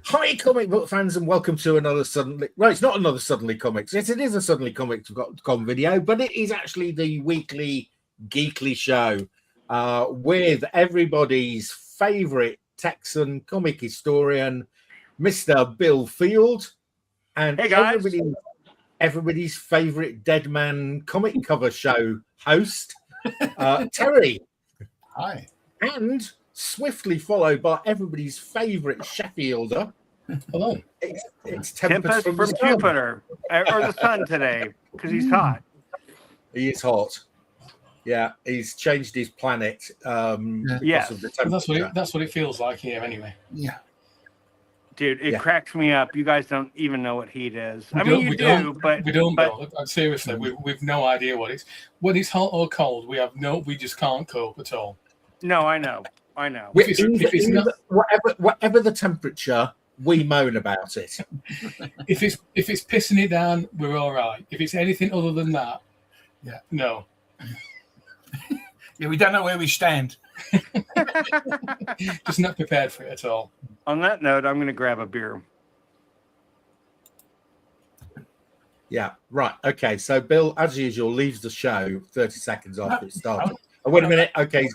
Hi, comic book fans, and welcome to another Suddenly... Well, it's not another Suddenly Comics. Yes, it is a Suddenly Comics.com video, but it is actually the weekly Geekly show with everybody's favourite Texan comic historian, Mr. Bill Field, and hey guys. everybody's favourite Dead Man comic cover show host, Terry. Hi. And swiftly followed by everybody's favourite Sheffielder. Hello. It's Tempest from Jupiter, or the sun today, because he's hot. He is hot. Yeah, he's changed his planet. Yes. Of the That's what it feels like here, anyway. Yeah. Dude, it cracks me up. You guys don't even know what heat is. We don't. Seriously, we've no idea what it's. When it's hot or cold, we just can't cope at all. No, I know. Whatever the temperature, we moan about it. If it's pissing it down, we're all right. If it's anything other than that, no. Yeah, we don't know where we stand. Just not prepared for it at all. On that note, I'm going to grab a beer. Yeah, right. Okay, so Bill, as usual, leaves the show 30 seconds after it started. Oh, wait a minute. Okay,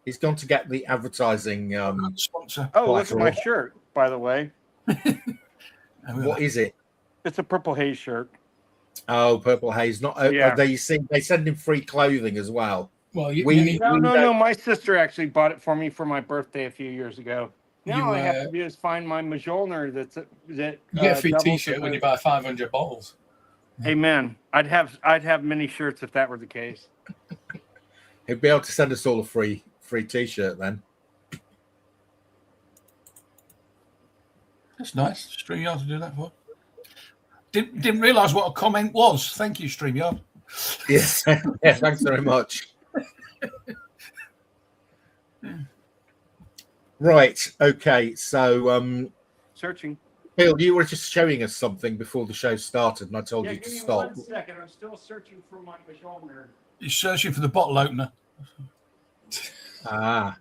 he's gone to get the advertising sponsor. Oh, look at my shirt, by the way. What is it? It's a Purple Haze shirt. Oh, Purple Haze. Not they send him free clothing as well. Well, no. My sister actually bought it for me for my birthday a few years ago. Now I have to just find my Mjolnir that you get a free T-shirt when you buy 500 bottles. Amen. I'd have many shirts if that were the case. He'd be able to send us all a free T-shirt then. That's nice. StreamYard to do that for. Didn't realise what a comment was. Thank you, StreamYard. Yes. Yeah, thanks very much. Right. Okay. So, searching. Bill, you were just showing us something before the show started, and I told you to stop. 1 second. I'm still searching for my Mjolnir. He's searching for the bottle opener. Ah.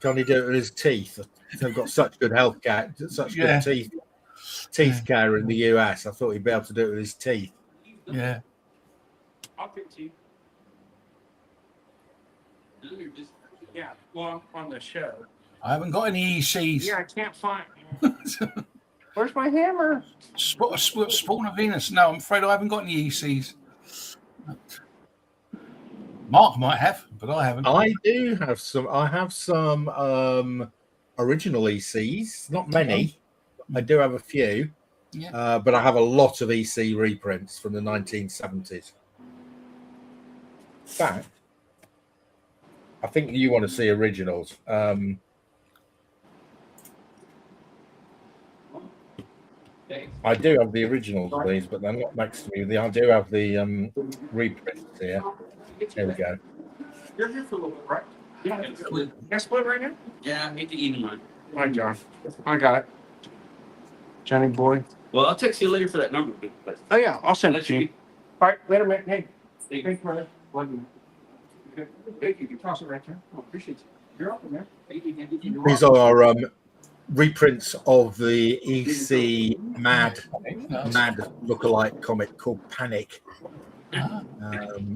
Can he do it with his teeth? They've got such good health care, good teeth care in the US. I thought he'd be able to do it with his teeth. Yeah. I'll pick you. Yeah, well, on the show. I haven't got any ECs. Yeah, I can't find. Where's my hammer? Spawn of Venus. No, I'm afraid I haven't got any ECs. Mark might have, but I haven't. I do have some. I have some original ECs. Not many. I do have a few. Yeah. But I have a lot of EC reprints from the 1970s. In fact, I think you want to see originals. I do have the originals of these, but they're not next to me. I do have the reprints here. There we go. You're here for a little bit, right? Yeah. Can I split right now? Yeah, I need to eat mine. Hi, John. I got it. Johnny boy. Well, I'll text you later for that number. Oh, yeah. I'll send it to you. All right. Later, man. Hey. Thanks for it. Thank you. You can toss it right there. I appreciate it. You're welcome, man. These are reprints of the EC Mad lookalike comic called Panic.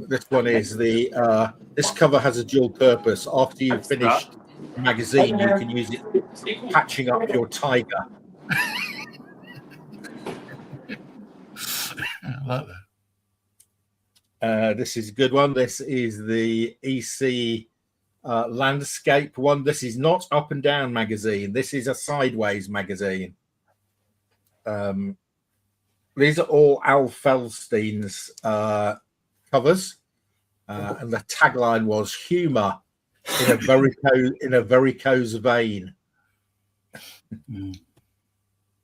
This one is this cover has a dual purpose. After you've finished the magazine, you can use it patching up your tiger. I like that. This is a good one. This is the EC landscape one. This is not Up and Down magazine. This is a Sideways magazine. These are all Al Feldstein's covers, and the tagline was "Humor in a varicose vein."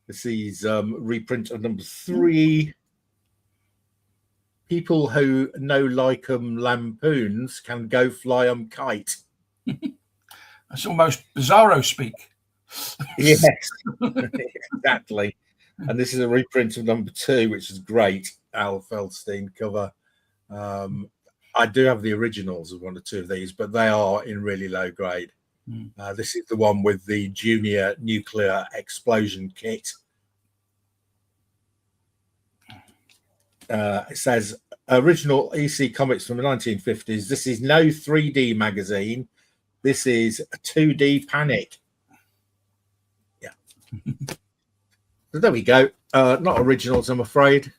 This is reprint of number 3. People who know like 'em lampoons can go fly 'em kite. That's almost Bizarro speak. Yes, exactly. And this is a reprint of number 2, which is great. Al Feldstein cover. I do have the originals of 1 or 2 of these, but they are in really low grade. This is the one with the junior nuclear explosion kit. It says original EC comics from the 1950s. This is no 3D magazine. This is a 2D Panic. Yeah. So there we go. Not originals, I'm afraid,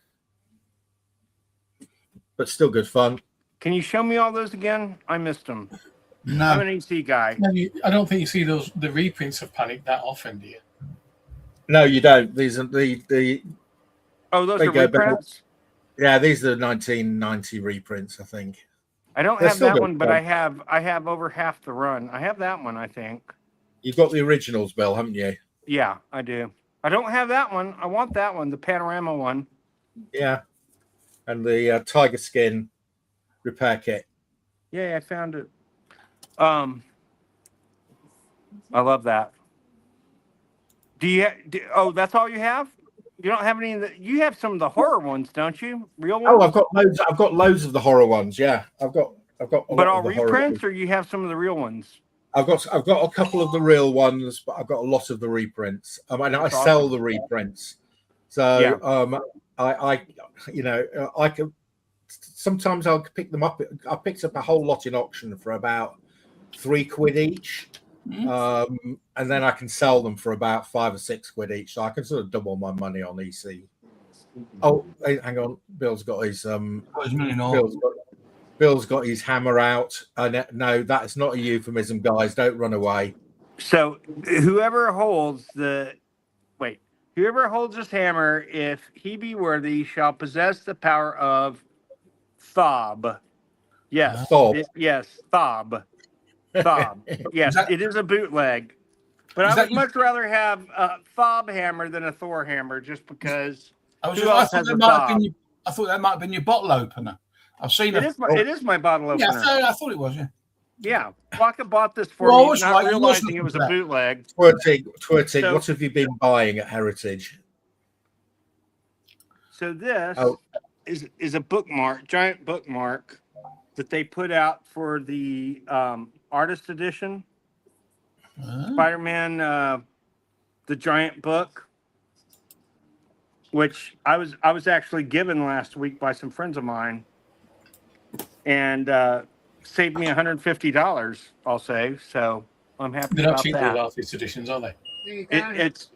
but still good fun. Can you show me all those again? I missed them. No. I'm an EC guy. No, I don't think you see the reprints of Panic that often, do you? No, you don't. These are the Oh, those They are go back- reprints? yeah, these are the 1990 reprints, I think. I don't They're have still that good one, but fun. I have over half the run. I have that one, I think. You've got the originals, Bill, haven't you? Yeah, I do. I don't have that one. I want that one, the panorama one. Yeah. And the tiger skin repair kit. Yeah, I found it. I love that. Oh, that's all you have? You don't have any of the, you have some of the horror ones, don't you? Real ones? Oh, I've got loads of the horror ones. Yeah, I've got a But lot all of the horror reprints, or you have some of the real ones? I've got a couple of the real ones, but I've got a lot of the reprints. And I That's sell awesome. the reprints. So Yeah. I can sometimes I'll pick them up. I picked up a whole lot in auction for about £3 each. And then I can sell them for about £5 or £6 each. So I can sort of double my money on EC. Oh, hang on. Bill's got his Bill's got his hammer out. No, that's not a euphemism, guys. Don't run away. So whoever holds this hammer, if he be worthy, shall possess the power of Thob. Yes. Thob. Yes, Thob. Thob. Yes, it is a bootleg. But I would much rather have a Thob hammer than a Thor hammer, just because. I thought that might have been your bottle opener. I've seen it. It is my bottle opener. Yeah, I thought it was. Yeah. Yeah, Flocka bought this for me, not right, realizing it was a bootleg. Twertig, So- what have you been buying at Heritage? So this is a bookmark, giant bookmark that they put out for the artist edition. Spider-Man, the giant book, which I was actually given last week by some friends of mine, and saved me $150. I'll say so. I'm happy They're not about cheap, that. the artist editions, are they? It's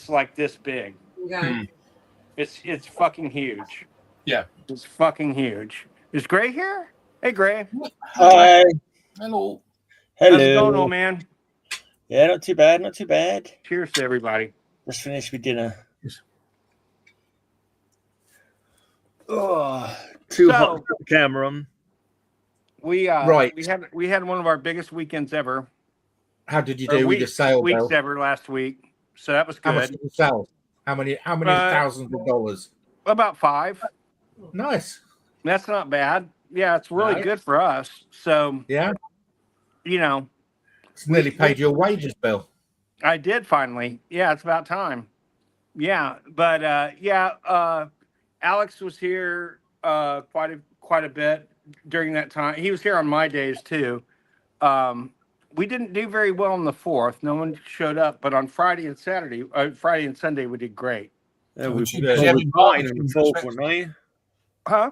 like this big. It's fucking huge. Yeah, It's fucking huge. Is Gray here? Hey, Gray. Hi. Hello. How's it Hello. going, old man? Yeah, not too bad, not too bad. Cheers to everybody. Just finished with dinner. Oh, too So- hot to put the camera on. We Right. we had one of our biggest weekends ever. How did you Or do with your sale, weeks Bill? ever last week. So that was How much good. did you sell? How many thousands of dollars? About 5. Nice. That's not bad. Yeah, it's really Right. good for us. So, Yeah. you know, It's nearly paid your wages, Bill. I did finally. Yeah, it's about time. Yeah, but Alex was here quite a bit during that time. He was here on my days too. We didn't do very well on the 4th. No one showed up, but on Friday and Sunday we did great. Yeah, Oh, we've gee, been yeah, partying on the 4th, weren't we? Huh?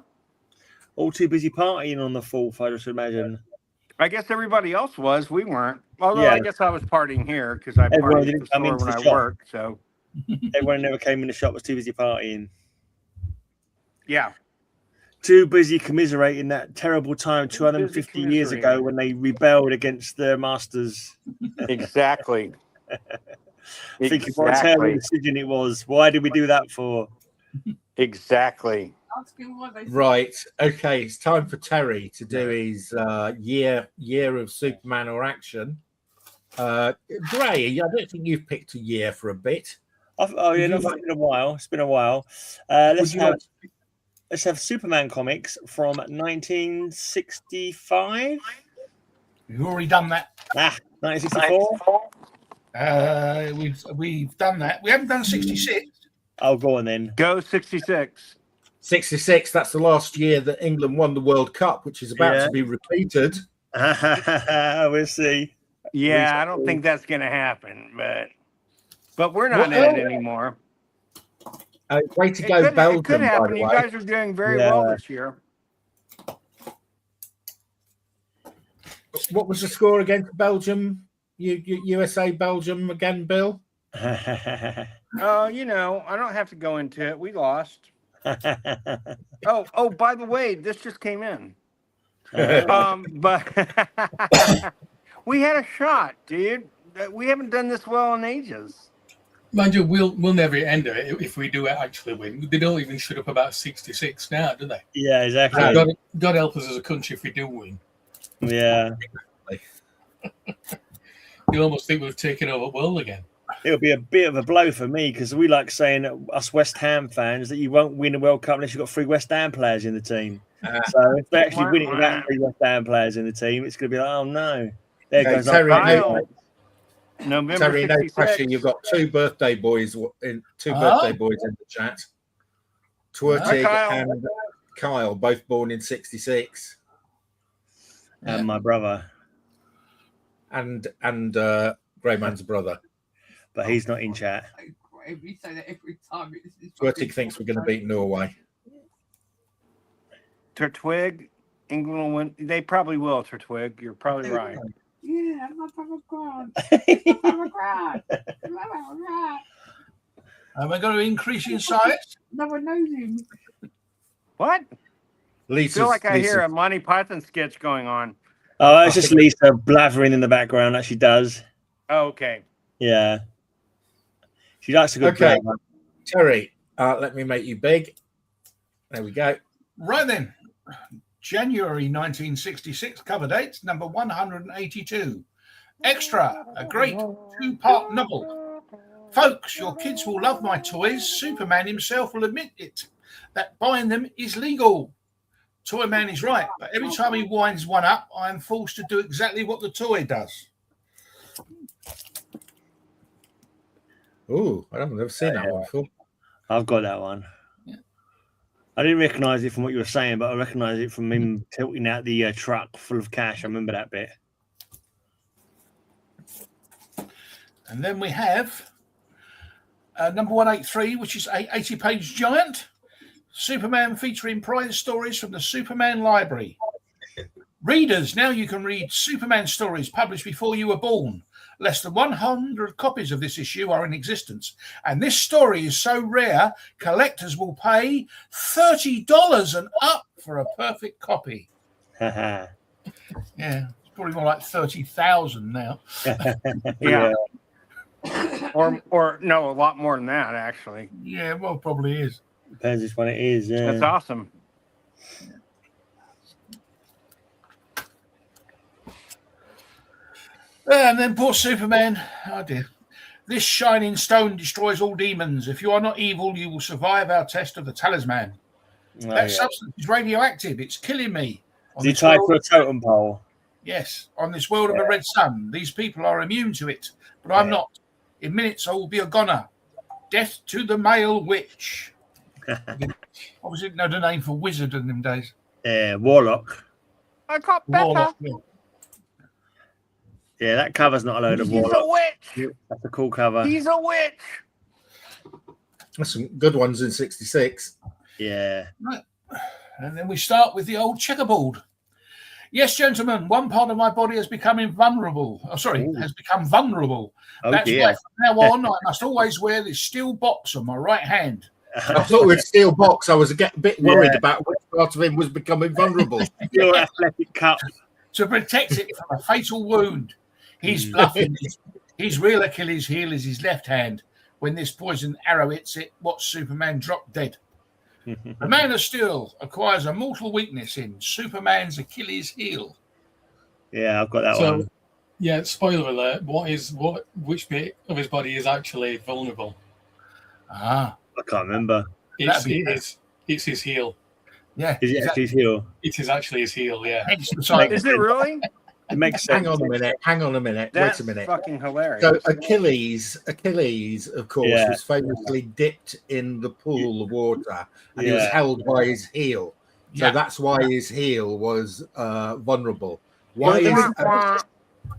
All too busy partying on the 4th, I just imagine. I guess everybody else was. We weren't. Although Yeah. I guess I was partying here because I Everyone partied at didn't the come store into when the I shop. worked. So Everyone who never came in the shop was too busy partying. yeah. Too busy commiserating that terrible time 250 years ago commiserating. when they rebelled against their masters. Exactly. Thinking what a terrible decision it was. Why did we do that for? Exactly. Right. Okay. It's time for Terry to do his year of Superman or action. Gray, I don't think you've picked a year for a bit. Oh yeah, no, it's been a while. It's been a while. Let's have Superman comics from 1965. We've already done that. 1964. We've done that. We haven't done 66. Oh, go on then. Go 66. 66. That's the last year that England won the World Cup, which is about Yeah. to be repeated. We'll see. Yeah, I don't think that's going to happen, but we're not in it anymore. Way to go, Belgium! It could by happen. the You way. guys are doing very well this year. What was the score against Belgium? USA, Belgium again, Bill? You know, I don't have to go into it. We lost. Oh, by the way, this just came in. But we had a shot, dude. We haven't done this well in ages. Mind you, we'll never end it if we do actually win. They don't even shut up about 66 now, do they? Yeah, exactly. God help us as a country if we do win. Yeah. You almost think we've taken over the world again. It'll be a bit of a blow for me because we like saying, us West Ham fans, that you won't win a World Cup unless you've got 3 West Ham players in the team. So if they actually win it without 3 West Ham players in the team, it's going to be like, oh no. There goes Terry, November Terry, no 66. pressure. You've got 2 birthday boys in the chat. Twertig and Kyle, both born in 66. And my brother. And Greyman's brother. But he's not in chat. We say that every time. Twertig thinks we're going to beat Norway. Tertwig, England will win. They probably will, Tertwig. You're probably right. Yeah, my brother Grant. My brother Grant. Am I going to increase in size? No one knows him. What? I feel like I hear a Monty Python sketch going on. Oh, it's just Lisa blathering in the background that she does. Oh, okay. Yeah. She likes a good blabber. Terry, let me make you big. There we go. Right then. January 1966 cover date, number 182. Extra, a great 2-part novel. Folks, your kids will love my toys. Superman himself will admit it, that buying them is legal. Toy Man is right, but every time he winds one up, I am forced to do exactly what the toy does. Oh, I've never seen that one before. I've got that one. Yeah. I didn't recognise it from what you were saying, but I recognise it from him tilting out the truck full of cash. I remember that bit. And then we have number 183, which is a 80-page giant. Superman featuring prize stories from the Superman Library. Readers, now you can read Superman stories published before you were born. Less than 100 copies of this issue are in existence. And this story is so rare, collectors will pay $30 and up for a perfect copy. Yeah, it's probably more like 30,000 now. Yeah. Or no, a lot more than that, actually. Yeah, well, probably is. Depends which one it is. Yeah. That's awesome. And then poor Superman. Oh dear. This shining stone destroys all demons. If you are not evil, you will survive our test of the talisman. That substance is radioactive. It's killing me. Is he tied to a totem pole? Yes. On this world of the red sun, these people are immune to it, but I'm not. In minutes, I will be a goner. Death to the male witch. What was it? No, the name for wizard in them days. Yeah, Warlock. I got better. Warlock, yeah, that cover's not a load of Warlock. He's a witch. That's a cool cover. He's a witch. There's some good ones in 66. Yeah. Right. And then we start with the old checkerboard. Yes, gentlemen, one part of my body has become invulnerable. Oh, sorry, has become vulnerable. Oh, That's dear. why from now on, I must always wear this steel box on my right hand. I thought with steel box, I was a bit worried about which part of him was becoming vulnerable. Your athletic cup. To protect it from a fatal wound. He's bluffing. His real Achilles heel is his left hand. When this poisoned arrow hits it, watch Superman drop dead. The Man of Steel acquires a mortal weakness in Superman's Achilles heel. Yeah, I've got that one. Yeah, spoiler alert. Which bit of his body is actually vulnerable? I can't remember. It's his heel. Yeah. Is it actually his heel? It is actually his heel, yeah. Is it really? It makes sense. Hang on a minute. That's Wait a minute. fucking hilarious. So Achilles, of course, was famously dipped in the pool of water, and he was held by his heel. So that's why his heel was vulnerable. Why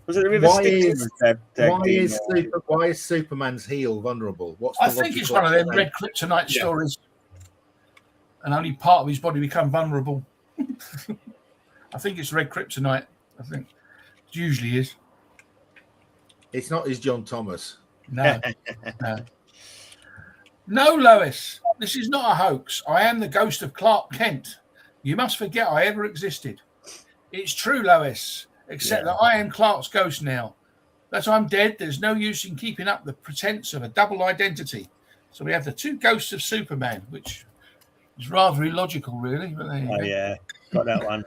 Was it the River Styx? Why is Superman's heel vulnerable? I think it's one of them red kryptonite stories, and only part of his body become vulnerable. I think it's red kryptonite. I think it usually is. It's not his John Thomas. No. No, Lois, this is not a hoax. I am the ghost of Clark Kent. You must forget I ever existed. It's true, Lois, except that I am Clark's ghost now. That I'm dead, there's no use in keeping up the pretense of a double identity. So we have the two ghosts of Superman, which is rather illogical, really. But there you go. Yeah, got that one.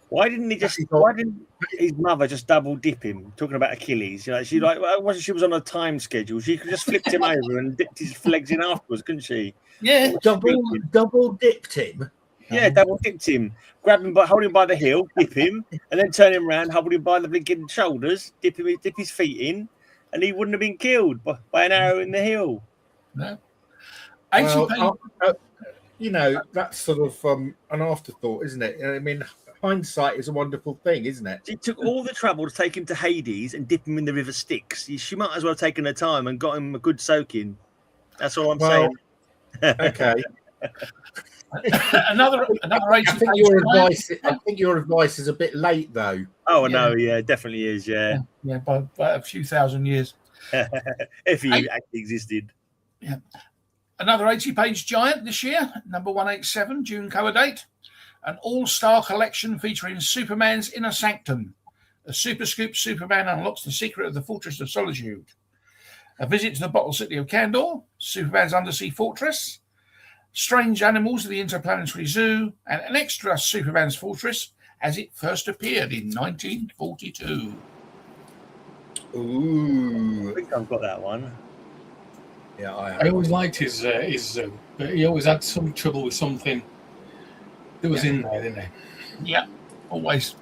Why didn't his mother just double dip him? Talking about Achilles, she was on a time schedule. She could just flipped him over and dipped his legs in afterwards, couldn't she? Yeah, double dipped him. Yeah, double dipped him. Grab him, hold him by the heel, dip him, and then turn him around, hold him by the blinking shoulders, dip his feet in, and he wouldn't have been killed by an arrow in the heel. No. That's sort of an afterthought, isn't it? I mean, hindsight is a wonderful thing, isn't it? She took all the trouble to take him to Hades and dip him in the River Styx. She might as well have taken her time and got him a good soaking. That's all I'm saying. Okay. another I think your advice is a bit late, though. Oh no, yeah, it definitely is. Yeah, by a few thousand years. If he actually existed. Yeah. Another 80-page giant this year, number 187, June cover date. An all-star collection featuring Superman's Inner Sanctum. A Super Scoop Superman unlocks the secret of the Fortress of Solitude. A visit to the bottle city of Kandor, Superman's undersea fortress, strange animals of the Interplanetary Zoo, and an extra Superman's Fortress as it first appeared in 1942. Ooh. I think I've got that one. Yeah, I always liked his zoo, but he always had some trouble with something that was in there, didn't he? Yeah, always.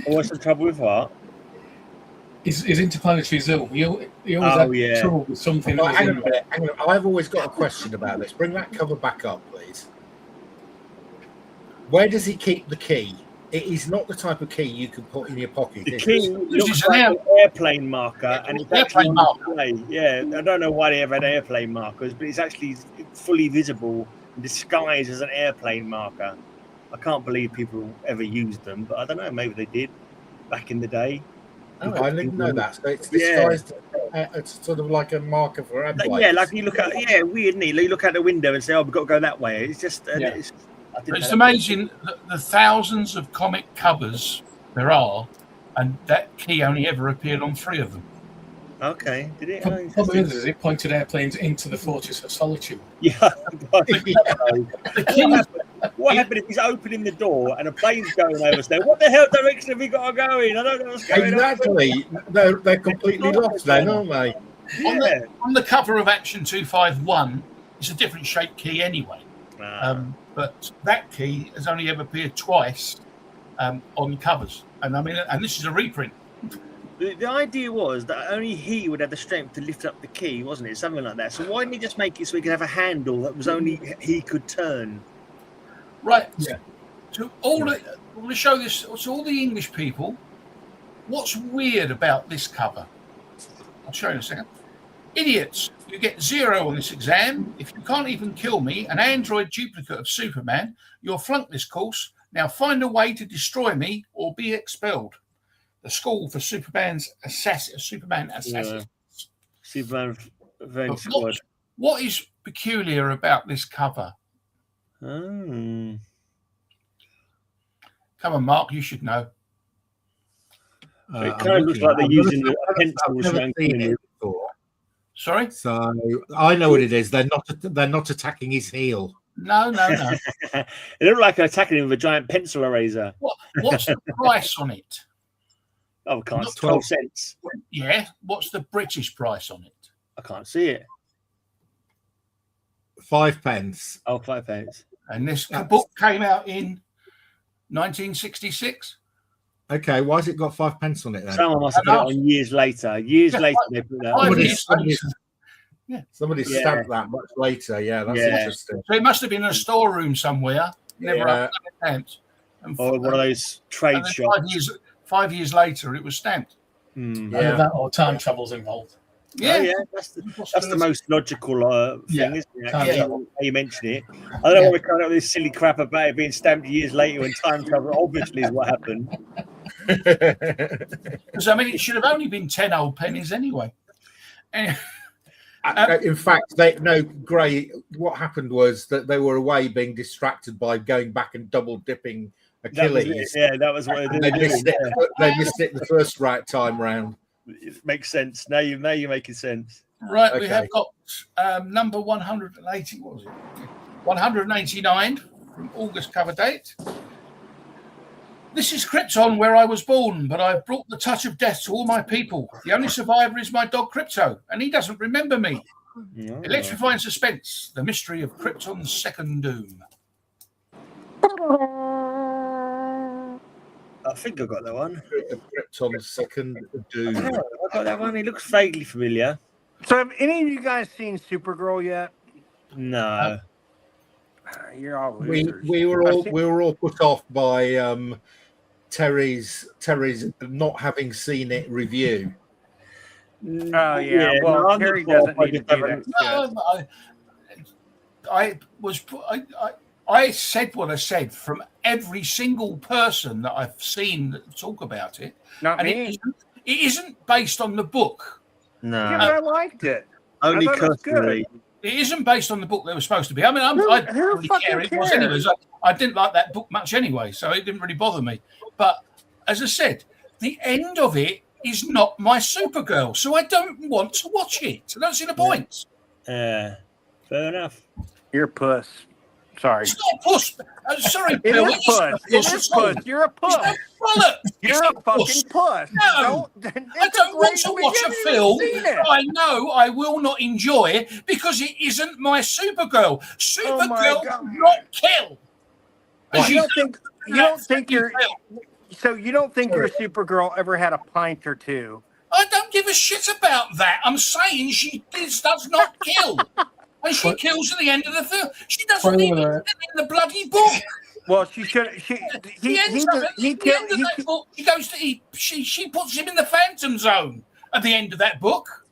Always some trouble with what? His Interplanetary Zoo. He always had trouble with something. Well, hang on a minute. I've always got a question about this. Bring that cover back up, please. Where does he keep the key? It is not the type of key you can put in your pocket. The key looks like an airplane marker, and it's actually on display. Yeah, I don't know why they ever had airplane markers, but it's actually fully visible and disguised as an airplane marker. I can't believe people ever used them, but I don't know. Maybe they did back in the day. Oh, I didn't know that. So it's disguised. It's sort of like a marker for airplanes. Yeah, like you look at weird, isn't it? You look out the window and say, "Oh, we've got to go that way." It's just It's amazing the thousands of comic covers there are, and that key only ever appeared on 3 of them. Okay, did it? The problem is it pointed airplanes into the Fortress of Solitude. Yeah. What happened if he's opening the door and a plane's going over? So what the hell direction have we got to go in? I don't know what's going on. Exactly. They're completely lost then, aren't they? Yeah. On the cover of Action 251, it's a different shaped key anyway. But that key has only ever appeared twice on covers, and this is a reprint. The idea was that only he would have the strength to lift up the key, wasn't it? Something like that. So why didn't he just make it so he could have a handle that was only he could turn? Right. Yeah. To to show this to all the English people, what's weird about this cover? I'll show you in a second. Idiots, you get 0 on this exam. If you can't even kill me, an android duplicate of Superman, you'll flunk this course. Now find a way to destroy me or be expelled. The school for Superman assassins. Yeah. Superman Revenge Squad. What is peculiar about this cover? Oh. Come on, Mark, you should know. It kind of looks like they're using a pencil. Sorry? So I know what it is. They're not attacking his heel. No. It looked like attacking him with a giant pencil eraser. What's the price on it? Oh, I can't. 12 cents. Yeah. What's the British price on it? I can't see it. 5 pence. Oh, 5 pence. And this book came out in 1966. Okay, why has it got 5 pence on it then? Someone must have put it on years later. Years later, they put that on. Somebody stamped that much later. Yeah, that's interesting. So it must have been in a storeroom somewhere. Never up pence. Or one of those trade shops. 5 years later, it was stamped. Either that or time travel's involved. Yeah, yeah, that's the most logical thing, isn't it? Time travel. How you mention it. I don't want to come up with this silly crap about it being stamped years later when time travel obviously is what happened. Because I mean, it should have only been 10 old pennies anyway. In fact, Gray. What happened was that they were away being distracted by going back and double dipping Achilles. That was what they missed it. They missed it the first time round. It makes sense. Now you're making sense. Right, Okay. we have got number 180. What was it? 189 from August cover date. This is Krypton, where I was born, but I've brought the touch of death to all my people. The only survivor is my dog Crypto, and he doesn't remember me. Oh. Electrifying suspense, the mystery of Krypton's second doom. I think I got that one. Krypton's second doom. I got that one. He looks vaguely familiar. So have any of you guys seen Supergirl yet? No. You're all We losers. were all put off by Terry's not having seen it review. Oh yeah. Well, Terry doesn't need to do that. I said what I said from every single person that I've seen talk about it. Not And me. it isn't based on the book. No. Yeah, but I liked it. Only I thought it was personally. It isn't based on the book that it was supposed to be. I mean, I Who don't really fucking care. It was cares? anyways. I didn't like that book much anyway, so it didn't really bother me. But as I said, the end of it is not my Supergirl, so I don't want to watch it. I don't see the point. Fair enough. You're a puss. Sorry. It's not puss. Sorry, It Bill. is puss. It is puss. You're a puss. You're a fucking puss. No, I don't want to watch a film I know I will not enjoy because it isn't my Supergirl. Supergirl does not kill. You don't think your Supergirl ever had a pint or two? I don't give a shit about that. I'm saying she does not kill. And she kills at the end of the film. She doesn't even kill in the bloody book. Well, she should. He book, she goes to she puts him in the Phantom Zone at the end of that book.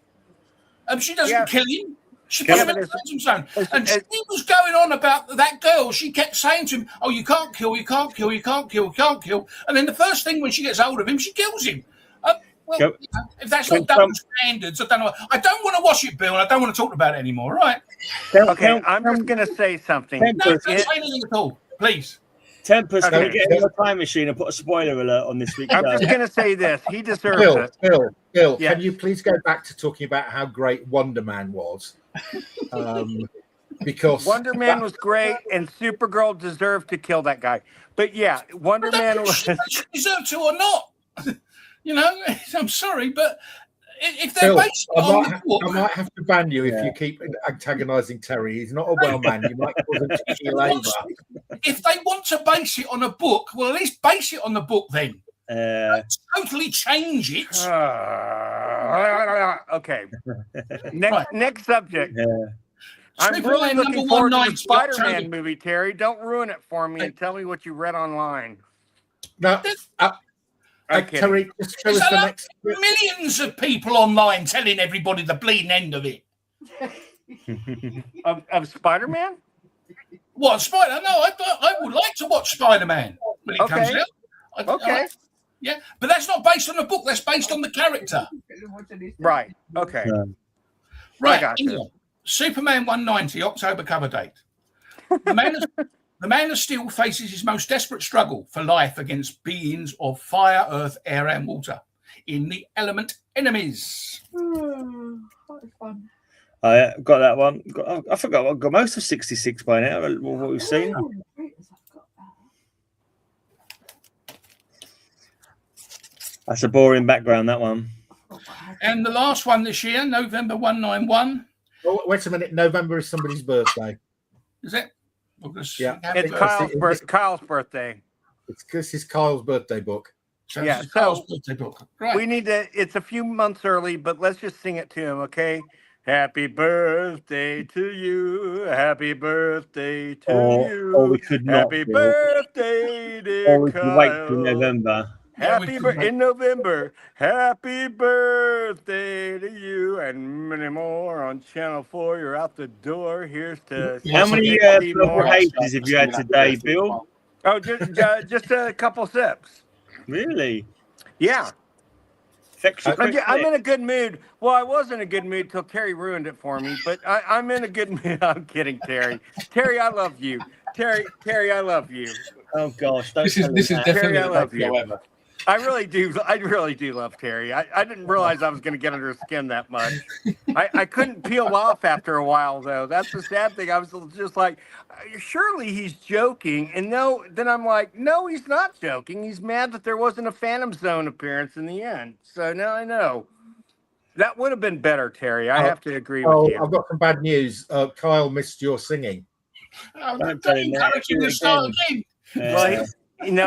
She doesn't kill him. She puts him in the Phantom Zone. And she was going on about that girl. She kept saying to him, "Oh, you can't kill, you can't kill, you can't kill, you can't kill." And then the first thing when she gets hold of him, she kills him. Well, if that's not double standards, I don't know. I don't want to watch it, Bill. I don't want to talk about it anymore. Right? Okay, I'm just going to say something. No, don't say anything at all, please. Tempest, can we get in the time machine and put a spoiler alert on this week? I'm just going to say this. He deserves it. Bill, can you please go back to talking about how great Wonder Man was? Because Wonder Man was great, and Supergirl deserved to kill that guy. But yeah, Wonder Man was deserved to or not. You know, I'm sorry, but if they're based on the book, I might have to ban you if you keep antagonising Terry. He's not a well man. You might cause him to keel over. If they want to base it on a book, well, at least base it on the book then. Don't totally change it. Okay. Next subject. I'm Superman really looking number forward to the 190, Spider-Man October. movie, Terry. Don't ruin it for me and tell me what you read online. No, Terry, just show us the next. Millions of people online telling everybody the bleeding end of it. of Spider-Man? What, Spider? No, I would like to watch Spider-Man when it comes out. Yeah, but that's not based on the book. That's based on the character. Right. Okay. Right. I got you. Anyway, Superman 190, October cover date. The Man of Steel faces his most desperate struggle for life against beings of fire, earth, air, and water in the element enemies. I got that one. I forgot. I got most of 66 by now. What we've seen. That's a boring background, that one. And the last one this year, November 191. Oh, wait a minute. November is somebody's birthday. Is it? Yeah. It's Kyle's birthday. This is Kyle's birthday book. So yeah, this is Kyle's birthday book. Right. We need to, it's a few months early, but let's just sing it to him, okay? Happy birthday to you. Happy birthday to you. Or we could not. Happy birthday, dear Or we could wait Kyle. till November. In November. Happy birthday to you and many more on Channel 4. You're out the door. Here's to How many 60 purple more. hages have you had today, Bill? Oh, just a couple sips. Really? Yeah. I'm in a good mood. Well, I was in a good mood till Terry ruined it for me, but I'm in a good mood. I'm kidding, Terry. Terry, I love you. Terry, I love you. Oh gosh, this is definitely Terry, I love you. however. I really do love Terry. I didn't realize I was going to get under his skin that much. I couldn't peel off after a while, though. That's the sad thing. I was just like, surely he's joking. And then I'm like, no, he's not joking. He's mad that there wasn't a Phantom Zone appearance in the end. So now I know. That would have been better, Terry. I have to agree with you. I've got some bad news. Kyle missed your singing. Don't encourage him to start again. Well,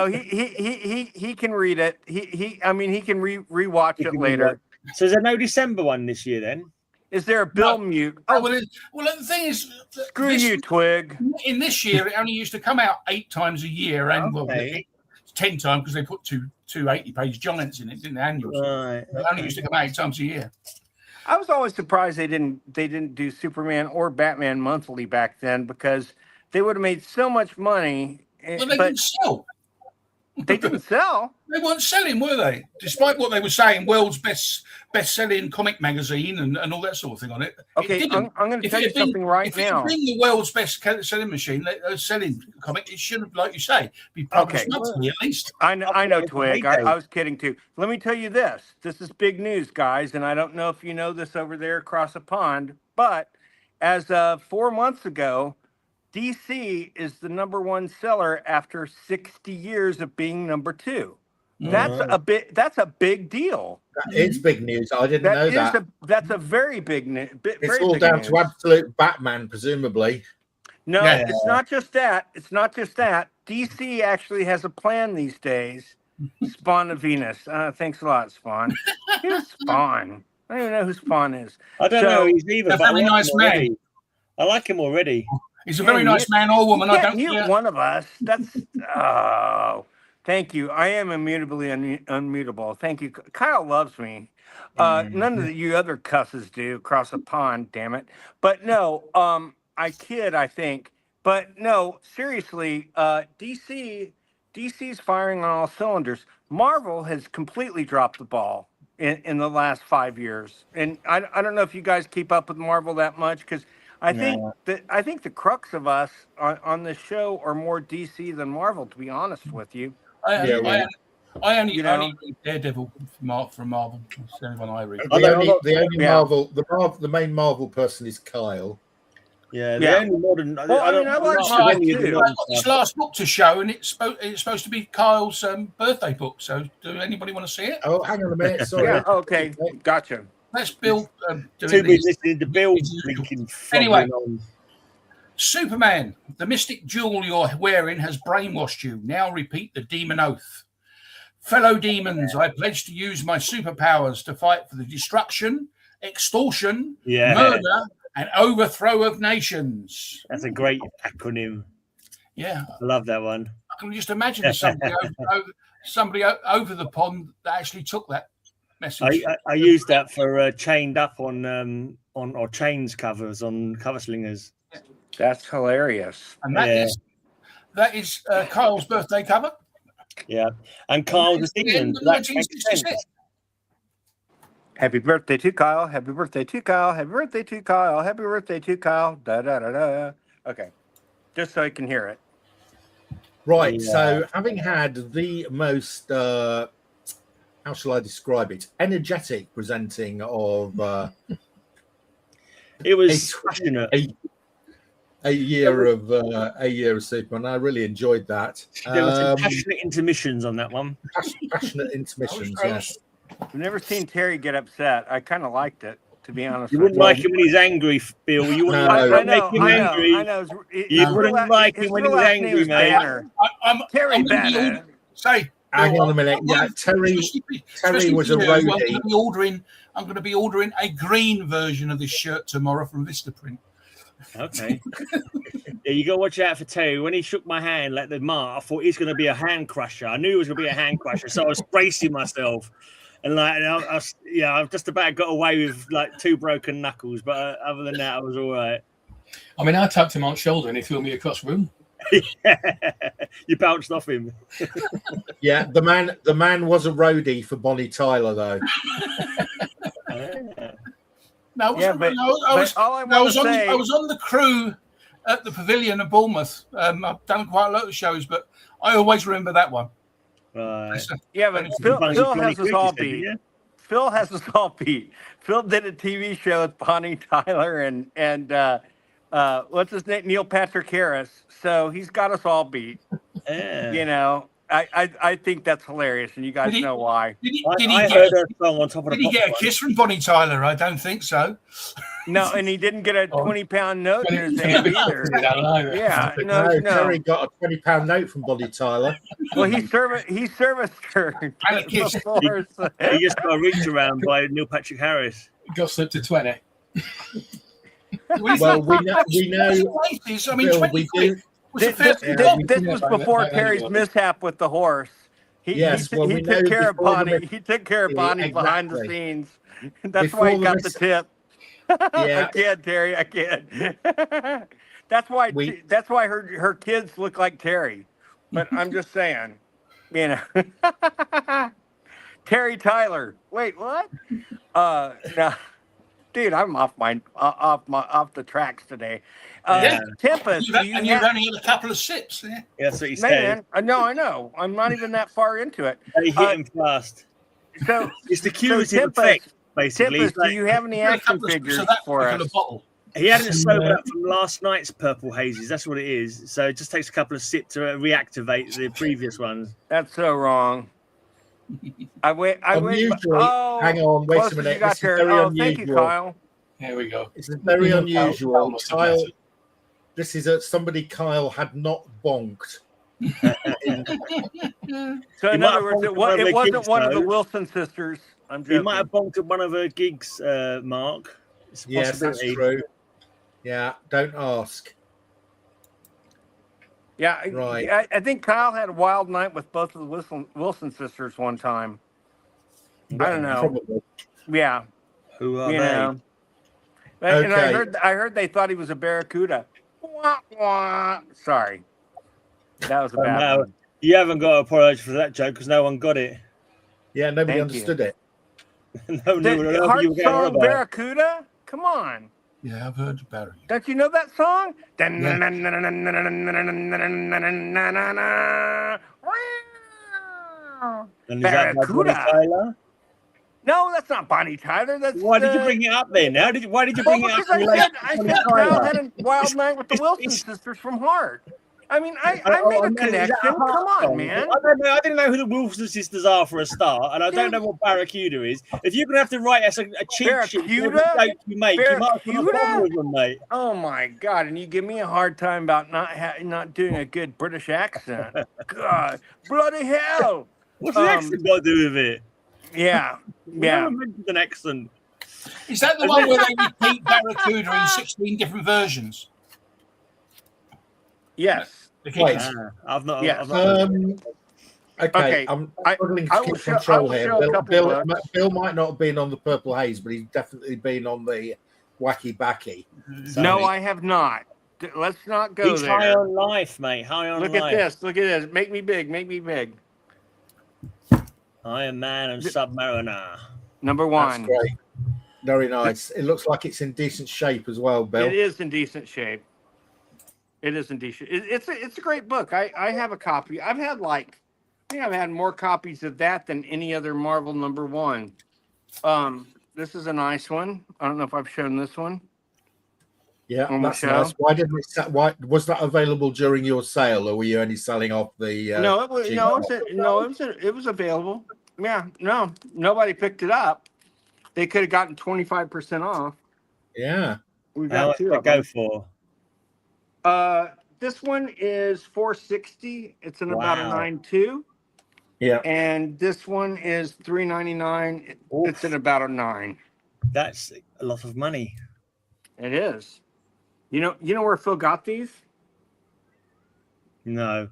he can read it. He can rewatch it later. So is there no December one this year then? Is there a Bill mute? Oh, well, the thing is, Screw you, Twig. In this year, it only used to come out 8 times a year, and Okay. 10 times because they put two 80-page giants in it, didn't they? Annuals. Right. It only used to come out 8 times a year. I was always surprised they didn't do Superman or Batman monthly back then because they would have made so much money. Well, they didn't sell. They didn't sell. They weren't selling, were they? Despite what they were saying, world's best-selling comic magazine and all that sort of thing on it. Okay, it I'm going to tell you something right now. If it had been the world's best-selling machine, selling comic, it should have, like you say, be published monthly at least. I know, Twig. I was kidding too. Let me tell you this. This is big news, guys, and I don't know if you know this over there across the pond, but as of 4 months ago, DC is the #1 seller after 60 years of being #2. That's a big deal. It's big news. I didn't know that. That's a very big news. It's all down to absolute Batman, presumably. No, it's not just that. It's not just that. DC actually has a plan these days. Spawn of Venus. Thanks a lot, Spawn. Who's Spawn? I don't even know who Spawn is. I don't know. He's either. A very nice man. I like him already. He's a very nice man or woman. I don't mute one of us. That's thank you. I am immutably unmutable. Thank you. Kyle loves me. None of you other cusses do across the pond, damn it. But no, I kid, I think. But no, seriously, DC's firing on all cylinders. Marvel has completely dropped the ball in the last 5 years. And I don't know if you guys keep up with Marvel that much because I think the crux of us on this show are more DC than Marvel, to be honest with you. I only read Daredevil from Marvel. That's the only one I read. The main Marvel person is Kyle. Yeah, the only modern. Well, I like his last book to show, and it's supposed to be Kyle's birthday book. So, do anybody want to see it? Oh, hang on a minute. Sorry. Yeah, okay, gotcha. That's Bill. Too busy listening to Bill blinking. Anyway, Superman, the mystic jewel you're wearing has brainwashed you. Now repeat the demon oath. Fellow demons, I pledge to use my superpowers to fight for the destruction, extortion, murder, and overthrow of nations. That's a great acronym. Yeah. I love that one. I can just imagine somebody over the pond that actually took that message. I used that for chained up on or chains covers on cover slingers. That's hilarious. And that is Kyle's birthday cover. Yeah, and Kyle's was England. Happy birthday to Kyle. Happy birthday to Kyle. Happy birthday to Kyle. Happy birthday to Kyle. Da da da da. Okay, just so I can hear it. Right. Yeah. So, having had the most, how shall I describe it? Energetic presenting of. It was a year of Superman. I really enjoyed that. There were some passionate intermissions on that one. Passionate intermissions, yes. I've never seen Terry get upset. I kind of liked it, to be honest. You wouldn't like him when he's angry, Bill. You wouldn't make him angry. I know. You wouldn't like him when he's angry, mate. Terry Banner. Hang on a minute. Yeah, Terry was a roadie. I'm going to be ordering a green version of this shirt tomorrow from Vistaprint. Okay. Yeah, you got to watch out for Terry. When he shook my hand like the mark, I thought he's going to be a hand crusher. I knew he was going to be a hand crusher, so I was bracing myself. And I've just about got away with like 2 broken knuckles, but other than that, I was all right. I mean, I tapped him on the shoulder and he threw me across the room. You bounced off him. Yeah, the man was a roadie for Bonnie Tyler, though. No, I was on the crew at the Pavilion of Bournemouth. I've done quite a lot of shows, but I always remember that one. Right. Yeah, but Phil has us all beat. Phil has us all beat. Phil did a TV show with Bonnie Tyler and what's his name? Neil Patrick Harris. So he's got us all beat. Yeah. You know, I think that's hilarious, and you guys know why. Did he get a kiss from Bonnie Tyler? I don't think so. No, and he didn't get a 20-pound note in his hand either. Yeah, no. Terry got a 20-pound note from Bonnie Tyler. Well, he serviced her. Before, so. He just got reached around by Neil Patrick Harris. Got slipped to 20. Well, we know. I mean, Bill, we do. This was before Terry's mishap with the horse. He took care of Bonnie. He took care of Bonnie behind the scenes. That's why he got the tip. Yeah. I can't, Terry. I can't. That's why her kids look like Terry. But I'm just saying, you know. Terry Tyler. Wait, what? No. Dude, I'm off the tracks today. Tempest, you've only had a couple of sips. Yeah, that's what you said. No, I know. I'm not even that far into it. They hit him fast. So it's the cumulative effect, basically. Tempest, do you have any action figures for us? He hadn't sobered up from last night's Purple Hazes. That's what it is. So it just takes a couple of sips to reactivate the previous ones. That's so wrong. I went. Hang on, wait a minute. This is very unusual. Thank you, Kyle. Here we go. It's very unusual. Kyle, this is somebody Kyle had not bonked. So in other words, it wasn't one of the Wilson sisters. I'm joking. He might have bonked at one of her gigs, Mark. Yes, that's true. Yeah, don't ask. Yeah, right. I think Kyle had a wild night with both of the Wilson sisters one time. I don't know. Probably. Yeah. Who are they? Know. Okay. And I heard they thought he was a barracuda. Wah, wah. Sorry, that was a bad one. You haven't got to apologize for that joke because no one got it. Yeah, nobody understood it. No, Heart song Barracuda? Come on. Yeah, I've heard about it. Don't you know that song? And is that by Bonnie Tyler? No, that's not Bonnie Tyler. That's why did you bring it up then? Why did you bring it up? I said Kyle had a wild night with the Wilson sisters from Heart. I mean, I made a connection. Come on, man. I didn't know who the Wilson sisters are for a start, and I don't know what Barracuda is. If you're gonna have to write us a cheat sheet you make, you might have with them, mate. Oh my God! And you give me a hard time about not doing a good British accent. God, bloody hell! What's the accent got to do with it? Yeah. An accent. Is that the one where they repeat Barracuda in 16 different versions? Yes. Wait. I've not. Yes. Okay. I'm struggling to keep control here. Bill might not have been on the Purple Haze, but he's definitely been on the Wacky Backy. No, I have not. Let's not go He's there. high on life, mate. High on life. Look at this. Make me big. Iron Man and Submariner. Number 1. That's great. Very nice. It looks like it's in decent shape as well, Bill. It is in decent shape. It's a great book. I have a copy. I've had more copies of that than any other Marvel number 1. This is a nice one. I don't know if I've shown this one. Yeah, that's nice. Why was that available during your sale, or were you only selling off the? It was available. Yeah, no, nobody picked it up. They could have gotten 25% off. Yeah, we got two. Go for. This one is $460. It's in about a 9.2. Yeah, and this one is $399. It's in about a 9. That's a lot of money. It is. You know where Phil got these? No.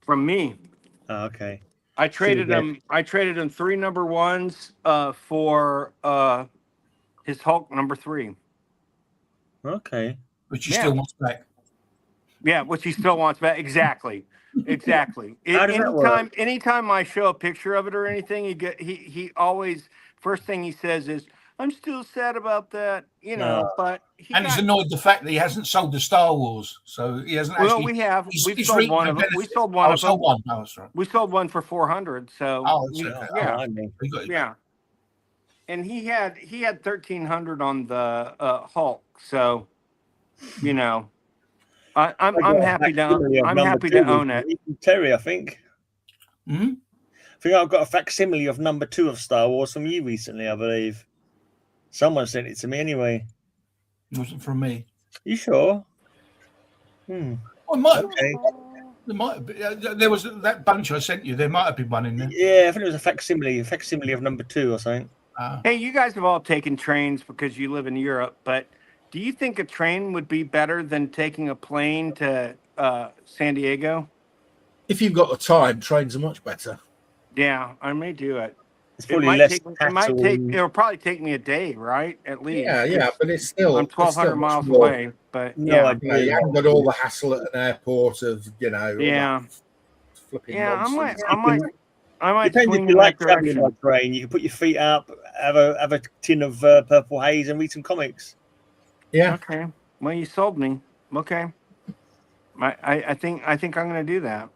From me. Oh, okay. I traded him 3 number 1s for his Hulk number 3. Okay. Which he still wants back. Yeah, which he still wants back. Exactly. How does that work? Anytime I show a picture of it or anything, he always first thing he says is, "I'm still sad about that," but he's annoyed the fact that he hasn't sold the Star Wars, so he hasn't. Well, actually, we have. We've sold one of them. We sold one of them. One. Oh, that's right. We sold one for 400. So yeah. And he had 1,300 on the Hulk. So I'm happy to own it. Terry, I think. Hmm? I think I've got a facsimile of number 2 of Star Wars from you recently, I believe. Someone sent it to me anyway. It wasn't from me. You sure? Well, there might be. There was that bunch I sent you. There might have been one in there. Yeah, I think it was a facsimile of number 2 or something. Hey, you guys have all taken trains because you live in Europe, but do you think a train would be better than taking a plane to San Diego? If you've got the time, trains are much better. Yeah, I may do it. It's probably less. It'll probably take me a day, right? At least. Yeah, but it's still. I'm 1,200 miles away, but you haven't got all the hassle at an airport of Yeah. Flipping I might. Depends if you like traveling by train. You can put your feet up, have a tin of Purple Haze, and read some comics. Yeah. Okay. Well, you sold me. Okay. I think I'm going to do that.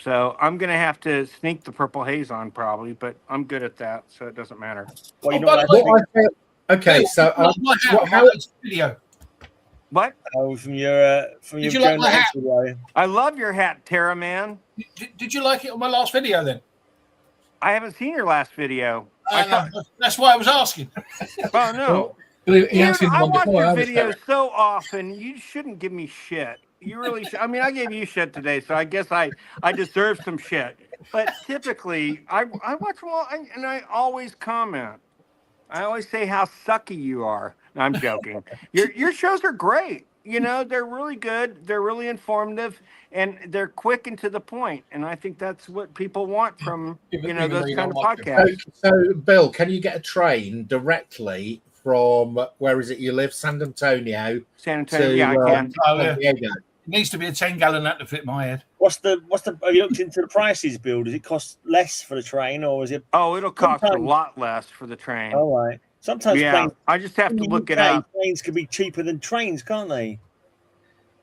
So I'm going to have to sneak the Purple Haze on probably, but I'm good at that, so it doesn't matter. Okay, so how video? What? Oh, from your Did you like my hat? Video. I love your hat, Terra Man. Did you like it on my last video then? I haven't seen your last video. That's why I was asking. Oh no. Dude, I watch your videos so often. You shouldn't give me shit. You really should. I mean, I gave you shit today, so I guess I deserve some shit. But typically, I watch them all, and I always comment. I always say how sucky you are. No, I'm joking. Your shows are great. They're really good. They're really informative, and they're quick and to the point. And I think that's what people want from those kind of podcasts. So, Bill, can you get a train directly from where is it you live? San Antonio. I can. It needs to be a 10-gallon that to fit my head. Have you looked into the prices, Bill? Does it cost less for the train, or is it? Oh, it'll cost a lot less for the train. All right. Sometimes planes, I just have to look it up. Planes can be cheaper than trains, can't they?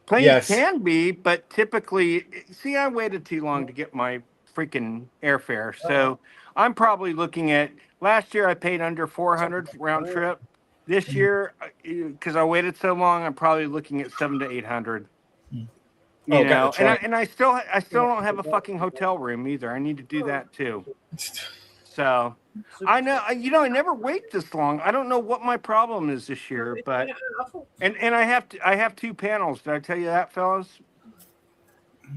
Planes can be, but typically, I waited too long to get my freaking airfare. So I'm probably looking at, last year I paid under 400 round trip. This year, because I waited so long, I'm probably looking at 700 to 800. And I still don't have a fucking hotel room either. I need to do that too. So I know, I never wait this long. I don't know what my problem is this year, but and I have 2 panels. Did I tell you that, fellas?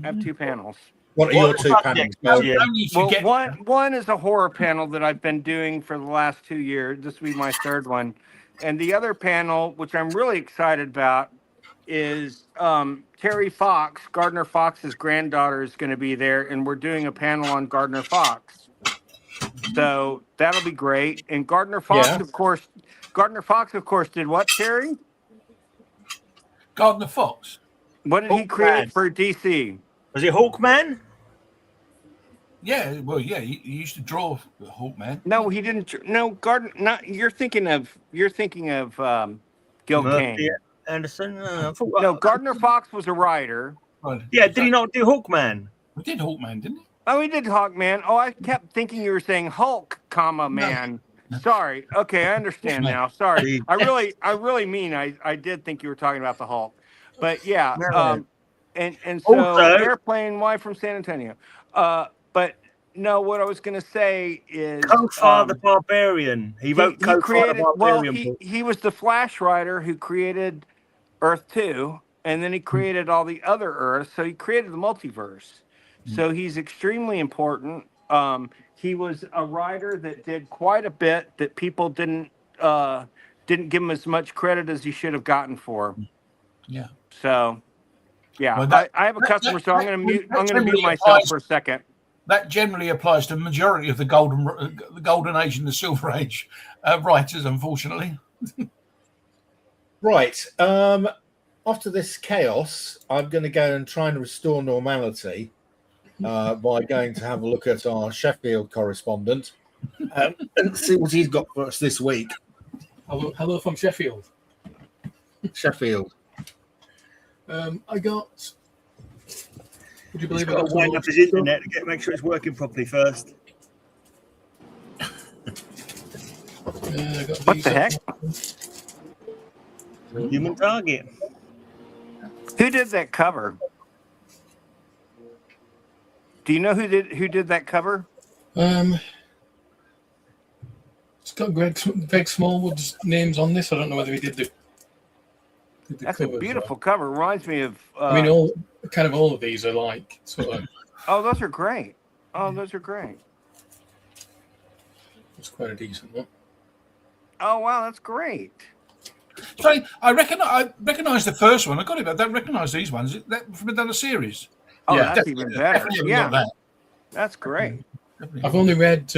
I have 2 panels. What are your 2 panels? Well, one is a horror panel that I've been doing for the last 2 years. This will be my 3rd one. And the other panel, which I'm really excited about, is Terry Fox. Gardner Fox's granddaughter is going to be there, and we're doing a panel on Gardner Fox. So that'll be great. And Gardner Fox, of course, did what, Terry? Gardner Fox. What did he create for DC? Was it Hawkman? Yeah, well, yeah, he used to draw the Hawkman. No, he didn't. No, Gardner. Not you're thinking of Gil Kane. Anderson. No, Gardner Fox was a writer. Yeah, did he not do Hawkman? We did Hawkman, didn't he? Oh, he did Hawkman. Oh, I kept thinking you were saying Hulk, man. No. Sorry. Okay, I understand now. Sorry. I really mean I did think you were talking about the Hulk. But yeah, and so also, Airplane Y from San Antonio. But no, what I was going to say is Kofar the Barbarian. He wrote Kofar the Barbarian. Well, he was the Flash writer who created Earth 2, and then he created all the other Earths. So he created the multiverse. So he's extremely important. He was a writer that did quite a bit that people didn't give him as much credit as he should have gotten for. Yeah. So, yeah, Well, I have a customer, so I'm going to mute myself for a second. That generally applies to the majority of the golden age and the silver age writers, unfortunately. Right. After this chaos, I'm going to go and try and restore normality by going to have a look at our Sheffield correspondent and see what he's got for us this week. Hello from Sheffield. Sheffield. I got. Would you believe He's got to wind up his internet to make sure it's working properly first. What the heck? Human Target. Who did that cover? Do you know who did that cover? It's got Greg Smallwood's names on this. I don't know whether he did the That's covers, a beautiful cover. Reminds me of. I mean, all of these are like sort of. Oh, those are great. Oh, those are great. It's quite a decent one. Oh, wow, that's great. So I recognise the first one. I got it, but I don't recognise these ones. That from another series. Oh, Yeah, that's even better. Definitely Yeah, got that. that's great. I've only read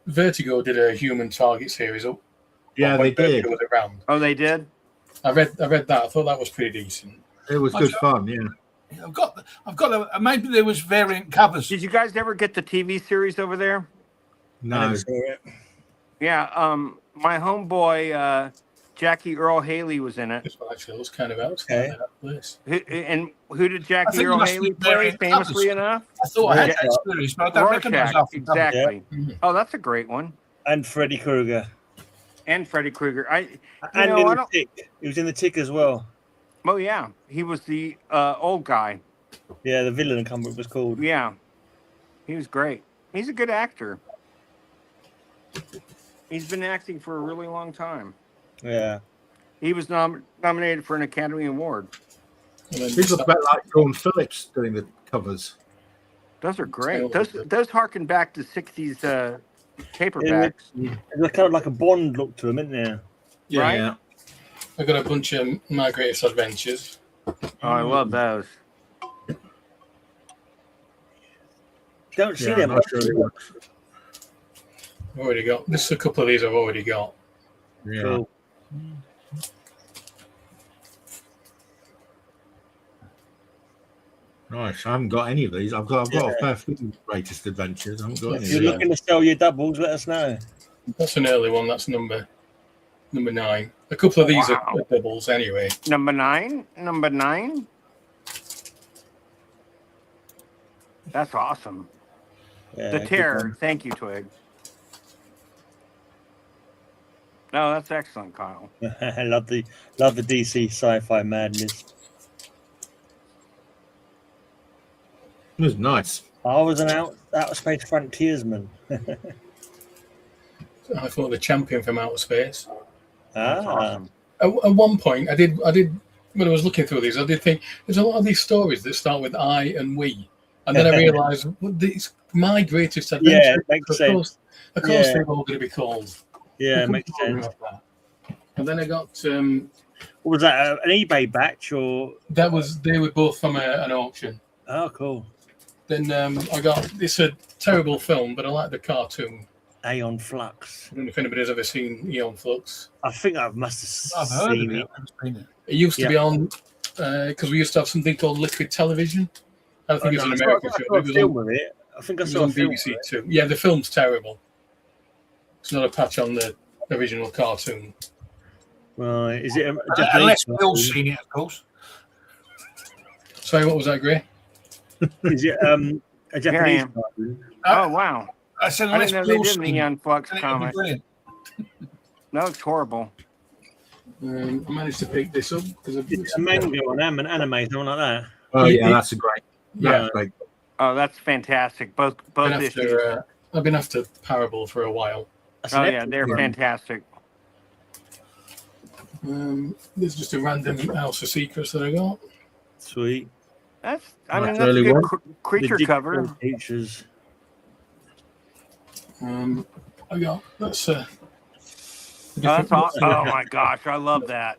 Vertigo did a Human Target series. Yeah, they did. Vertigo was around. Oh, they did? I read that. I thought that was pretty decent. It was good fun, yeah. I've got. Maybe there was variant covers. Did you guys ever get the TV series over there? No. Yeah, my homeboy Jackie Earl Haley was in it. This one actually looks kind of outside of that place. And who did I Jackie think Earl it must Haley be play? variant Famously covers. enough, I thought I had that series, but I don't recognise Rorschach. that. Exactly. Yeah. Oh, that's a great one. And Freddy Krueger. And Freddy Krueger. And in the Tick. He was in the Tick as well. Oh yeah, he was the old guy. Yeah, the villain. I can't remember what it was called. Yeah, he was great. He's a good actor. He's been acting for a really long time. Yeah. He was nominated for an Academy Award. These look about like Dawn Phillips doing the covers. Those are great. Those harken back to 60s paperbacks. There's kind of like a Bond look to them, isn't there? Yeah. Right? Yeah. I got a bunch of My Greatest Adventures. Oh, I love those. Don't see Yeah, them. I'm not sure it works. I've already got. This is a couple of these I've already got. Yeah. Cool. Nice. I haven't got any of these. I've got a fair few Greatest Adventures. I haven't got any If you're of these. looking to sell your doubles, let us know. That's an early one. That's number 9. A couple of these are doubles anyway. Number 9. Number 9. That's awesome. Yeah, The good Terror. one. Thank you, Twig. No, that's excellent, Kyle. I love the DC sci-fi madness. It was nice. I was an outer space frontiersman. I thought the Champion from Outer Space. That's awesome. At one point, I did when I was looking through these, I did think there's a lot of these stories that start with I and we, and then I realised these My Greatest Adventure. Yeah, it makes sense. Of course, Yeah. they're all going to be called. Yeah, I it makes couldn't sense. remember that. And then I got What was that? An eBay batch or? they were both from an auction. Oh, cool. Then I got it's a terrible film, but I like the cartoon. Aeon Flux. I don't know if anybody's ever seen Eon Flux. I think I must have I've heard seen of it. it. I haven't seen it. It used to be on because we used to have something called Liquid Television. I don't think it was an American I show. saw It a was film on, with it. I think I it was saw a on film. BBC Two. Yeah, the film's terrible. It's not a patch on the original cartoon. Right. Is it a Unless Japanese? Bill's seen it, of course. Sorry, what was that, Gray? Is it a Japanese? am. cartoon? Oh, wow. I said I unless didn't know they Bill's did the seen it. Young Flux then it would be comic. brilliant. No, it's horrible. I managed to pick this up because It's a manga or an anime, something like that. Oh yeah, that's a great. Yeah. That's great. Oh, that's fantastic. Both issues. I've been after Parable for a while. That's Oh an yeah, they're excellent fantastic. There's just a random House of Secrets that I got. one. Sweet. That's That's a really good one. creature The cover. digital Features. I got that's That's awesome. Oh my gosh, I love that.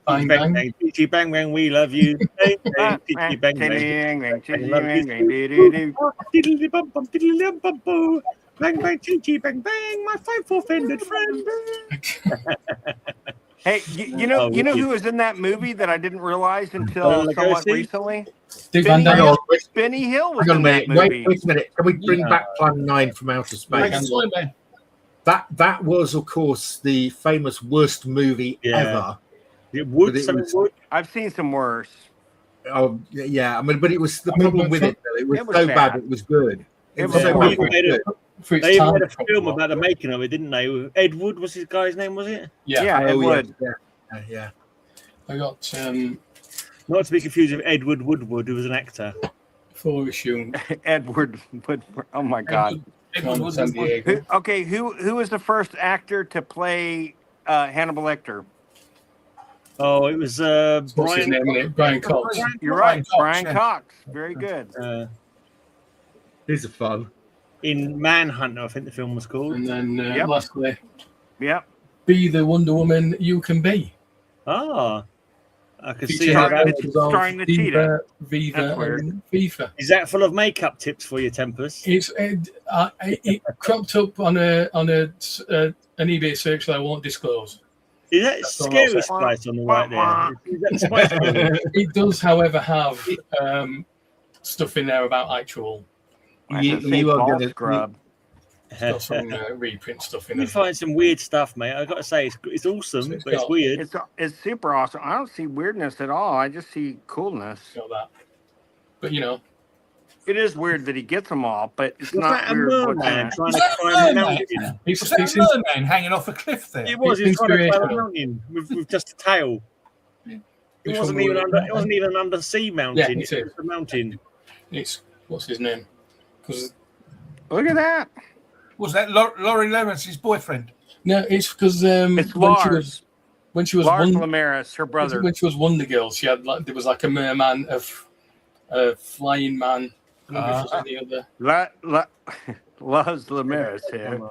Bang bang. Chitty bang bang, we love you. Chitty bang bang. Diddly bum bum diddly bum bum. Bang bang chitty bang bang, my fine offended friend. Hey, you know who was in that movie that I didn't realize until somewhat recently? Benny Hill was in that movie. Wait a minute. Can we bring back Plan 9 from outer space? That was, of course, the famous worst movie ever. I've seen some worse. Oh yeah, I mean, but it was the problem with it. It was so bad. It was good. It was so horrible. They made a film about the making of it, didn't they? Ed Wood was his guy's name, was it? Yeah, Ed Wood. Yeah. I got not to be confused with Edward Woodward, who was an actor. For issue. Edward Wood. Oh my God. Okay, who was the first actor to play Hannibal Lecter? Oh, it was What's his name? Brian Cox. You're right, Brian Cox. Very good. These are fun. In Manhunter, I think the film was called. And then lastly, be the Wonder Woman you can be. Ah, I could see starring the cheetah. Viva and FIFA. Is that full of makeup tips for your Tempest? It cropped up on an eBay search that I won't disclose. Is that scary spice on the right there? Is that the spice? It does, however, have stuff in there about actual. You are going to grab. Got some reprint stuff in there. We find some weird stuff, mate. I got to say, it's awesome, but it's weird. It's super awesome. I don't see weirdness at all. I just see coolness. Got that. But you know, it is weird that he gets them all, but it's was not that weird. a merman trying to climb a mountain? Was that a merman hanging off a cliff there? It was. He was trying to climb a mountain with just a tail. It wasn't even an undersea mountain. Yeah, it's a mountain. It's what's his name? Because look at that. Was that Laurie Lawrence's boyfriend? No, it's because it's Lars. When she was Lars Lemaris, her brother. When she was Wonder Girl, she had there was like a merman, a flying man. Lars Lemaris here.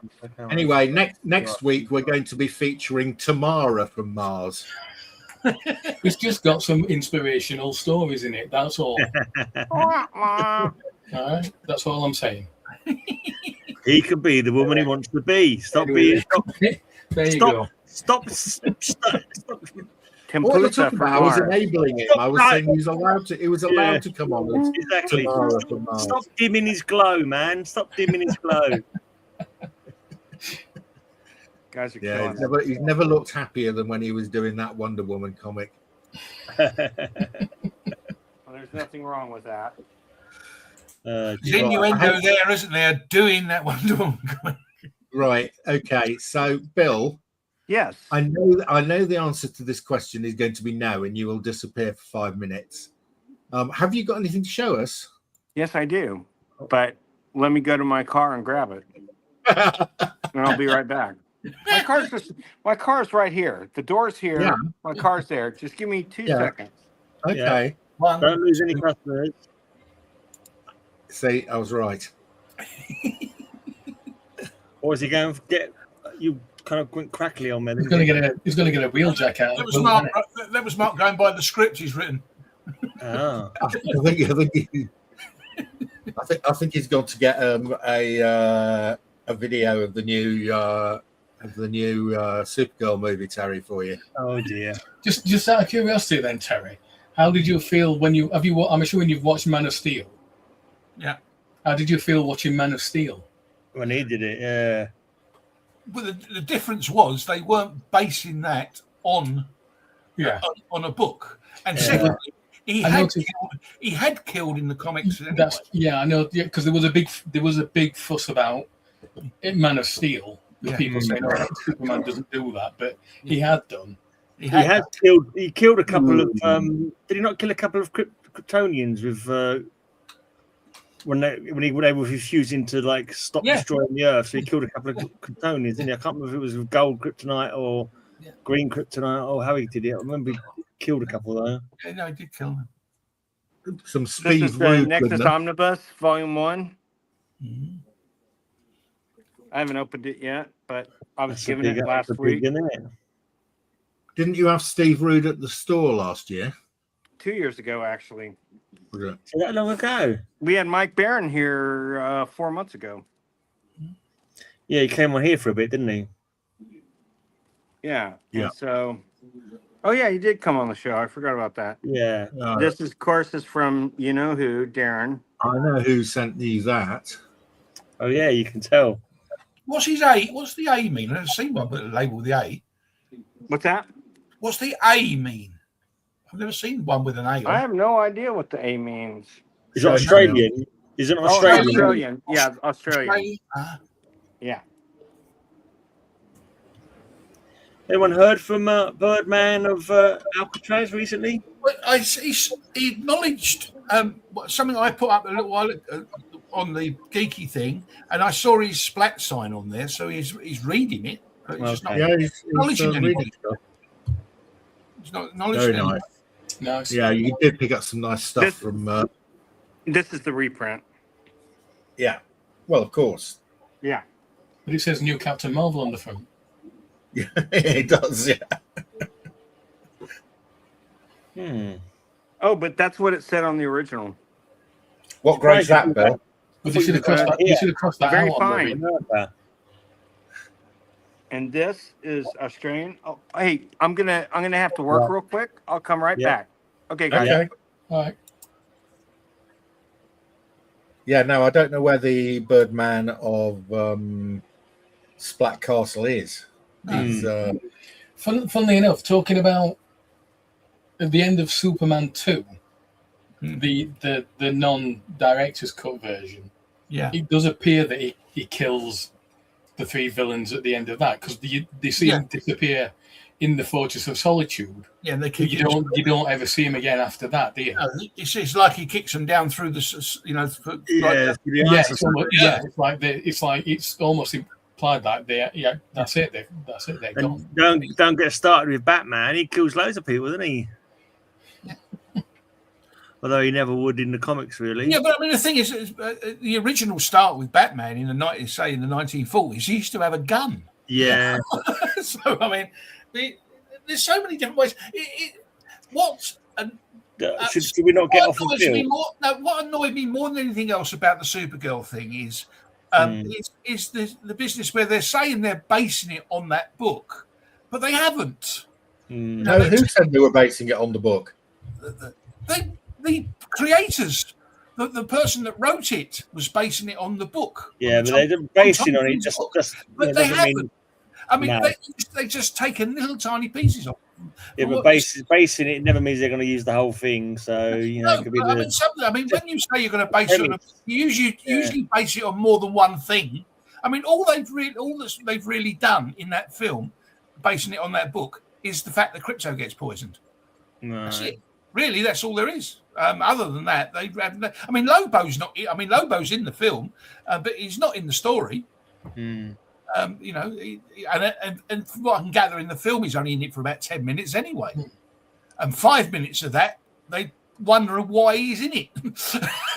Anyway, next week we're going to be featuring Tamara from Mars. It's just got some inspirational stories in it. That's all. All right, that's all I'm saying. He could be the woman he wants to be. Stop being. There you go. Stop. What I was talking about, I was enabling him. I was saying he was allowed to come on. Exactly. Stop dimming his glow, man. Stop dimming his glow. Guys are killing it. He's never looked happier than when he was doing that Wonder Woman comic. Well, there's nothing wrong with that. Innuendo there, isn't there? Doing that Wonder Woman comic. Right. Okay. So, Bill. Yes. I know the answer to this question is going to be no, and you will disappear for 5 minutes. Have you got anything to show us? Yes, I do. But let me go to my car and grab it. And I'll be right back. My car's right here. The door's here. Yeah. My car's there. Just give me 2 seconds. Okay. Yeah. Don't lose any customers. See, I was right. Or is he going to get you? Kind of went crackly on me. He's going to get a wheeljack out. That was Mark going by the script he's written. Oh. I think he's got to get a video of the new Supergirl movie, Terry, for you. Oh dear. Just out of curiosity, then, Terry, how did you feel when I'm assuming you've watched Man of Steel. Yeah. How did you feel watching Man of Steel? When he did it, yeah. Well, the difference was they weren't basing that on a book. And secondly, he had killed in the comics. Anyway. I know. Yeah, because there was a big fuss about Man of Steel. People saying, "Oh, Superman doesn't do that," but he had done. He killed a couple of. Did he not kill a couple of Kryptonians with? When they were refusing to stop destroying the Earth, so he killed a couple of Kryptonians, didn't he? I can't remember if it was with gold kryptonite or green kryptonite or how he did it. I remember he killed a couple though. Yeah, no, he did kill them. Some speed. This is the Nexus Omnibus, Volume 1. Mm-hmm. I haven't opened it yet, but I was That's a given big, it last that's a week, big, isn't it? Didn't you have Steve Rude at the store last year? 2 years ago, actually. Was it? So that long ago. We had Mike Barron here 4 months ago. Yeah, he came on here for a bit, didn't he? Yeah. Yeah. And so, oh yeah, he did come on the show. I forgot about that. Yeah. This is, of course, is from you know who, Darren. I know who sent you that. Oh yeah, you can tell. What's his A? What's the A mean? I've never seen one with a label with the A. What's that? What's the A mean? I've never seen one with an A. I have no idea what the A means. Is it Australian? Is it Oh, Australian? Australian. Yeah, Australian. Yeah. Anyone heard from Birdman of Alcatraz recently? Well, he acknowledged something I put up a little while on the Geeky thing, and I saw his splat sign on there, so he's reading it. But he's just not He's acknowledging reading anything. stuff. He's not acknowledging Very anything. nice. Yeah, you did pick up some nice stuff from. This is the reprint. Yeah, well, of course. Yeah. But it says New Captain Marvel on the front. Yeah, it does. Yeah. Oh, but that's what it said on the original. What grade's that, Bill? But you should have crossed that. You should have crossed that Very out. fine. Bobby. And this is Australian. Oh, hey, I'm gonna have to work real quick. I'll come right back. Okay, guys. Okay. All right. Yeah, no, I don't know where the Birdman of Splat Castle is. He's, Funnily enough, talking about at the end of Superman 2, the non-director's cut version, it does appear that he kills the three villains at the end of that, because they see him disappear in the Fortress of Solitude. Yeah, and they keep you don't ever see him again after that, do you? No, it's like he kicks them down through the, It's like it's almost implied that that's it. They're gone. Don't get started with Batman. He kills loads of people, doesn't he? Although he never would in the comics, really. Yeah, but I mean, the thing is, the original start with Batman in the 1940s, he used to have a gun. Yeah. So I mean, there's so many different ways. Should we not get off the field? What annoyed me more than anything else about the Supergirl thing is the business where they're saying they're basing it on that book, but they haven't. No, who said they were basing it on the book? The creators, the person that wrote it was basing it on the book. Yeah, but they're basing on it just but they haven't. They just take little tiny pieces of it. Yeah, but basing it never means they're going to use the whole thing. So it could be. When you say you're going to base it on, you usually base it on more than one thing. I mean, all they've really done in that film, basing it on that book, is the fact that Crypto gets poisoned. No. That's it. Really, that's all there is. Other than that, they haven't. I mean, Lobo's not. I mean, Lobo's in the film, but he's not in the story. And from what I can gather in the film, he's only in it for about 10 minutes anyway. And 5 minutes of that, they wonder why he's in it.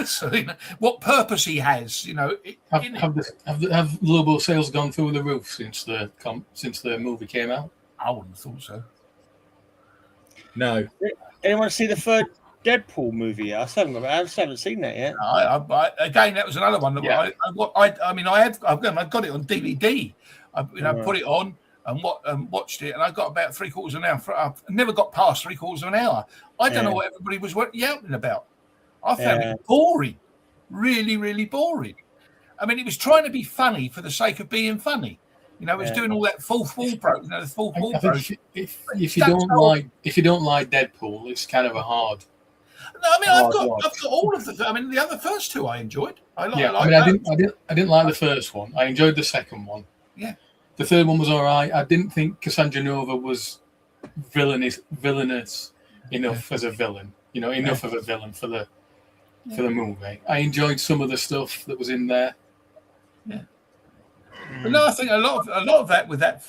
So, what purpose he has, Have Lobo sales gone through the roof since the movie came out? I wouldn't have thought so. No. Anyone see the third Deadpool movie yet? I still haven't seen that yet. Again, that was another one that I've got it on DVD. I put it on and watched it, and I got about 3/4 of an hour. I've never got past 3/4 of an hour. I don't know what everybody was yelling about. I found it boring, really, really boring. I mean, it was trying to be funny for the sake of being funny. It was doing all that fourth wall pro. The fourth wall pro. If you don't like Deadpool, it's kind of a hard. No, I mean, I've got all of the. I mean, the other first two I enjoyed. I didn't like the first one. I enjoyed the second one. Yeah. The third one was all right. I didn't think Cassandra Nova was villainous enough as a villain. Enough of a villain for the movie. I enjoyed some of the stuff that was in there. Yeah. But no, I think a lot of that with that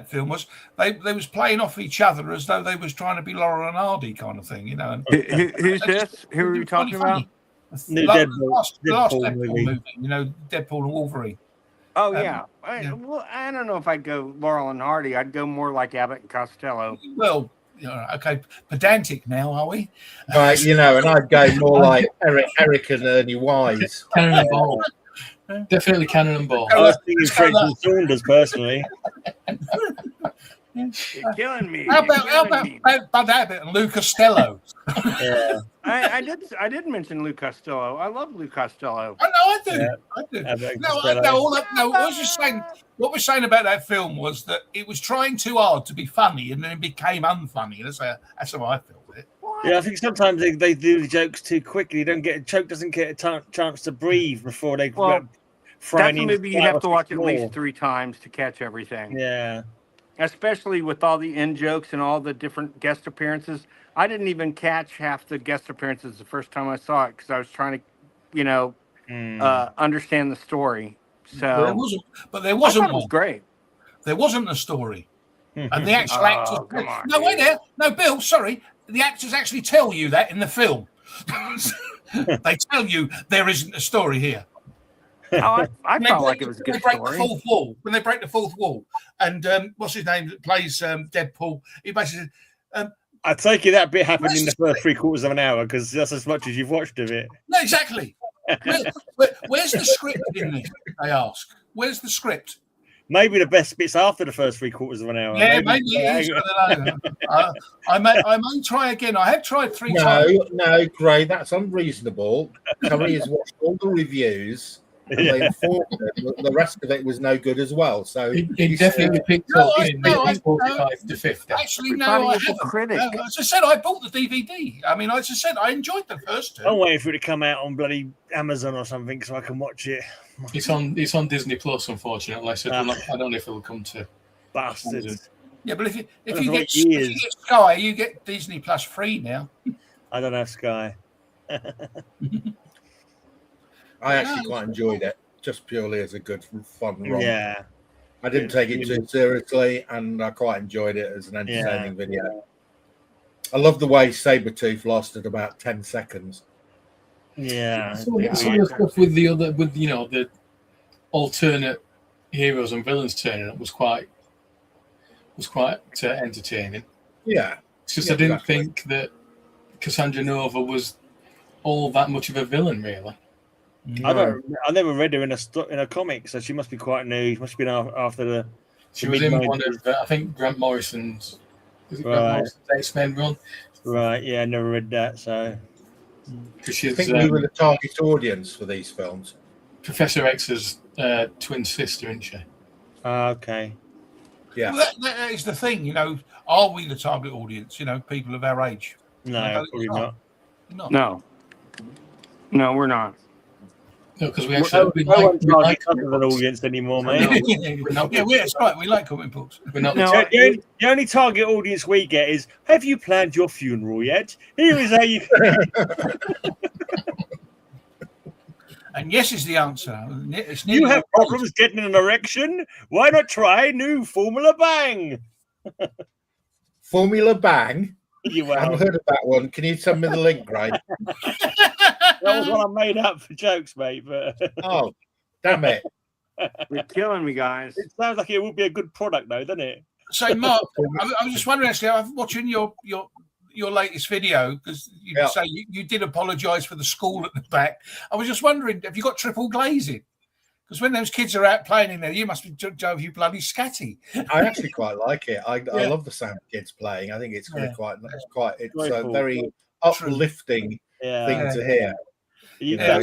film was they was playing off each other as though they was trying to be Laurel and Hardy kind of thing, And who's this? Who are you talking about? New last Deadpool movie. movie, Deadpool and Wolverine. Oh yeah. Well, I don't know if I'd go Laurel and Hardy. I'd go more like Abbott and Costello. Well, okay, pedantic now, are we? Right, and I'd go more like Eric and Ernie Wise. Cannon and Ball. Definitely Cannon and Ball. I was thinking Fred and Saunders personally. You're killing me. How about Bud Abbott and Lou Costello? Yeah. I did mention Lou Costello. I love Lou Costello. I do. Yeah. I do. Abbott and No, Costello. what we're saying about that film was that it was trying too hard to be funny, and then it became unfunny. That's how I feel with it. Yeah, I think sometimes they do the jokes too quickly. Joke doesn't get a chance to breathe before they. Well, that's a in movie you have to watch at more. least 3 times to catch everything. Yeah. Especially with all the in jokes and all the different guest appearances. I didn't even catch half the guest appearances the first time I saw it because I was trying to, understand the story. So, but there wasn't I thought it was one. great. There wasn't a story, and the actual Oh, actors. come on, No, wait dude. there. No, Bill. Sorry, the actors actually tell you that in the film. They tell you there isn't a story here. Oh, I felt like it was a When good they break story. the fourth wall. When they break the fourth wall, and what's his name that plays Deadpool? He basically said, I take it that bit happened in the first 3/4 of an hour because that's as much as you've watched of it. no, exactly. Where's the script in this? They ask. Where's the script? Maybe the best bits after the first 3/4 of an hour. Yeah, maybe it is. I don't know. I may try again. I have tried 3 times. No, Gray, that's unreasonable. Curry has watched all the reviews, and they informed him that the rest of it was no good as well. So He definitely picked No, up I- in no, I- 45 to 50. Actually, We no, thought he I was a haven't. critic. No, as I said, I bought the DVD. I mean, as I said, I enjoyed the first 2. I'm waiting for it to come out on bloody Amazon or something so I can watch it. It's on Disney Plus, unfortunately. So I don't know if it'll come to. Bastards. Yeah, but if you That's get what years. Sky, you get Disney Plus free now. I don't have Sky. I actually quite enjoyed it, just purely as a good, fun romp. Yeah. I didn't take it too seriously, and I quite enjoyed it as an entertaining video. I love the way Sabretooth lasted about 10 seconds. Yeah. Some of the stuff with the alternate heroes and villains turning up was quite entertaining. Yeah. It's just Yeah, I didn't exactly. think that Cassandra Nova was all that much of a villain, really. I never read her in a comic, so she must be quite new. She must have been after the. She was in one of, I think, Grant Morrison's. Was it Grant Right. Morrison's X-Men run? Right, yeah, I never read that. So Because I she's think we were the target audience for these films. Professor X's twin sister, isn't she? okay. Yeah. Well, that is the thing, Are we the target audience? People of our age. No, probably not. Not. No, we're not. No, because we No actually one we like targets us as an audience anymore, mate. That's right. We like comic books. We're not No, The only target audience we get is, have you planned your funeral yet? Here is how you. And yes is the answer. It's You have problems getting an erection? Why not try new Formula Bang? Formula Bang. You I haven't heard of that one. Can you send me the link, Gray? That was one I made up for jokes, mate. But Oh, damn it. You're killing me, guys. it sounds like it would be a good product, though, doesn't it? So, Mark, I was just wondering, actually, I was watching your latest video because you say you did apologise for the school at the back. I was just wondering, have you got triple glazing? Because when those kids are out playing in there, you must be drove you bloody scatty. I actually quite like it. I love the sound of kids playing. I think it's really it's a very uplifting thing to hear. You Yeah,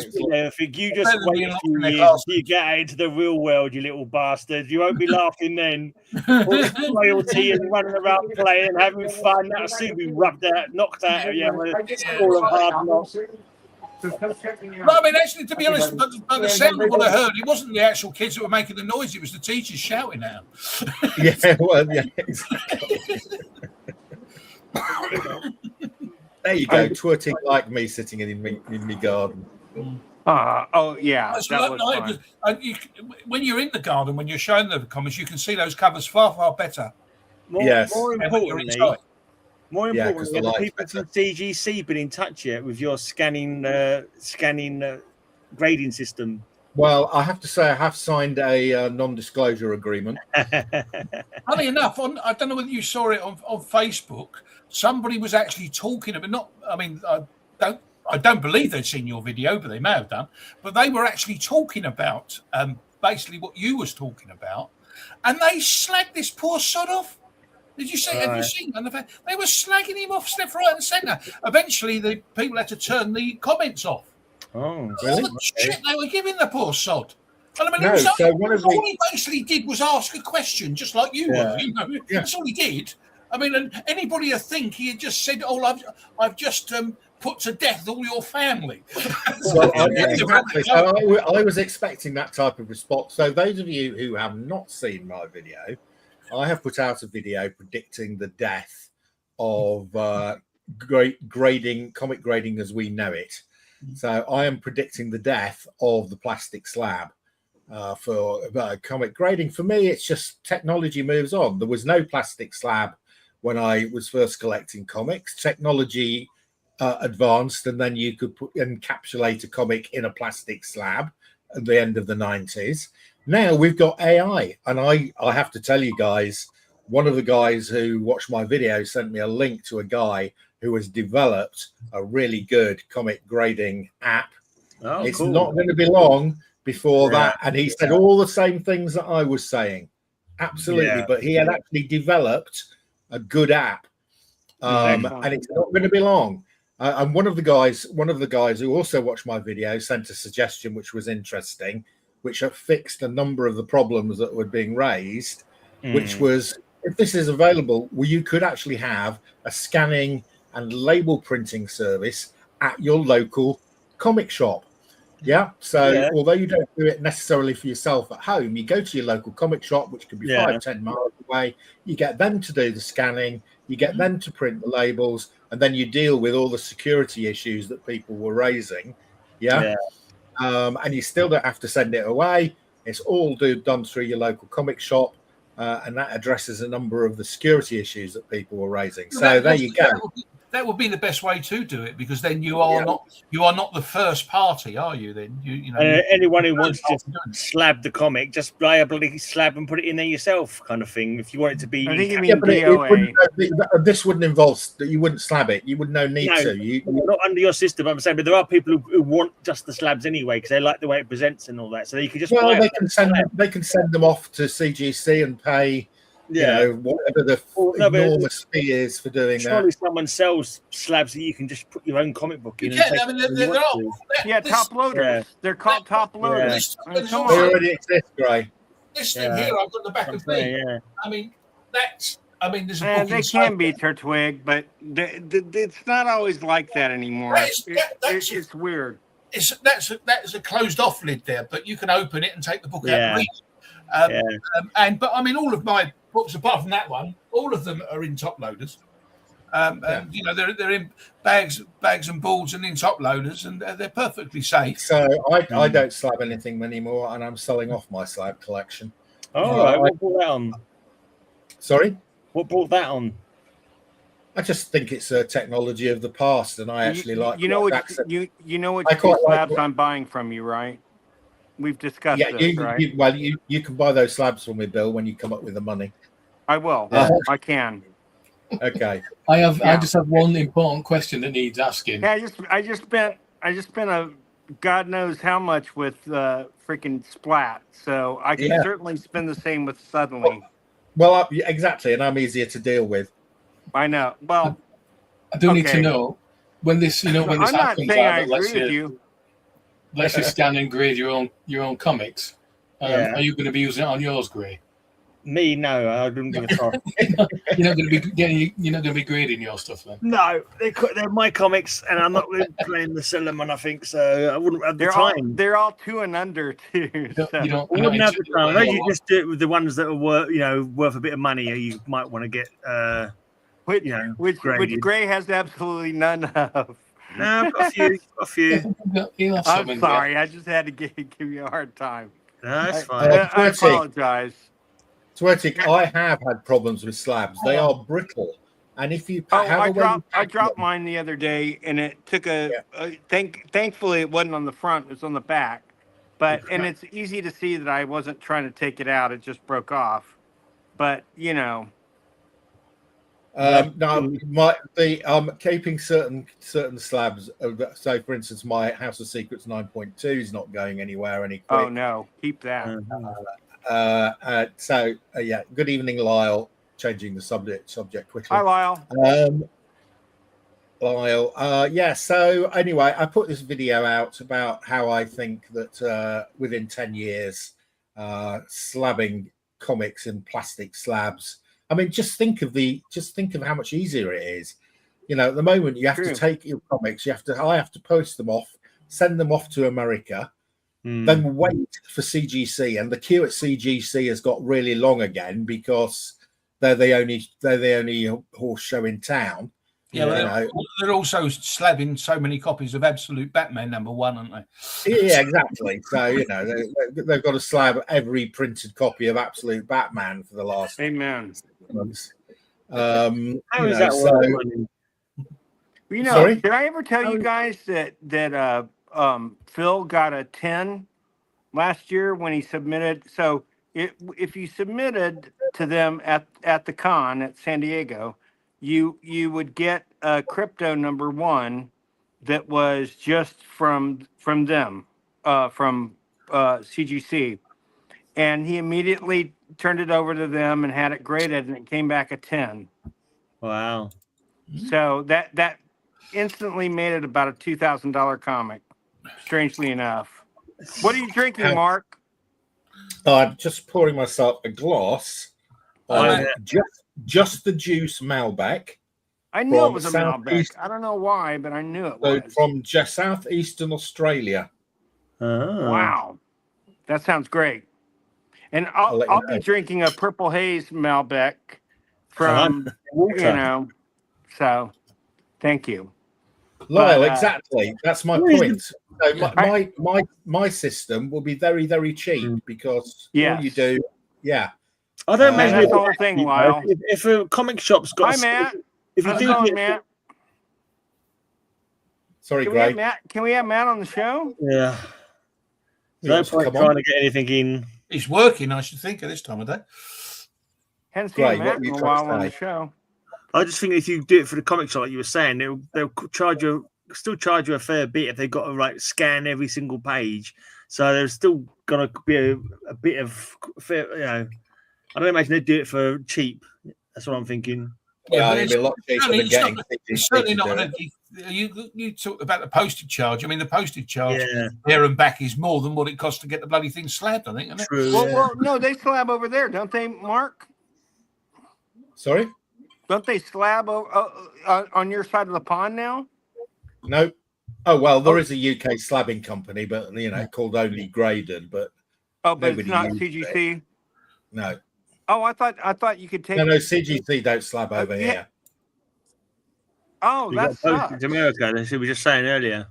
think you just better than wait being a locked few in their years classes. until you get out into the real world, you little bastard. You won't be laughing then. All this loyalty and running around playing, having fun. That'll soon be knocked out of you. All of hard knocks. No, I mean, actually, to be honest, by the sound of what I heard, it wasn't the actual kids that were making the noise; it was the teachers shouting out. Exactly. There you go, twerking like me sitting in my garden. Oh yeah, It's that like- was like, fun. when you're in the garden, when you're showing the comics, you can see those covers far better. More Yes. importantly, than when you're inside. Yeah, 'cause the have the light's people from CGC been in touch yet with your scanning grading system? Well, I have to say I have signed a non-disclosure agreement. Funny enough, I don't know whether you saw it on Facebook. Somebody was actually talking about not. I mean, I don't believe they'd seen your video, but they may have done. But they were actually talking about basically what you was talking about, and they slagged this poor sod off. Did you see? Have you seen? And they were slagging him off left, right, and centre. Eventually, the people had to turn the comments off. Oh, All the shit they were giving the poor sod. And I mean, all he basically did was ask a question, just like you were. You know, that's all he did. I mean, and anybody would think he had just said, "Oh, I've just put to death all your family." Well, exactly. So I was expecting that type of response. So those of you who have not seen my video, I have put out a video predicting the death of comic grading as we know it. So I am predicting the death of the plastic slab for comic grading. For me, it's just technology moves on. There was no plastic slab when I was first collecting comics. Technology advanced, and then you could encapsulate a comic in a plastic slab at the end of the 90s. Now we've got AI, and I have to tell you guys, one of the guys who watched my video sent me a link to a guy who has developed a really good comic grading app. Oh, it's cool. not going to be long before that. And he said all the same things that I was saying. Absolutely. But he had actually developed a good app. And it's not going to be long. And one of the guys who also watched my video sent a suggestion which was interesting, which fixed a number of the problems that were being raised, which was, if this is available, well, you could actually have a scanning and label printing service at your local comic shop. Although you don't do it necessarily for yourself at home, you go to your local comic shop, which could be 5-10 miles away. You get them to do the scanning, you get them to print the labels, and then you deal with all the security issues that people were raising. And you still don't have to send it away. It's all done through your local comic shop. And that addresses a number of the security issues that people were raising. So there you go. That would be the best way to do it, because then you are not the first party, are you? Then you know anyone who wants to slab the comic, just buy a bloody slab and put it in there yourself, kind of thing. If you want it to be, I think you mean DOA. This wouldn't involve that. You wouldn't slab it. You would no need to. You not under your system. I'm saying, but there are people who want just the slabs anyway because they like the way it presents and all that. So you can just they can send them off to CGC and pay. You know, whatever the enormous fee is for doing that. Surely someone sells slabs that you can just put your own comic book in. Top loaders. They're called top loaders. They already exist, Gray. This thing here, I've got the back of the. I mean, there's a book. They can be Turtwig, but it's not always like that anymore. It's weird. That's a closed off lid there, but you can open it and take the book out and read. But I mean, all of my books, apart from that one, all of them are in top loaders. And you know, they're in bags and balls and in top loaders, and they're perfectly safe. So I don't slab anything anymore, and I'm selling off my slab collection. What brought that on? Sorry, what brought that on? I just think it's a technology of the past, and I actually like. You know what slabs I'm buying from you, right? We've discussed this, right? You can buy those slabs from me, Bill, when you come up with the money. I will. I can. Okay. I just have one important question that needs asking. Yeah, I just spent a God knows how much with freaking Splat, so I can certainly spend the same with Suddenly. Well, exactly, and I'm easier to deal with. I know. Well, I do need to know when this, when this I'm not happens. saying I agree with you. Let's just scan and grade your own comics. Are you going to be using it on yours, Gray? Me, no, I wouldn't give a fuck. You're not going to be grading your stuff then. No, they're my comics, and I'm not really planning to sell them. And I think so. I wouldn't have the time. They're all 2 and under too. You wouldn't have the time. Maybe you just do it with the ones that are worth a bit of money. You might want to get which Gray has absolutely none of. No, I've got a few. I'm sorry. I just had to give you a hard time. No, that's fine. I apologize. Twertic, I have had problems with slabs. They are brittle. And if you I dropped mine the other day, and it took thankfully it wasn't on the front, it was on the back. But and it's easy to see that I wasn't trying to take it out; it just broke off. But you know, no, keeping certain slabs. So, for instance, my House of Secrets 9.2 is not going anywhere any quick. oh no, keep that. Yeah. Good evening, Lyle. Changing the subject quickly. Hi, Lyle. Lyle. Yeah. So anyway, I put this video out about how I think that within 10 years, slabbing comics in plastic slabs. I mean, just think of how much easier it is. You know, at the moment you have to take your comics, I have to post them off, send them off to America, then wait for CGC, and the queue at CGC has got really long again because they're the only horse show in town. Yeah, they're also slabbing so many copies of Absolute Batman #1, aren't they? Yeah, exactly. So you know they've got to slab every printed copy of Absolute Batman for the last Amen. 6 months. How is that working? You know, Sorry? did I ever tell you guys that Phil got a 10 last year when he submitted? So if you submitted to them at the con at San Diego, you would get a crypto #1 that was just from them, from CGC, and he immediately turned it over to them and had it graded, and it came back a 10. Wow! So that instantly made it about a $2,000 comic. Strangely enough, what are you drinking, Mark? I'm just pouring myself a glass of just the juice Malbec. I knew it was a Malbec. I don't know why, but I knew it was. From southeastern Australia. Wow. That sounds great. And I'll be drinking a Purple Haze Malbec from, so thank you. Lyle, exactly. That's my point. So my system will be very, very cheap because all you do, I don't imagine that's the whole thing, Lyle. If a comic shop's got, Hi, Matt. If you Matt. Sorry, Greg. Can we have Matt on the show? Yeah. No point trying to get anything in. It's working, I should think, at this time of day. Hadn't seen Matt in a while on the show. I just think if you do it for the comic shop, like you were saying, they'll charge you a fair bit if they've got to scan every single page. So there's still gonna be a bit of fair, I don't imagine they do it for cheap. That's what I'm thinking. Yeah, it'd be a lot cheaper than getting. It's certainly not. You talk about the postage charge. I mean, the postage charge there and back is more than what it costs to get the bloody thing slabbed, I think, isn't it? True, well, no, they slab over there, don't they, Mark? Sorry? Don't they slab on your side of the pond now? No. Oh, well, there is a UK slabbing company, but, called Only Graded, but... Oh, but it's not CGC? It. No. Oh, I thought you could take... No, CGC don't slab over here. Oh, that's America. That's what we were just saying earlier.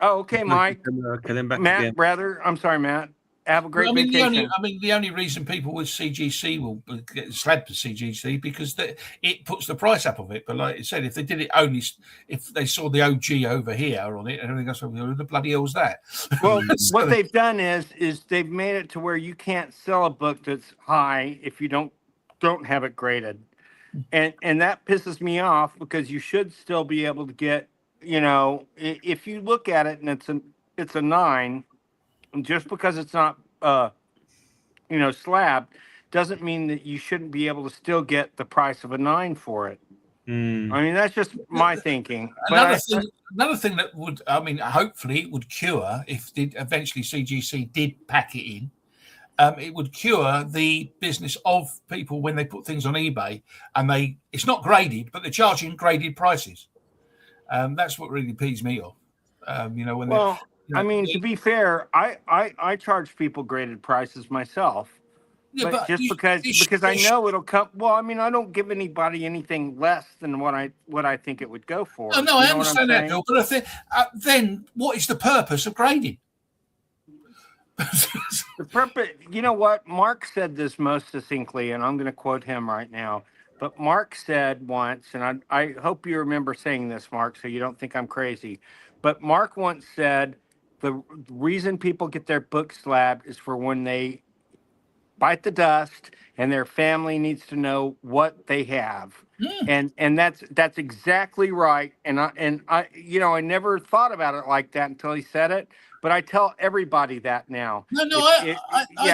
Oh, okay, Mike. America, then back Matt, again. brother. I'm sorry, Matt. Have a great vacation. The only reason people with CGC will get slabbed for CGC because it puts the price up of it. But like I said, if they did it only if they saw the OG over here on it and everything else, who the bloody hell's that? Well, what they've done is they've made it to where you can't sell a book that's high if you don't have it graded, and that pisses me off because you should still be able to get, if you look at it and it's a 9. Just because it's not, slabbed, doesn't mean that you shouldn't be able to still get the price of a 9 for it. I mean, that's just my thinking. Another thing that would, hopefully it would cure if eventually CGC did pack it in. It would cure the business of people when they put things on eBay and it's not graded, but they're charging graded prices. That's what really pees me off. To be fair, I charge people graded prices myself. Yeah, but just because I know it'll come. Well, I mean, I don't give anybody anything less than what I think it would go for. Oh, no, I understand that, Bill. But I think then what is the purpose of grading? The purpose. You know what? Mark said this most succinctly, and I'm going to quote him right now. But Mark said once, and I hope you remember saying this, Mark, so you don't think I'm crazy. But Mark once said the reason people get their book slabbed is for when they bite the dust and their family needs to know what they have. And that's exactly right. And I I never thought about it like that until he said it. But I tell everybody that now. No, I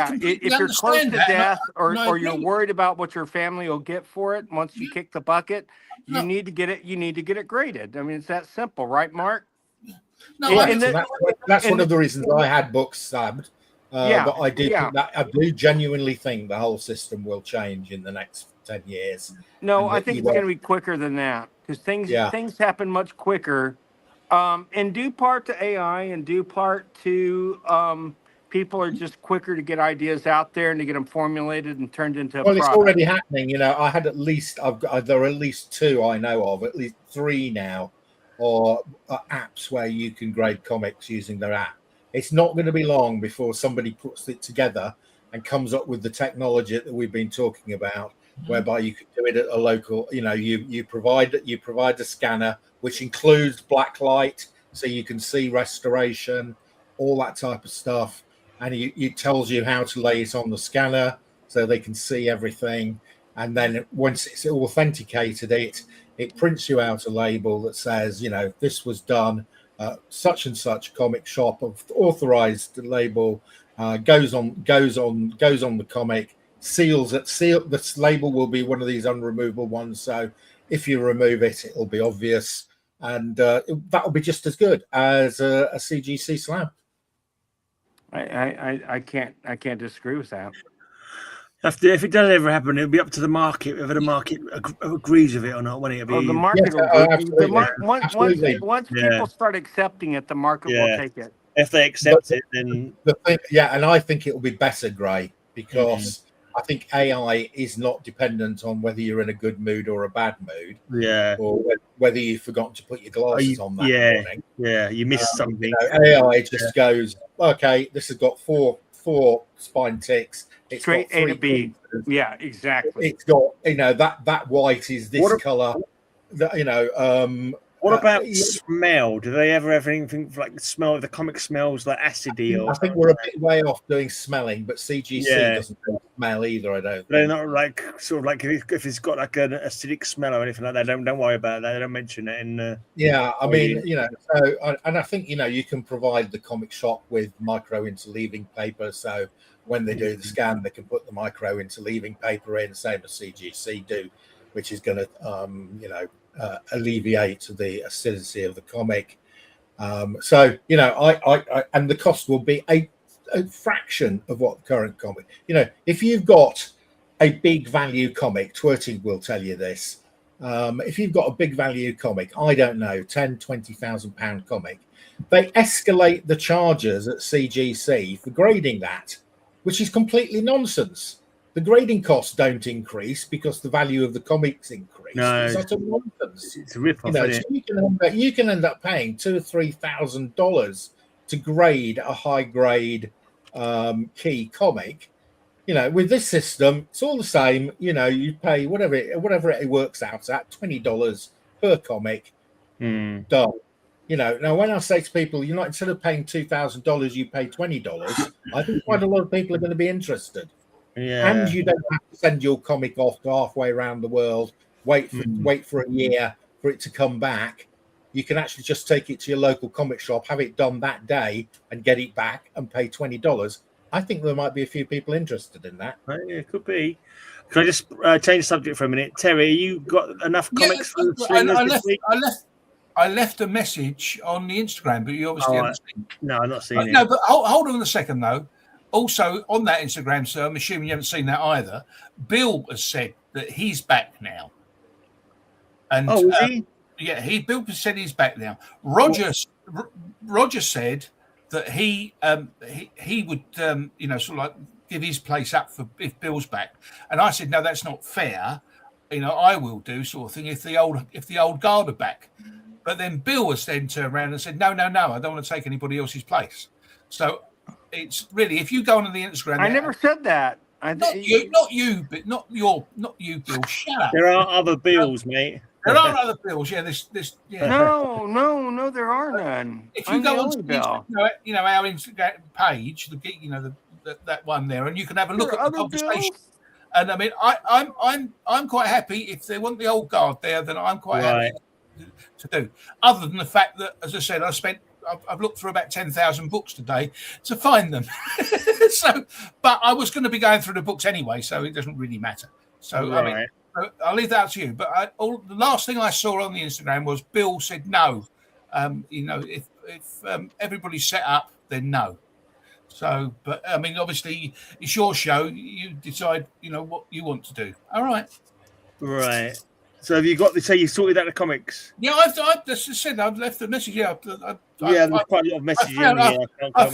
completely If you're close to understand that, death and I or you're agree. worried about what your family will get for it once you kick the bucket, you need to get it. You need to get it graded. I mean, it's that simple, right, Mark? No, And that's one of the reasons I had books stabbed. Yeah, But I do yeah. think that I do genuinely think the whole system will change in the next 10 years. No, And I that think you it's going to won't- be quicker than that because Yeah. things happen much quicker, and due part to AI and due part to people are just quicker to get ideas out there and to get them formulated and turned into a Well, it's product. already happening. I had there are at least 2 I know of, at least 3 now, or apps where you can grade comics using their app. It's not going to be long before somebody puts it together and comes up with the technology that we've been talking about, whereby you can do it at a local. You provide the scanner, which includes black light, so you can see restoration, all that type of stuff, and it tells you how to lay it on the scanner so they can see everything. And then once it's authenticated, it prints you out a label that says, this was done. Such and such comic shop of authorized label, goes on the comic, seals it. This label will be one of these unremovable ones, so if you remove it, it'll be obvious, and that'll be just as good as a CGC slab. I can't disagree with that. If it does ever happen, it'll be up to the market whether the market agrees with it or not. When it'll be The market will once Absolutely. people start accepting it, the market will take it. If they accept it, then the thing, and I think it will be better, Gray, because I think AI is not dependent on whether you're in a good mood or a bad mood, or whether you've forgotten to put your glasses on that morning. Yeah, you missed something. AI just goes, okay, this has got four spine ticks. It's Straight got A 3 to B. pieces. Yeah, exactly. It's got that white is this color. What about smell? Do they ever have anything like the smell of the comic smells like acidy? Or I think we're a bit way off doing smelling, but CGC doesn't smell either. I don't. They're not like sort of like if it's got like an acidic smell or anything like that. Don't worry about that. They don't mention it in. I mean, so and I think you can provide the comic shop with micro interleaving paper, so when they do the scan, they can put the micro interleaving paper in, same as CGC do, which is going to alleviate the acidity of the comic. I and the cost will be a fraction of what the current comic. If you've got a big value comic, Twerting will tell you this. If you've got a big value comic, I don't know, 10, 20,000 pound comic, they escalate the charges at CGC for grading that, which is completely nonsense. The grading costs don't increase because the value of the comics increase. No, it's such a nonsense. It's a rip-off, so isn't it? you can end up paying $2,000 or $3,000 to grade a high grade key comic. With this system, it's all the same. You pay whatever it works out at, $20 per comic. Done. Now when I say to people, instead of paying $2,000, you pay $20. I think quite a lot of people are going to be interested. Yeah. And you don't have to send your comic off to halfway around the world, wait for a year for it to come back. You can actually just take it to your local comic shop, have it done that day, and get it back and pay $20. I think there might be a few people interested in that. Yeah, it could be. Can I just change the subject for a minute? Terry, you got enough comics for Slingers this week? I left a message on the Instagram, but you obviously haven't seen it. No, I'm not seeing it. No, but hold on a second, though. Also, on that Instagram, sir, I'm assuming you haven't seen that either. Bill has said that he's back now. And is he? Yeah, Bill said he's back now. Roger said that he would sort of like give his place up for if Bill's back. And I said, no, that's not fair. I will do sort of thing if the old guard are back. But then Bill has then turned around and said, no, I don't want to take anybody else's place. So it's really, if you go on the Instagram, I never said that. Not you, Bill. Shut up. There are other Bills, mate. There are other bills. Yeah, yeah. No, there are none. If you I'm the go on only Bill. our Instagram page, that one there, and you can have a look There are at the other conversation. Bills? And I mean, I'm quite happy if they want the old guard there, then I'm quite happy to do. Other than the fact that, as I said, I've looked through about 10,000 books today to find them. But I was going to be going through the books anyway, so it doesn't really matter. So I mean, I'll leave that to you. But the last thing I saw on the Instagram was Bill said no. If everybody's set up, then no. So, but I mean, obviously, it's your show. You decide, what you want to do. All right. Right. So have you got to say you sorted out the comics? Yeah, I've just said I've left a message. Yeah, there's quite a lot of messages in here. I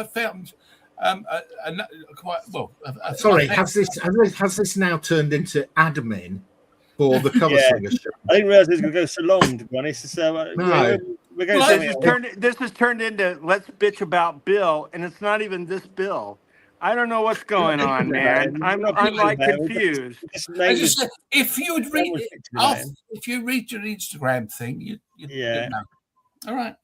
found quite well. Sorry, has this now turned into admin for the cover singer show? I didn't realise it was going to go so long. To be honest, so no. This has turned into let's bitch about Bill, and it's not even this Bill. I don't know what's going on, man. I'm like confused. If you read your Instagram thing, you know. All right.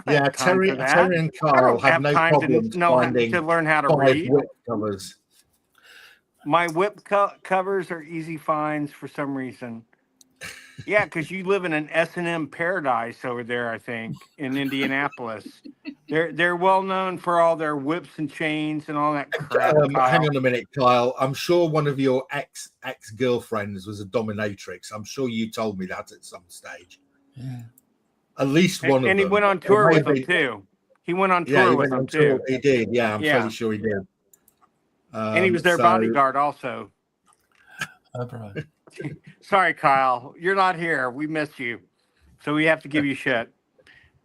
Yeah, Terry and Carl have no problems finding to learn how to 5 read. whip covers. My whip covers are easy finds for some reason. Yeah, because you live in an S&M paradise over there, I think, in Indianapolis. They're well known for all their whips and chains and all that crap. Hang on a minute, Kyle. I'm sure one of your ex-girlfriends was a dominatrix. I'm sure you told me that at some stage. Yeah. At least one of them. And he went on tour with them, too. He went on tour with them, too. He did, yeah. I'm pretty sure he did. And he was their bodyguard also. Sorry, Kyle. You're not here. We missed you. So we have to give you shit.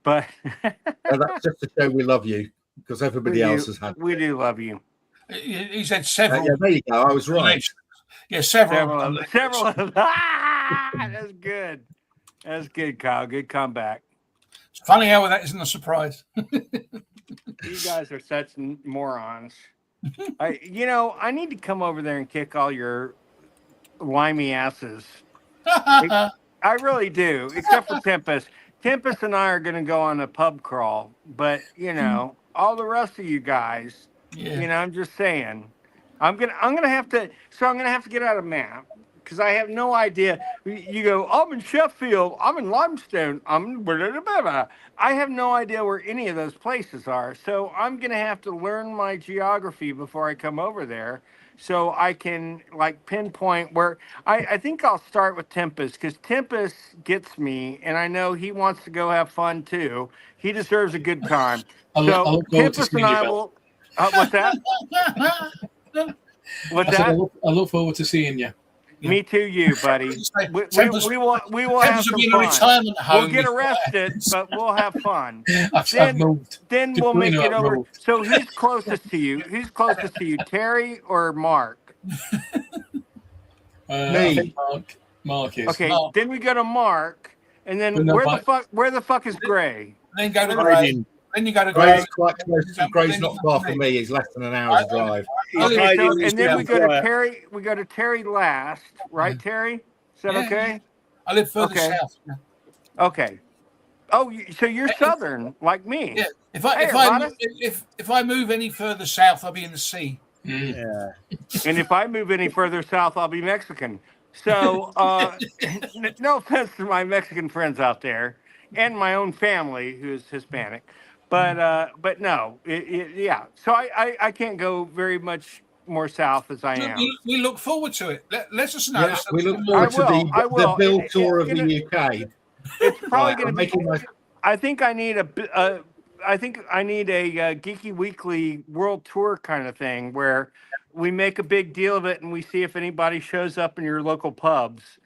But that's just to show we love you, because everybody else has had. We do love you. He said several. Yeah, there you go. I was right. Yeah, several. Several. That's good. That's good, Kyle. Good comeback. It's funny how that isn't a surprise. You guys are such morons. I need to come over there and kick all your limey asses. I really do, except for Tempest. Tempest and I are going to go on a pub crawl, but all the rest of you guys, I'm just saying, I'm gonna have to get out a map because I have no idea. You go, I'm in Sheffield, I'm in Limestone, I'm I have no idea where any of those places are, so I'm gonna have to learn my geography before I come over there. So I can pinpoint where I think I'll start with Tempest because Tempest gets me, and I know he wants to go have fun too. He deserves a good time. So Tempest and I will. What's that? What's that? I look forward to seeing you. Me too, you buddy. We will have some fun. We'll get arrested, but we'll have fun. I've moved. Then we'll make it over. So who's closest to you? Who's closest to you, Terry or Mark? Me. Mark is. Okay, then we go to Mark, and then where the fuck is Gray? Then go to Gray. Then you go to Gray. Gray's quite close. Gray's not far from me. He's less than an hour's drive. Okay, and then we go to Terry. We go to Terry last, right, Terry? Is that okay? I live further south. Okay. Oh, so you're southern, like me. Yeah. If I move any further south, I'll be in the sea. Yeah. And if I move any further south, I'll be Mexican. So, no offense to my Mexican friends out there, and my own family who's Hispanic. But no, yeah. So I can't go very much more south as I am. We look forward to it. Let us know. Yeah, we look forward to the Bill tour of the UK. It's probably going to be. I think I need a Geeky Weekly World Tour kind of thing where we make a big deal of it and we see if anybody shows up in your local pubs.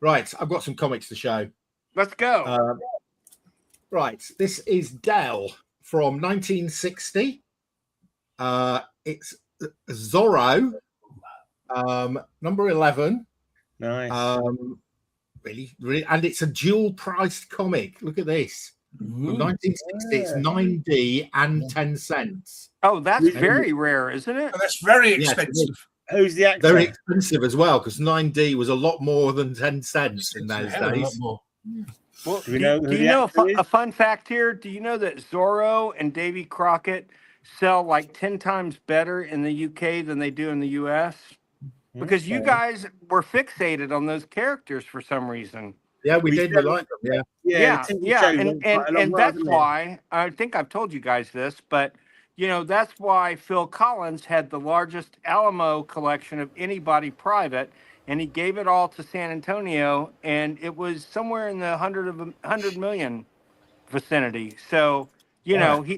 Right, I've got some comics to show. Let's go. Right, this is Dell from 1960. It's Zorro, number 11. Nice. Really, and it's a dual-priced comic. Look at this. From 1960, it's 9D and 10 cents. Oh, that's very rare, isn't it? That's very expensive. Who's the actor? Very expensive as well, because 9D was a lot more than 10 cents in those Hell of a lot days. more. Well, Do we know who do you the know actor is? a fun fact here? Do you know that Zorro and Davy Crockett sell like 10 times better in the UK than they do in the US? Because you Okay. guys were fixated on those characters for some reason. Yeah, we We did. We said- liked them. Yeah. Yeah, the TV yeah, show and went quite a long and way, that's didn't it? why I think I've told you guys this, but that's why Phil Collins had the largest Alamo collection of anybody private, and he gave it all to San Antonio, and it was somewhere in the 100 million vicinity. So he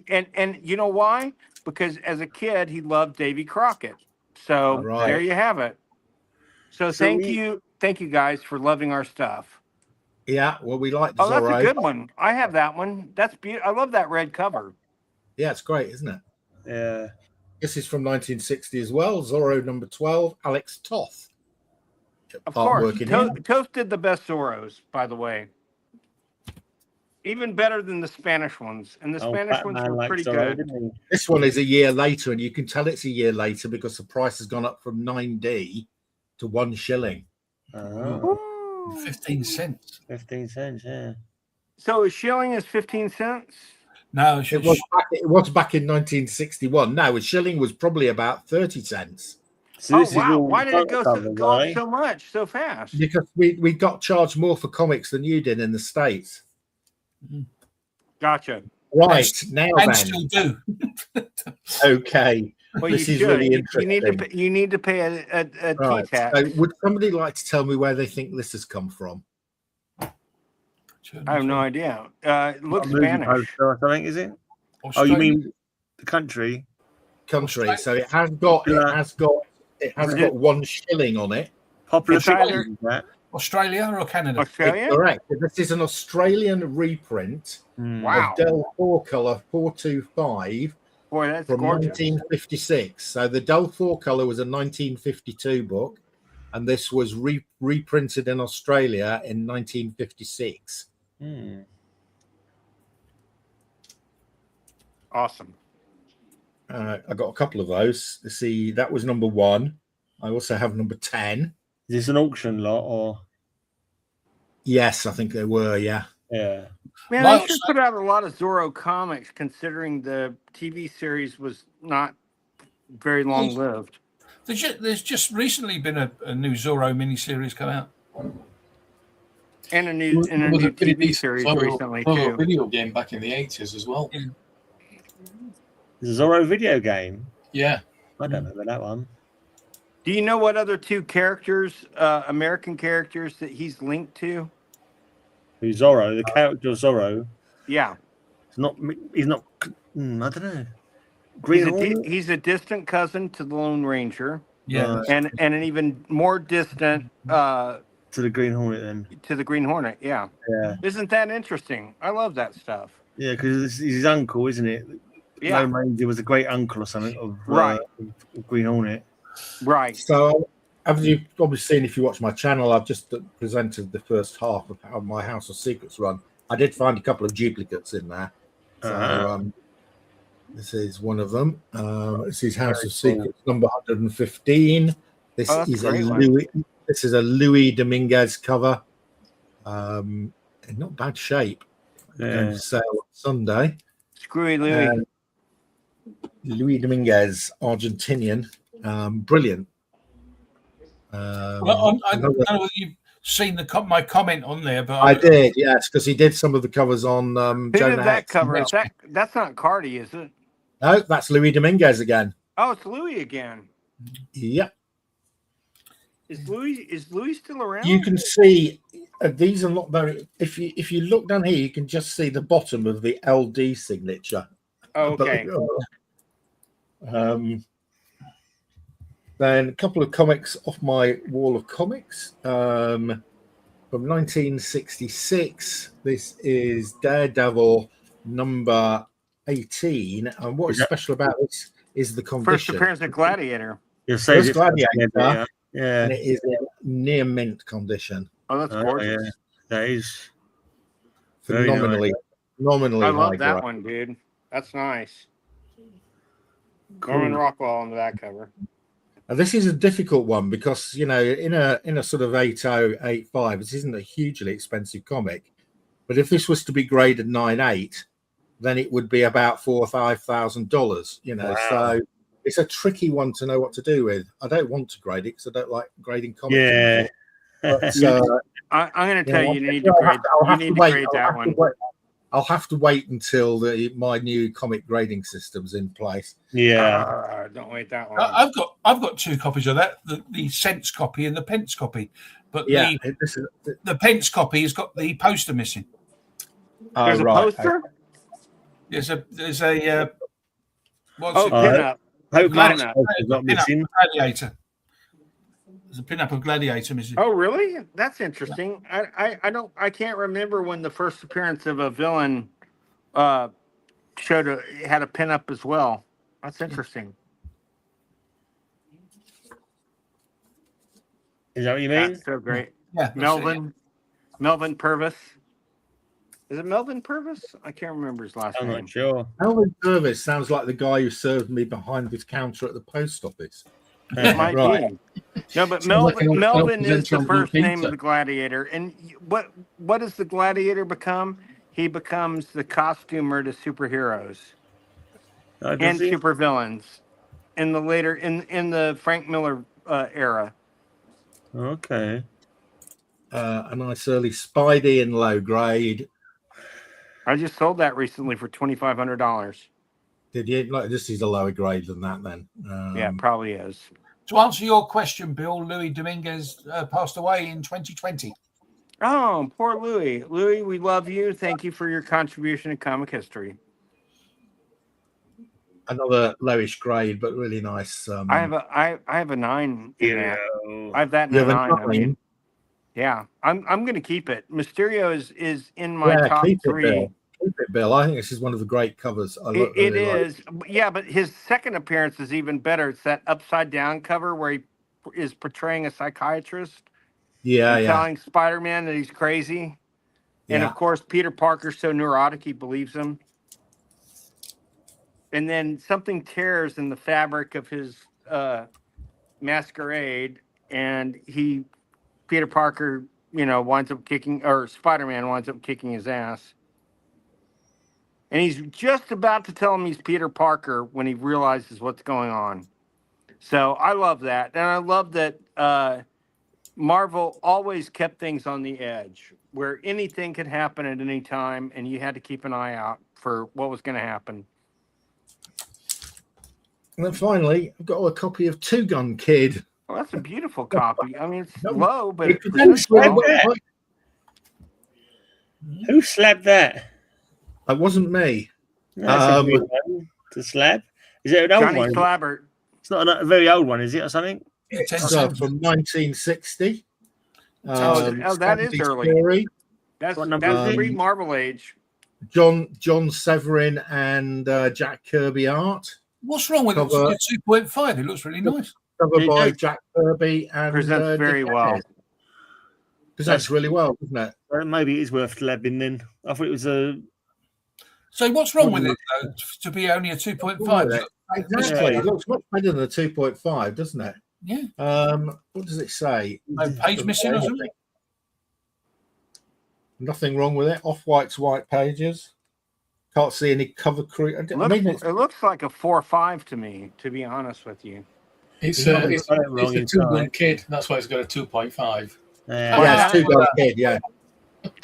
and you know why? Because as a kid he loved Davy Crockett. So Right. there you have it. So, So thank you guys for loving our stuff. Yeah, well, we liked the Oh, that's Zorro. a good one. I have that one. That's beautiful. I love that red cover. Yeah, it's great, isn't it? Yeah. This is from 1960 as well. Zorro number 12, Alex Toth. Of course. Artwork in here. Toth did the best Zorros, by the way. Even better than the Spanish ones. And the Spanish ones Batman were liked pretty Zorro, good. didn't he? This one is a year later, and you can tell it's a year later because the price has gone up from 9D to 1 shilling. Oh, Ooh. 15 cents. 15 cents, yeah. So a shilling is 15 cents? No, It was back in 1961. No, a shilling was probably about 30 cents. So this is wow. all Why did it go covers, go up eh? so much, so fast? Because we got charged more for comics than you did in the States. Gotcha. Right, now And then. still do. Okay. Well, This you is should. really You need to pay a Right. T-tax. So would somebody like to tell me where they think this has come from? I have no idea. It looks Movie Spanish. poster, I think, is it? Oh, Australia. you mean the country? Country. So it has got 1 shilling on it. Popular It's either- pictures, that. Australia or Canada? Australia? It's correct. This is an Australian reprint Wow. of Del 4 color 425 Boy, that's from gorgeous. 1956. So the Del 4 color was a 1952 book, and this was reprinted in Australia in 1956. Awesome. I got a couple of those. See, that was number 1. I also have number 10. Is this an auction lot or? Yes, I think they were. Yeah. Yeah. Man, Well, they should put out a lot of Zorro comics, considering the TV series was not very long lived. There's just recently been a new Zorro miniseries come out. And a new TV series recently too. Video game back in the 80s as well. Is a Zorro video game? Yeah. I don't remember that one. Do you know what other 2 characters, American characters, that he's linked to? Who's Zorro? The character of Zorro. Yeah. He's not. I don't know. Green Hornet? He's a distant cousin to the Lone Ranger. Yeah. And an even more distant to the Green Hornet then. To the Green Hornet, yeah. Yeah. Isn't that interesting? I love that stuff. Yeah, because he's his uncle, isn't it? Yeah. Lone Ranger was a great uncle or something of of Green Hornet. Right. So, as you've probably seen if you watch my channel, I've just presented the first half of how my House of Secrets run. I did find a couple of duplicates in there. So, this is one of them. This is House of Secrets number 115. This is a Louis Dominguez cover. In not bad shape. Going to sale on Sunday. Screwy Louis. Louis Dominguez, Argentinian. Brilliant. Well, I don't know whether you've seen my comment on there, but I did, yes, because he did some of the covers on Who did Jonah that Hex. cover? That's not Cardi, is it? No, that's Louis Dominguez again. Oh, it's Louis again. Yep. Is Louis still around? You can see these are not very. If you look down here, you can just see the bottom of the LD signature. Oh, okay. Then a couple of comics off my wall of comics from 1966. This is Daredevil number 18, and what is special about this is the condition. First appearance of Gladiator. First Gladiator, yeah, and it is in near mint condition. Oh, that's gorgeous. Yeah. That is Phenomenally I love high that grade. one, dude. That's nice. Norman Rockwell on the back cover. This is a difficult one because in a sort of 8085, this isn't a hugely expensive comic, but if this was to be graded 9.8, then it would be about $4,000 or $5,000. Wow. So it's a tricky one to know what to do with. I don't want to grade it because I don't like grading comics. Yeah. But, I'm going to tell you, you need to grade that one. I'll have to wait until my new comic grading system's in place. Yeah. Don't wait that long. I've got 2 copies of that, the cents copy and the pence copy. But the pence copy has got the poster missing. There's a poster? There's a pinup. Gladiator. There's a pinup of Gladiator missing. Oh, really? That's interesting. I can't remember when the first appearance of a villain had a pinup as well. That's interesting. Is that what you mean? That's so great. Yeah. Melvin Purvis. Is it Melvin Purvis? I can't remember his last I'm name. not sure. Melvin Purvis sounds like the guy who served me behind the counter at the post office. It might Right. be. No, but Sounds like Melvin is the an first name pizza. of the gladiator. And what does the gladiator become? He becomes the costumer to superheroes and supervillains in the Frank Miller era. Okay. A nice early Spidey in low grade. I just sold that recently for $2,500. Did you? Like, this is a lower grade than that, then. Yeah, it probably is. To answer your question, Bill, Louis Dominguez passed away in 2020. Oh, poor Louis. Louis, we love you. Thank you for your contribution to comic history. Another lowish grade, but really nice. I have a 9 in that. I have that in You a have a 9. I mean, 9? yeah, I'm going to keep it. Mysterio is in my top keep 3. Keep it, Bill. I think this is one of the great covers. It is. Yeah, but his second appearance is even better. It's that upside down cover where he is portraying a psychiatrist. Telling Spider-Man that he's crazy. And of course, Peter Parker's so neurotic he believes him. And then something tears in the fabric of his masquerade, and Peter Parker, winds up kicking, or Spider-Man winds up kicking his ass. And he's just about to tell him he's Peter Parker when he realizes what's going on. So I love that. And I love that Marvel always kept things on the edge where anything could happen at any time, and you had to keep an eye out for what was going to happen. And then finally, I've got a copy of Two Gun Kid. Oh, that's a beautiful copy. I mean, it's low, but Who slapped that? It wasn't me. That's a good one to slap. Is it an old Johnny one? Slabbert. It's not a very old one, is it, or something? It's from 1960. That is early. Story. That's number pre-Marvel age. John Severin and Jack Kirby art. What's wrong with it? It's 2.5. It looks really nice. Covered by Jack Kirby and presents very well. Presents really well, doesn't it? Well, maybe it is worth slabbing then. I thought it was a. So what's wrong with it though, to be only a 2.5? Exactly. It looks much better than a 2.5, doesn't it? Yeah. What does it say? No page missing or something? Nothing wrong with it. Off-white's white pages. Can't see any cover crew. It looks like a 4.5 to me, to be honest with you. It's a two-gun kid. That's why it's got a 2.5. Yeah, it's Two-Gun Kid. Yeah.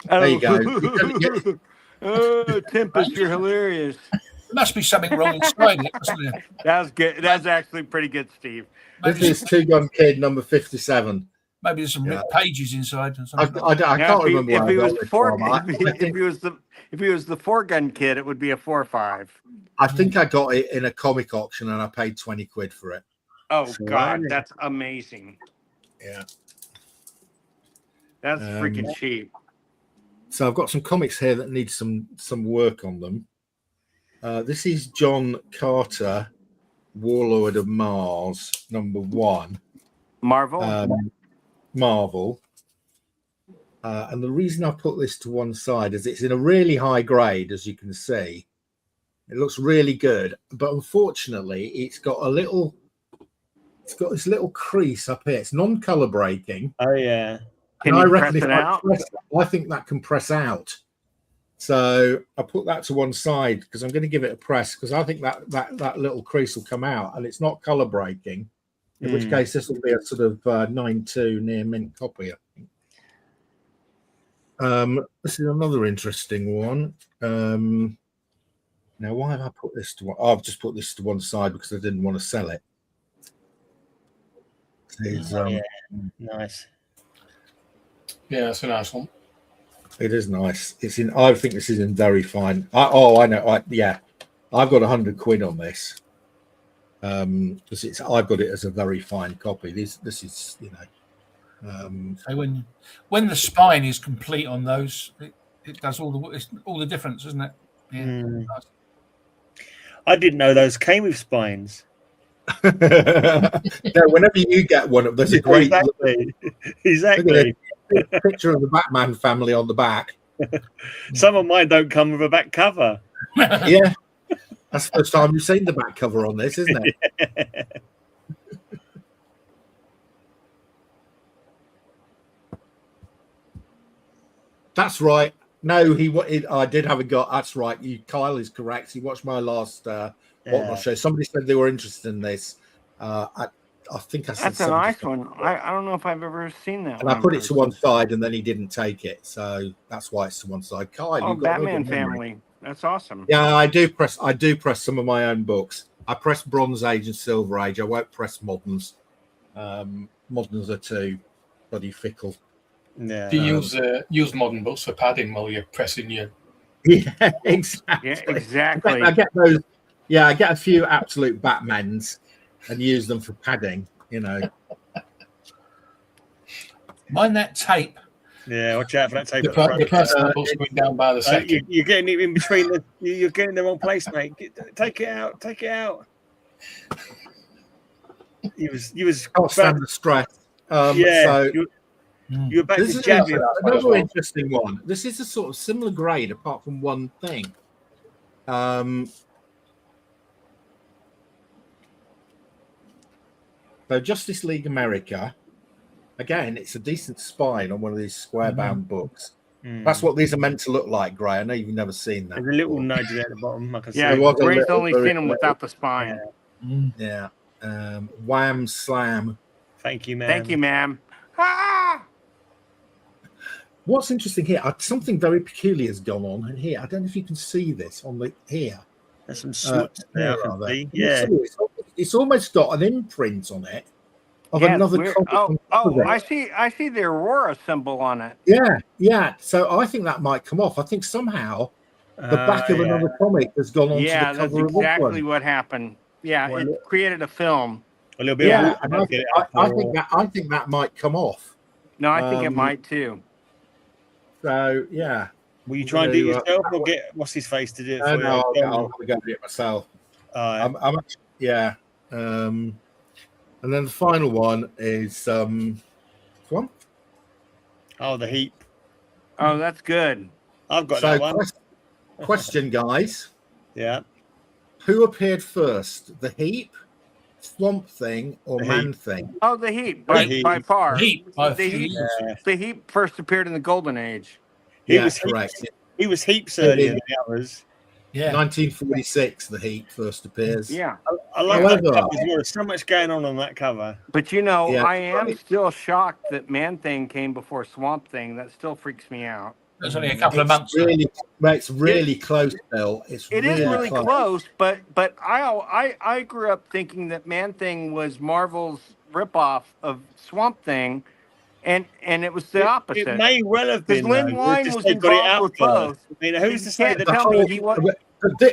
There you go. Oh, Tempest, you're hilarious. There must be something wrong inside it, mustn't there? That was good. That's actually pretty good, Steve. This is Two-Gun Kid number 57. Maybe there's some ripped pages inside. I can't remember. If he was if he was the 4-gun kid, it would be a 4.5. I think I got it in a comic auction and I paid 20 quid for it. Oh God, that's amazing. Yeah, that's freaking cheap. So I've got some comics here that need some work on them. This is John Carter, Warlord of Mars, number 1. Marvel. Marvel. And the reason I put this to one side is it's in a really high grade, as you can see. It looks really good, but unfortunately, it's got a little It's got this little crease up here. It's non-color breaking. Oh yeah. Can And I you reckon press if it out? I think that can press out. So I put that to one side because I'm going to give it a press because I think that little crease will come out and it's not color breaking. In which case, this will be a sort of 9.2 near mint copy. I think. This is another interesting one. Now, why have I put this to one? Oh, I've just put this to one side because I didn't want to sell it. It's, yeah. Nice. Yeah, it's a nice one. It is nice. It's in. I think this is in very fine. I know. Yeah, I've got £100 on this. Because I've got it as a very fine copy. This is, you know. So when the spine is complete on those, it does all the difference, isn't it? Yeah. I didn't know those came with spines. No, whenever you get one of, there's a great exactly. picture of the Batman family on the back. Some of mine don't come with a back cover. Yeah, that's the first time you've seen the back cover on this, isn't it? Yeah. That's right. No, I did have a go. That's right. Kyle is correct. He watched my last whatnot show. Somebody said they were interested in this. I think I said That's a nice one. I don't know if I've ever seen that. And I put it to one side, and then he didn't take it, so that's why it's to one side. Kyle, oh, Batman Family. That's awesome. Yeah, I do press some of my own books. I press Bronze Age and Silver Age. I won't press moderns. Moderns are too bloody fickle. Yeah. Do you use modern books for padding while you're pressing your? Yeah, exactly. Yeah, exactly. I get those. Yeah, I get a few absolute Batmans and use them for padding. You know. Mind that tape. Yeah, watch out for that tape. The price of the book's going down by the second. You're getting it in between the. You're getting the wrong place, mate. Take it out. Take it out. You was. Can't stand the stress. Yeah. So, you're back this to is jabbing. another interesting one. This is a sort of similar grade, apart from one thing. So Justice League America, again, it's a decent spine on one of these square-bound books. That's what these are meant to look like, Gray. I know you've never seen that. There's a little nudge there at the bottom. I can see. Yeah, Gray's only seen them without the spine. Yeah. Wham Slam. Thank you, ma'am. Thank you, ma'am. Ah! What's interesting here, something very peculiar has gone on here. I don't know if you can see this on the here. There's some sweats there. Yeah. It's almost got an imprint on it of another comic. I see the Aurora symbol on it. Yeah. So I think that might come off. I think somehow the back of another comic has gone onto the cover that's of exactly one. what happened. Yeah, it created a film. A little bit. Yeah, and I think that might come off. No, I think it might too. So yeah. Will you try and do it yourself, or get what's his face to do it for you? No, I'll go do it myself. I'm actually, yeah. And then the final one is Swamp. Oh, the Heap. Oh, that's good. I've got that one. Question, guys. Yeah. Who appeared first, the Heap, Swamp Thing, or Man Thing? Oh, the Heap by far. The Heap first appeared in the Golden Age. He was correct. He was Heaps earlier than the others. Yeah, 1946, the Heap first appears. Yeah, I love that cover. There's so much going on that cover. But I am still shocked that Man Thing came before Swamp Thing. That still freaks me out. There's only a couple of months. It's really close, Bill. It is really close, but I grew up thinking that Man Thing was Marvel's ripoff of Swamp Thing, and it was the opposite. It may well have been. Because Lynn Wine was involved with both. I mean, who's to say that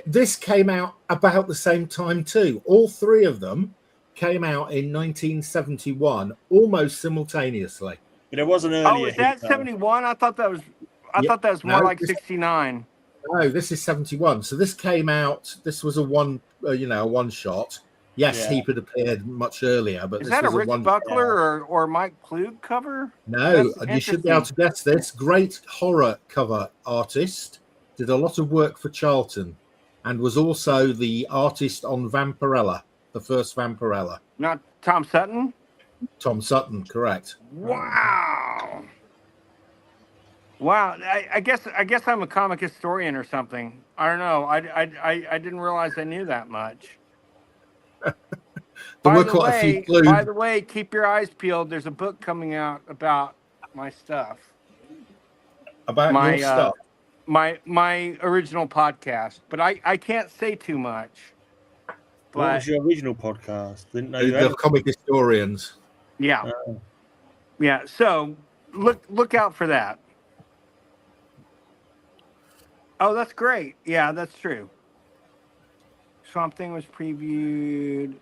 this came out about the same time too? All three of them came out in 1971, almost simultaneously. But it wasn't earlier. Oh, is that 71? I thought that was. I thought that was more like 69. No, this is 71. So this came out. This was a one shot. Yes, Heap had appeared much earlier, but is this that was a Rich Buckler or Mike Klug cover? No, and you should be able to guess this. Great horror cover artist, did a lot of work for Charlton, and was also the artist on Vampirella, the first Vampirella. Not Tom Sutton. Tom Sutton, correct. Wow. Wow. I guess I'm a comic historian or something. I don't know. I didn't realize I knew that much. There were quite a few clues. By the way, keep your eyes peeled. There's a book coming out about my stuff. About your stuff. My original podcast, but I can't say too much. But, What was your original podcast? Didn't know you The had it. comic historians. Yeah. Yeah. So look out for that. Oh, that's great. Yeah, that's true. Swamp Thing was previewed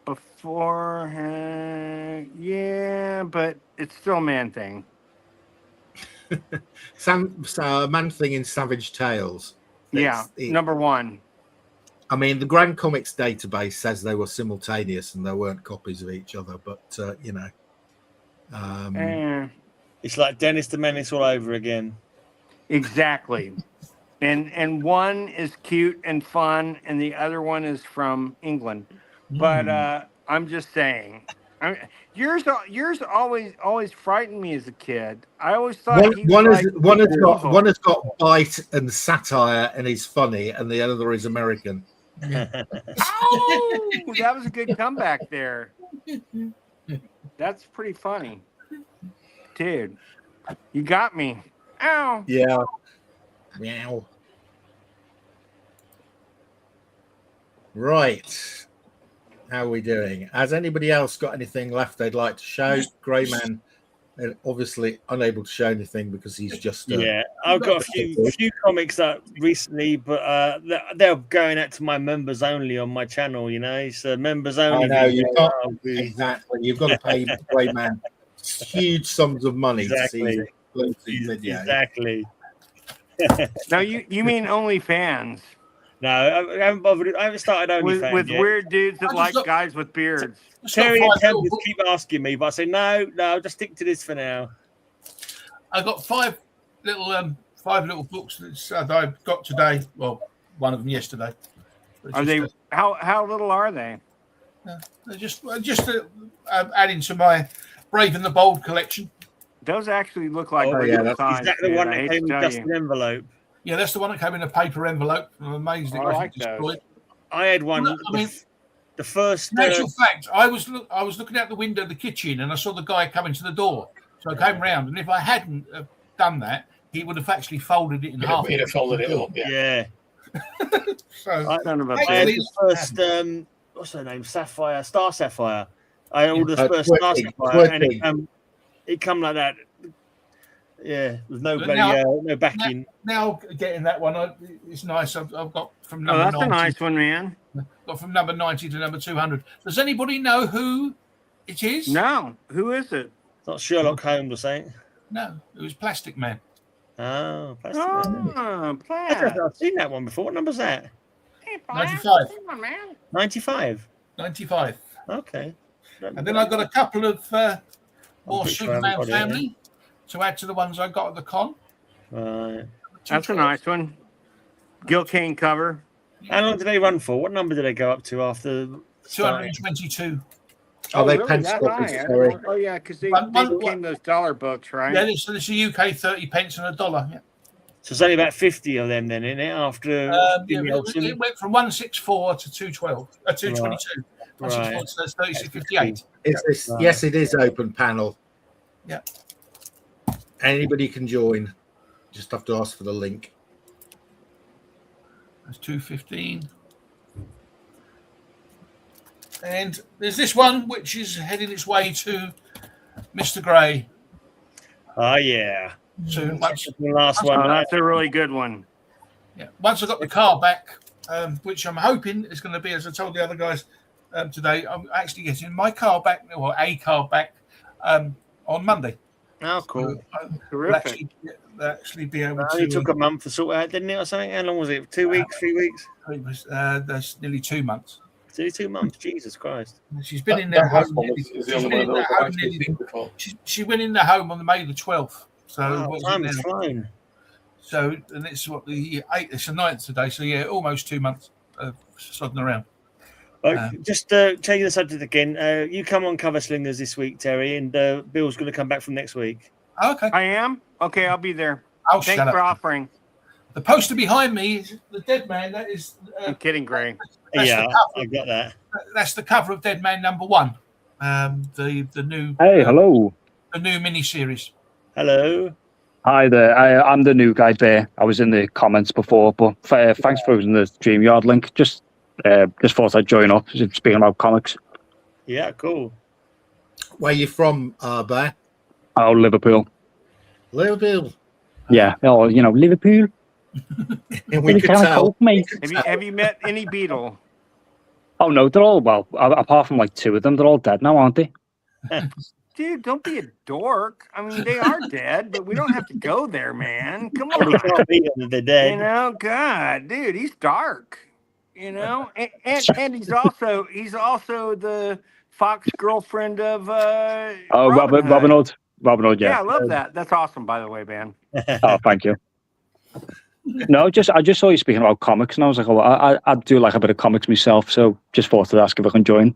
beforehand. Yeah, but it's still Man Thing. Man Thing in Savage Tales. Yeah, number one. I mean, the Grand Comics database says they were simultaneous and they weren't copies of each other, but you know. It's like Dennis the Menace all over again. Exactly. And one is cute and fun, and the other one is from England. But I'm just saying, yours always frightened me as a kid. I always thought one has got bite and satire and he's funny, and the other is American. Oh, that was a good comeback there. That's pretty funny, dude. You got me. Ow. Yeah. Meow. Right. How are we doing? Has anybody else got anything left they'd like to show? Greyman obviously unable to show anything because he's just I've got a few comics that recently, but they're going out to my members only on my channel. You know, it's members only. I know you've got exactly. You've got to pay Greyman huge sums of money to see his exclusive video. Exactly. Now you mean OnlyFans? No, I haven't bothered. I haven't started OnlyFans with yet. Weird dudes that like guys with beards. Terry and Tempest keep asking me, but I say no, just stick to this for now. I got five little books that I got today. Well, one of them yesterday. Are they how little are they? They're just adding to my Brave and the Bold collection. Those actually look like size. Is that the one that came in just an envelope? Yeah, that's the one that came in a paper envelope. I'm amazed it wasn't destroyed. I had one. I mean, the first. In actual fact, I was looking out the window of the kitchen and I saw the guy coming to the door. So I came round, and if I hadn't done that, he would have actually folded it in half. He'd have folded it up. Yeah. So I had the first. What's her name? Star Sapphire. I ordered the first Star Sapphire, and it come like that. Yeah, with no backing. Now getting that one, it's nice. I've got from number. Oh, that's 90. a nice one, man. Got from number 90 to number 200. Does anybody know who it is? No, who is it? It's not Sherlock Holmes or something. No, it was Plastic Man. Oh, Plastic Man. I've seen that one before. What number's that? 95. 95. 95. Okay. And then I've got a couple of more Superman everybody, family to add to the ones I got at the con. Right. That's a nice one. Gil Kane cover. How long did they run for? What number did they go up to after? 222. Oh, they really? pen That stoppers, high? sorry. Oh, yeah, because they One- became those dollar books, right? Yeah, this is a UK 30 pence and $1. Yeah. So it's only about 50 of them then, isn't it? After It went from 164 to 212, 222. 164, so that's 36.58. Yes, it is open panel. Yeah. Anybody can join. Just have to ask for the link. That's 215. And there's this one which is heading its way to Mr. Gray. Oh, yeah. So The last one. That's a really good one. Yeah. Once I got the car back, which I'm hoping is going to be, as I told the other guys today, I'm actually getting my car back, or a car back, on Monday. Oh, cool. So Terrific. I'll actually be able It to. took a month to sort out, didn't it, or something? How long was it? 2 weeks, 3 weeks? It was that's nearly 2 months. It's only 2 months. Jesus Christ. She's been in their home. Before. She went in their home on May the 12th. So Time has flown. So, and it's what the 8th, it's the 9th today. So yeah, almost 2 months of sodding around. Just changing the subject again. You come on Cover Slingers this week, Terry, and Bill's going to come back from next week. Okay. I am? Okay, I'll be there. Oh, Thanks shut for up. offering. The poster behind me is the Dead Man. That is. I'm kidding, Gray. Yeah, I got that. That's the cover of Dead Man #1. The new. Hey, hello. The new mini-series. Hello. Hi there. I'm the new guy there. I was in the comments before, but thanks for using the StreamYard link. Just thought I'd join up. Speaking about comics. Yeah, cool. Where you from, Bear? Oh, Liverpool. Liverpool. Yeah. Oh, Liverpool. We could tell. Mate. Have you met any Beatle? Oh no, they're all apart from like 2 of them, they're all dead now, aren't they? Dude, don't be a dork. I mean, they are dead, but we don't have to go there, man. Come on. You can't beat them, they're dead. God, dude, he's dark. And he's also the Fox girlfriend of Robin Hood. Robin Hood, yeah. Yeah, I love that. That's awesome, by the way, man. Oh, thank you. No, I just saw you speaking about comics, and I was like, I do like a bit of comics myself, so just thought to ask if I can join.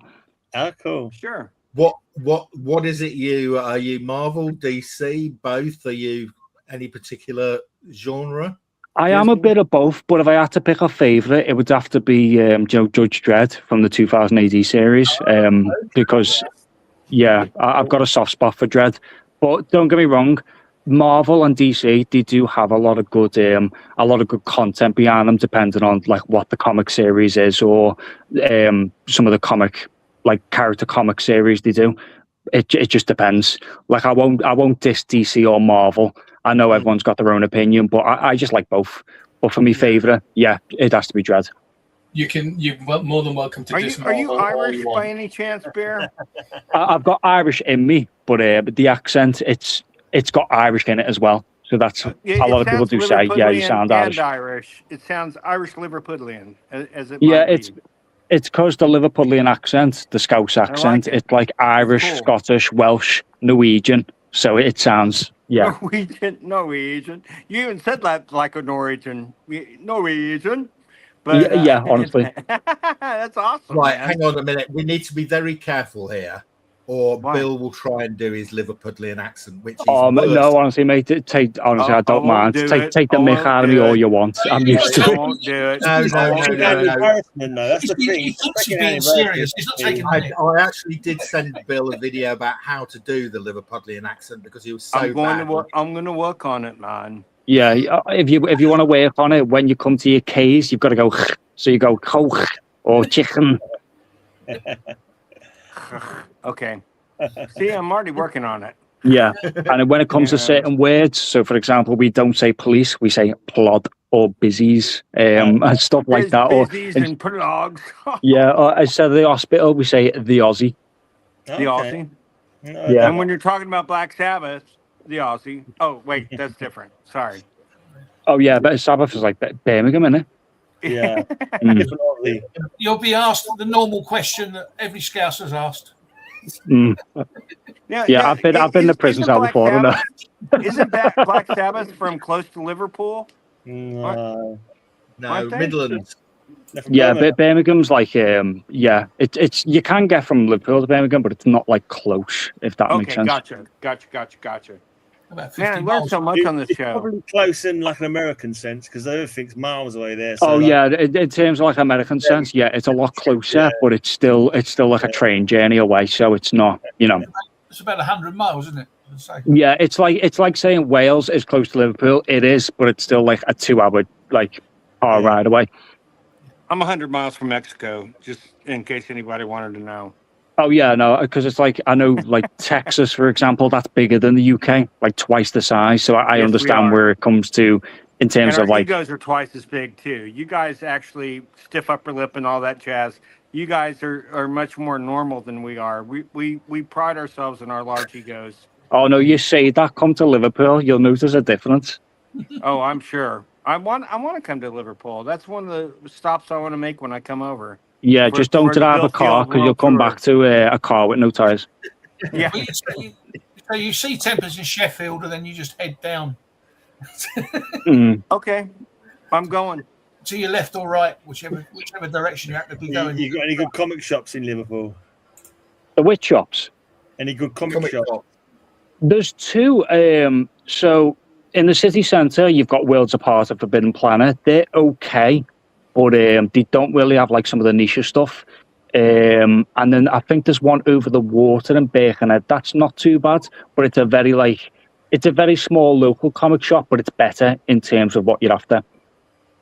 Oh, cool. Sure. What is it? Are you Marvel, DC, both? Are you any particular genre? I am a bit of both, but if I had to pick a favourite, it would have to be Judge Dredd from the 2000 AD series, because I've got a soft spot for Dredd. But don't get me wrong, Marvel and DC, they do have a lot of good content behind them, depending on like what the comic series is or some of the comic character comic series they do. It just depends. Like I won't diss DC or Marvel. I know everyone's got their own opinion, but I just like both. But for me, favourite, it has to be Dredd. You're more than welcome to. Are you Irish by any chance, Bear? I've got Irish in me, but the accent it's got Irish in it as well. So that's a lot of people do say, yeah, you sound Irish. It sounds Irish Liverpudlian, as it. Yeah, it's because the Liverpudlian accent, the Scouse accent, it's like Irish, cool. Scottish, Welsh, Norwegian. So it sounds, yeah. Norwegian. You even said that like a Norwegian. But, yeah, honestly. That's awesome. Right, man. hang on a minute. We need to be very careful here, or Why? Bill will try and do his Liverpudlian accent, which is no, honestly, mate. I don't mind. Take the mick out of me all you want. I'm used to it. I won't do it. No. That's the thing. He thinks he's being serious. He's not taking I actually did send Bill a video about how to do the Liverpudlian accent because he was so bad. I'm going to work on it, man. Yeah, if you want to work on it, when you come to your K's, you've got to go. So you go coke or chicken. Okay. See, I'm already working on it. Yeah, and when it comes to certain words, so for example, we don't say police, we say plod or busies, and stuff like that. Busies and plogs. Yeah, or instead of the hospital, we say the Aussie. The Aussie. Yeah. And when you're talking about Black Sabbath, the Aussie. Oh, wait, that's different. Sorry. Oh yeah, but Sabbath is like Birmingham, isn't it? Yeah. You'll be asked the normal question that every Scouse has asked. Yeah, I've been to prison cell before. Isn't Black Sabbath from close to Liverpool? No, Midlands. Yeah, but Birmingham's like it's you can get from Liverpool to Birmingham, but it's not like close, if that makes sense. Gotcha. Man, I learned so much on this show. Probably close in like an American sense because everything's miles away there. So in terms of like American sense, yeah, it's a lot closer, but it's still like a train journey away, so it's not, It's about 100 miles, isn't it? Yeah, it's like saying Wales is close to Liverpool. It is, but it's still like a 2-hour car ride away. I'm 100 miles from Mexico, just in case anybody wanted to know. Oh yeah, no, because it's like I know, like Texas, for example, that's bigger than the UK, like twice the size. So I understand where it comes to in terms of like egos are twice as big too. You guys actually stiff upper lip and all that jazz. You guys are much more normal than we are. We pride ourselves in our large egos. Oh no, you say that, come to Liverpool, you'll notice a difference. Oh, I'm sure. I want to come to Liverpool. That's one of the stops I want to make when I come over. Yeah, just don't drive a car because you'll come back to a car with no tires. Yeah. So you see Tempers in Sheffield, and then you just head down. Okay, I'm going. to your left or right, whichever direction you happen to be going. You got any good comic shops in Liverpool? The witch shops. Any good comic shops? shop. There's two. So in the city centre, you've got Worlds Apart of Forbidden Planet. They're okay, but they don't really have like some of the niche stuff. And then I think there's one over the water in Birkenhead. That's not too bad, but it's a very small local comic shop, but it's better in terms of what you're after.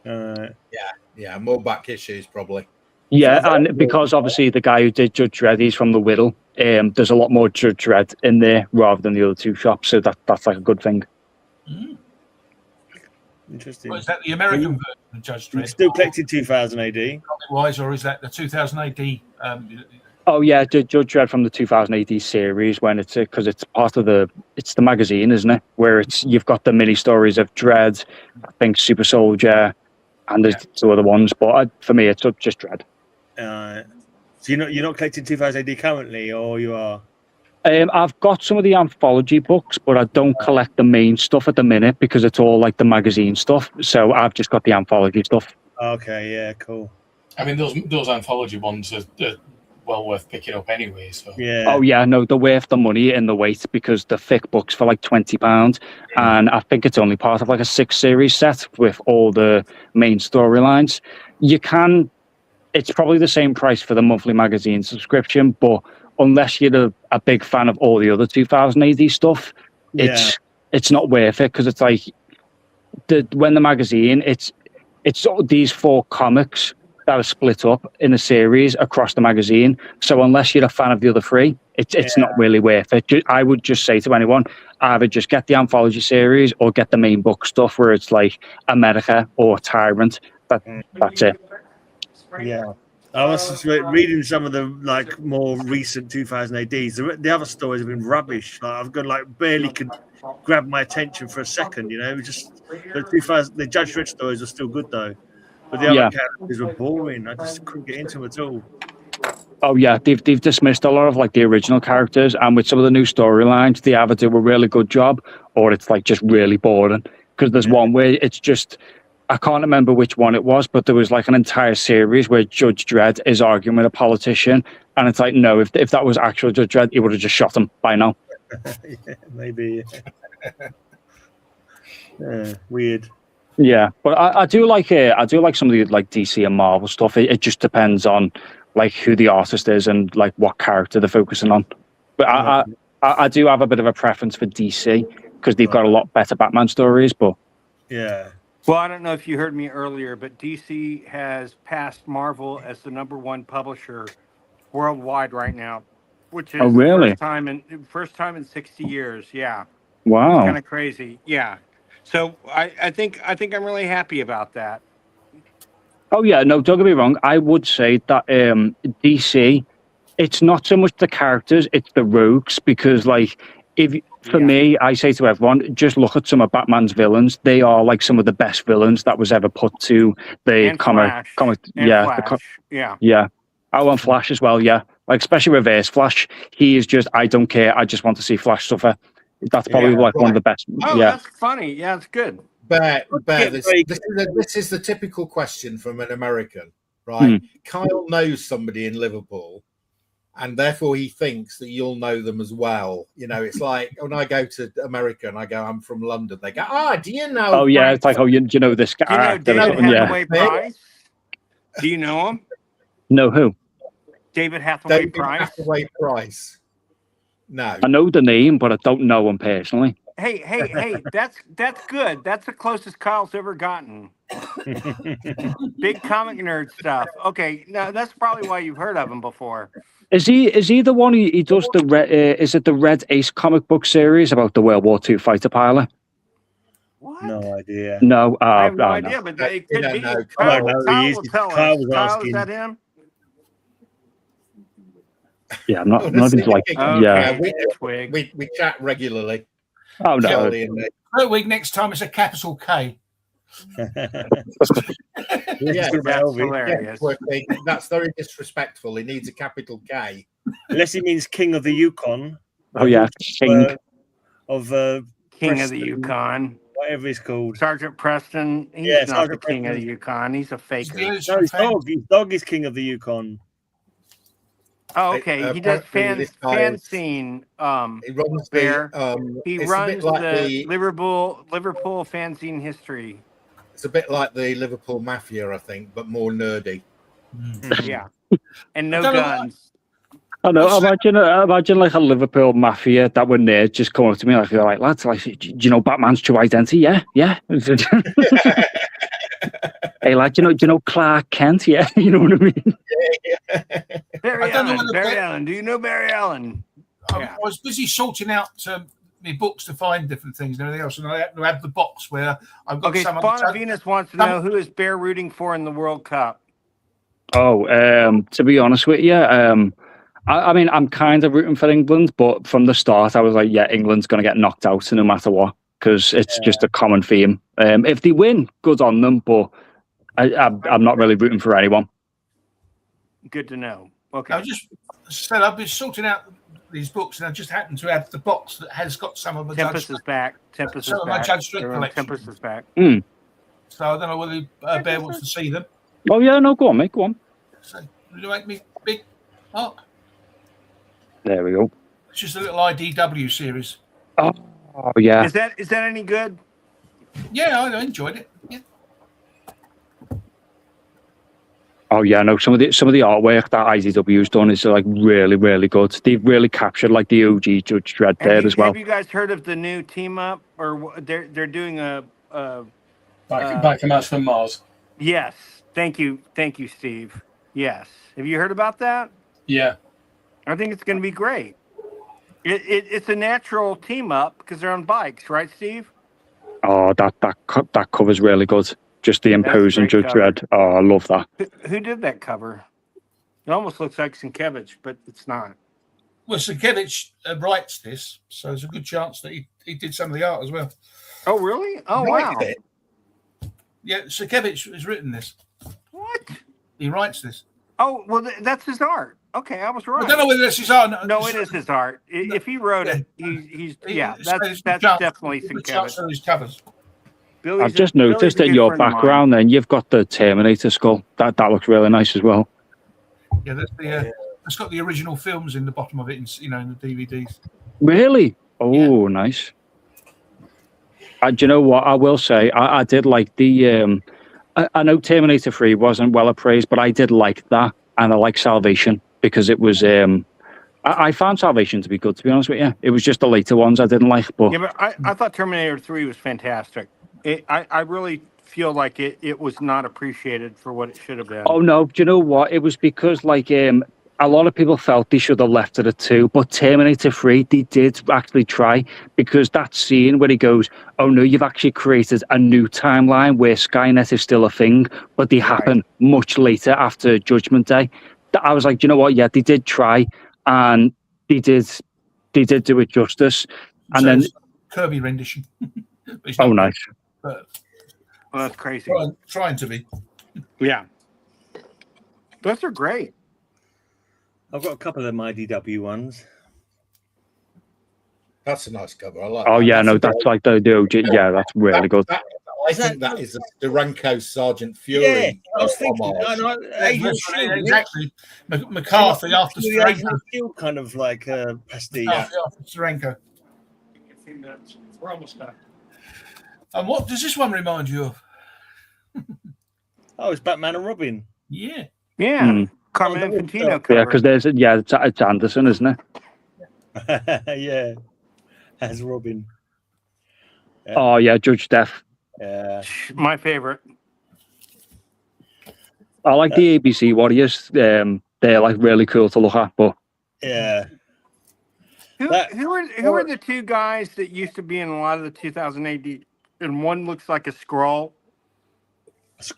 Yeah, more back issues probably. Yeah, and because obviously the guy who did Judge Dredd, he's from the Whittle. There's a lot more Judge Dredd in there rather than the other two shops, so that's like a good thing. Interesting. Well, is that the American version of Judge Dredd? Still collected 2000 AD. Comic-wise, or is that the 2000 AD? Oh yeah, Judge Dredd from the 2000 AD series, when it's because it's part of the magazine, isn't it? Where you've got the mini stories of Dredd, I think Super Soldier, and there's two other ones, but for me, it's just Dredd. So you're not collecting 2000 AD currently, or you are? I've got some of the anthology books, but I don't collect the main stuff at the minute because it's all like the magazine stuff. So I've just got the anthology stuff. Okay, yeah, cool. I mean, those anthology ones are well worth picking up anyway. So yeah. Oh yeah, no, they're worth the money in the weight because the thick books for like £20, and I think it's only part of like a 6-series set with all the main storylines. It's probably the same price for the monthly magazine subscription, but unless you're a big fan of all the other 2000 AD stuff, it's not worth it because it's like when the magazine it's these 4 comics that are split up in a series across the magazine. So unless you're a fan of the other 3, it's not really worth it. I would just say to anyone, either just get the anthology series or get the main book stuff where it's like America or Tyrant. That's it. Yeah. I was just reading some of the like more recent 2000 ADs. The other stories have been rubbish. Like, I've got like barely could grab my attention for a second. You know, just the Judge Dredd stories are still good though, but the other characters were boring. I just couldn't get into them at all. Oh yeah, they've dismissed a lot of like the original characters, and with some of the new storylines, they either do a really good job or it's like just really boring. Because there's one where it's just. I can't remember which one it was, but there was like an entire series where Judge Dredd is arguing with a politician, and it's like, no, if that was actual Judge Dredd, he would have just shot him by now. Yeah, maybe. Weird. Yeah, but I do like some of the like DC and Marvel stuff. It just depends on like who the artist is and like what character they're focusing on. But I do have a bit of a preference for DC because they've got a lot better Batman stories. But yeah. Well, I don't know if you heard me earlier, but DC has passed Marvel as the #1 publisher worldwide right now, which is first time in 60 years. Yeah. Wow. It's kind of crazy. Yeah. So I think I'm really happy about that. Oh yeah, no, don't get me wrong. I would say that DC, it's not so much the characters, it's the rogues, because like for me, I say to everyone, just look at some of Batman's villains. They are like some of the best villains that was ever put to the comic. Yeah. Oh, and Flash as well. Yeah, like especially Reverse Flash. He is just, I don't care. I just want to see Flash suffer. That's probably like one of the best. Oh, that's funny. Yeah, it's good. Bear, this is the typical question from an American, right? Kyle knows somebody in Liverpool, and therefore he thinks that you'll know them as well. You know, it's like when I go to America and I go, I'm from London. They go, do you know? Oh yeah, it's like, do you know this guy? Do you know David Hathaway Price? Do you know him? No, who? David Hathaway Price. No, I know the name, but I don't know him personally. Hey, that's good. That's the closest Kyle's ever gotten. Big comic nerd stuff. Okay, now that's probably why you've heard of him before. Is he the one he does the is it the Red Ace comic book series about the World War II fighter pilot? What? No idea. No, I have no idea, but it could be. Kyle will tell us. Kyle, is that him? Yeah, I'm not into like we chat regularly. Oh no! Per week next time it's a capital K. Yeah, that's hilarious. That's very disrespectful. He needs a capital K. Unless he means King of the Yukon. Oh yeah, King of King of the Yukon. whatever he's called. Sergeant Preston. He's Yeah, not Sergeant the king of the Preston. Yukon. He's a faker. No, his dog. His dog is king of the Yukon. Oh, okay. He does apparently this guy fan is- scene. He runs Bear. He it's a runs bit like the Liverpool fanzine history. It's a bit like the Liverpool Mafia, I think, but more nerdy. Yeah, and no I don't know guns. I know. Imagine like a Liverpool mafia that were nerds just come up to me like, "All right, lads, like, do you know Batman's true identity? Yeah, yeah." Hey, lad, do you know Clark Kent? Yeah, you know what I mean. Barry I don't know Allen. whether Barry that- Allen. Do you know Barry Allen? I was busy sorting out my books to find different things and everything else, and I had to have the box where I've got Okay, some. Spawn of Venus wants to know who is Bear rooting for in the World Cup. Oh, to be honest with you, I mean, I'm kind of rooting for England, but from the start, I was like, yeah, England's going to get knocked out no matter what, because it's just a common theme. If they win, good on them, but I'm not really rooting for anyone. Good to know. Okay. I just said I've been sorting out these books, and I just happened to have the box that has got some of my Tempest Judge. is back. Tempest is Some of my back. Judge Dredd Everyone, collection. Tempest is back. So I don't know whether Bear wants to see them. Oh yeah, no, go on, mate, go on. So will you make me big? Oh, There we go. it's just a little IDW series. Oh yeah. Is that any good? Yeah, I enjoyed it. Yeah. Oh yeah, no. Some of the artwork that IDW's done is like really, really good. They've really captured like the OG Judge Dredd there as well. Have you guys heard of the new team up, or they're doing a? Bikers from Mars. Yes. Thank you, Steve. Yes. Have you heard about that? Yeah. I think it's going to be great. It's a natural team up because they're on bikes, right, Steve? Oh, that cover's really good. Just the imposing great Judge cover. Dredd. Oh, I love that. Who did that cover? It almost looks like Sienkiewicz, but it's not. Well, Sienkiewicz writes this, so there's a good chance that he did some of the art as well. Oh, really? Oh, wow. Yeah, Sienkiewicz has written this. What? He writes this. Oh, well, that's his art. Okay, I was right. I don't know whether this is art. No, it is his art. If he wrote it, he's that's definitely Sienkiewicz. His covers. I've just noticed in your background then you've got the Terminator skull. That looks really nice as well. Yeah, that's the. It's got the original films in the bottom of it, in the DVDs. Really? Oh, nice. Do you know what I will say? I did like the. I know Terminator 3 wasn't well appraised, but I did like that, and I like Salvation because it was. I found Salvation to be good, to be honest with you. It was just the later ones I didn't like, but yeah, but I thought Terminator 3 was fantastic. I really feel like it was not appreciated for what it should have been. Oh no, do you know what? It was because like a lot of people felt they should have left it at 2, but Terminator 3 they did actually try, because that scene where he goes, "Oh no, you've actually created a new timeline where Skynet is still a thing, but they happen much later after Judgment Day." I was like, do you know what? Yeah, they did try, and they did do it justice. And So then it's Kirby rendition. oh, nice. But Well, that's crazy. trying to be. Yeah, those are great. I've got a couple of them IDW ones. That's a nice cover. I like. Oh that. yeah, no, that's like the OG. Yeah, that's really good. I think that is the Duranko Sergeant Fury. Yeah, I was thinking. homage. Agent Shield, Exactly. McCarthy after the Steranko. Agent Shield kind of like pastiche. After Steranko. We're almost done. And what does this one remind you of? Oh, it's Batman and Robin. Yeah. Yeah, Carmen Infantino cover. Yeah, because it's Anderson, isn't it? Yeah, as Robin. Yeah. Oh yeah, Judge Death. Yeah. My favorite. I like the ABC Warriors. They're like really cool to look at, but Yeah. Who are the two guys that used to be in a lot of the 2008, and one looks like a scroll,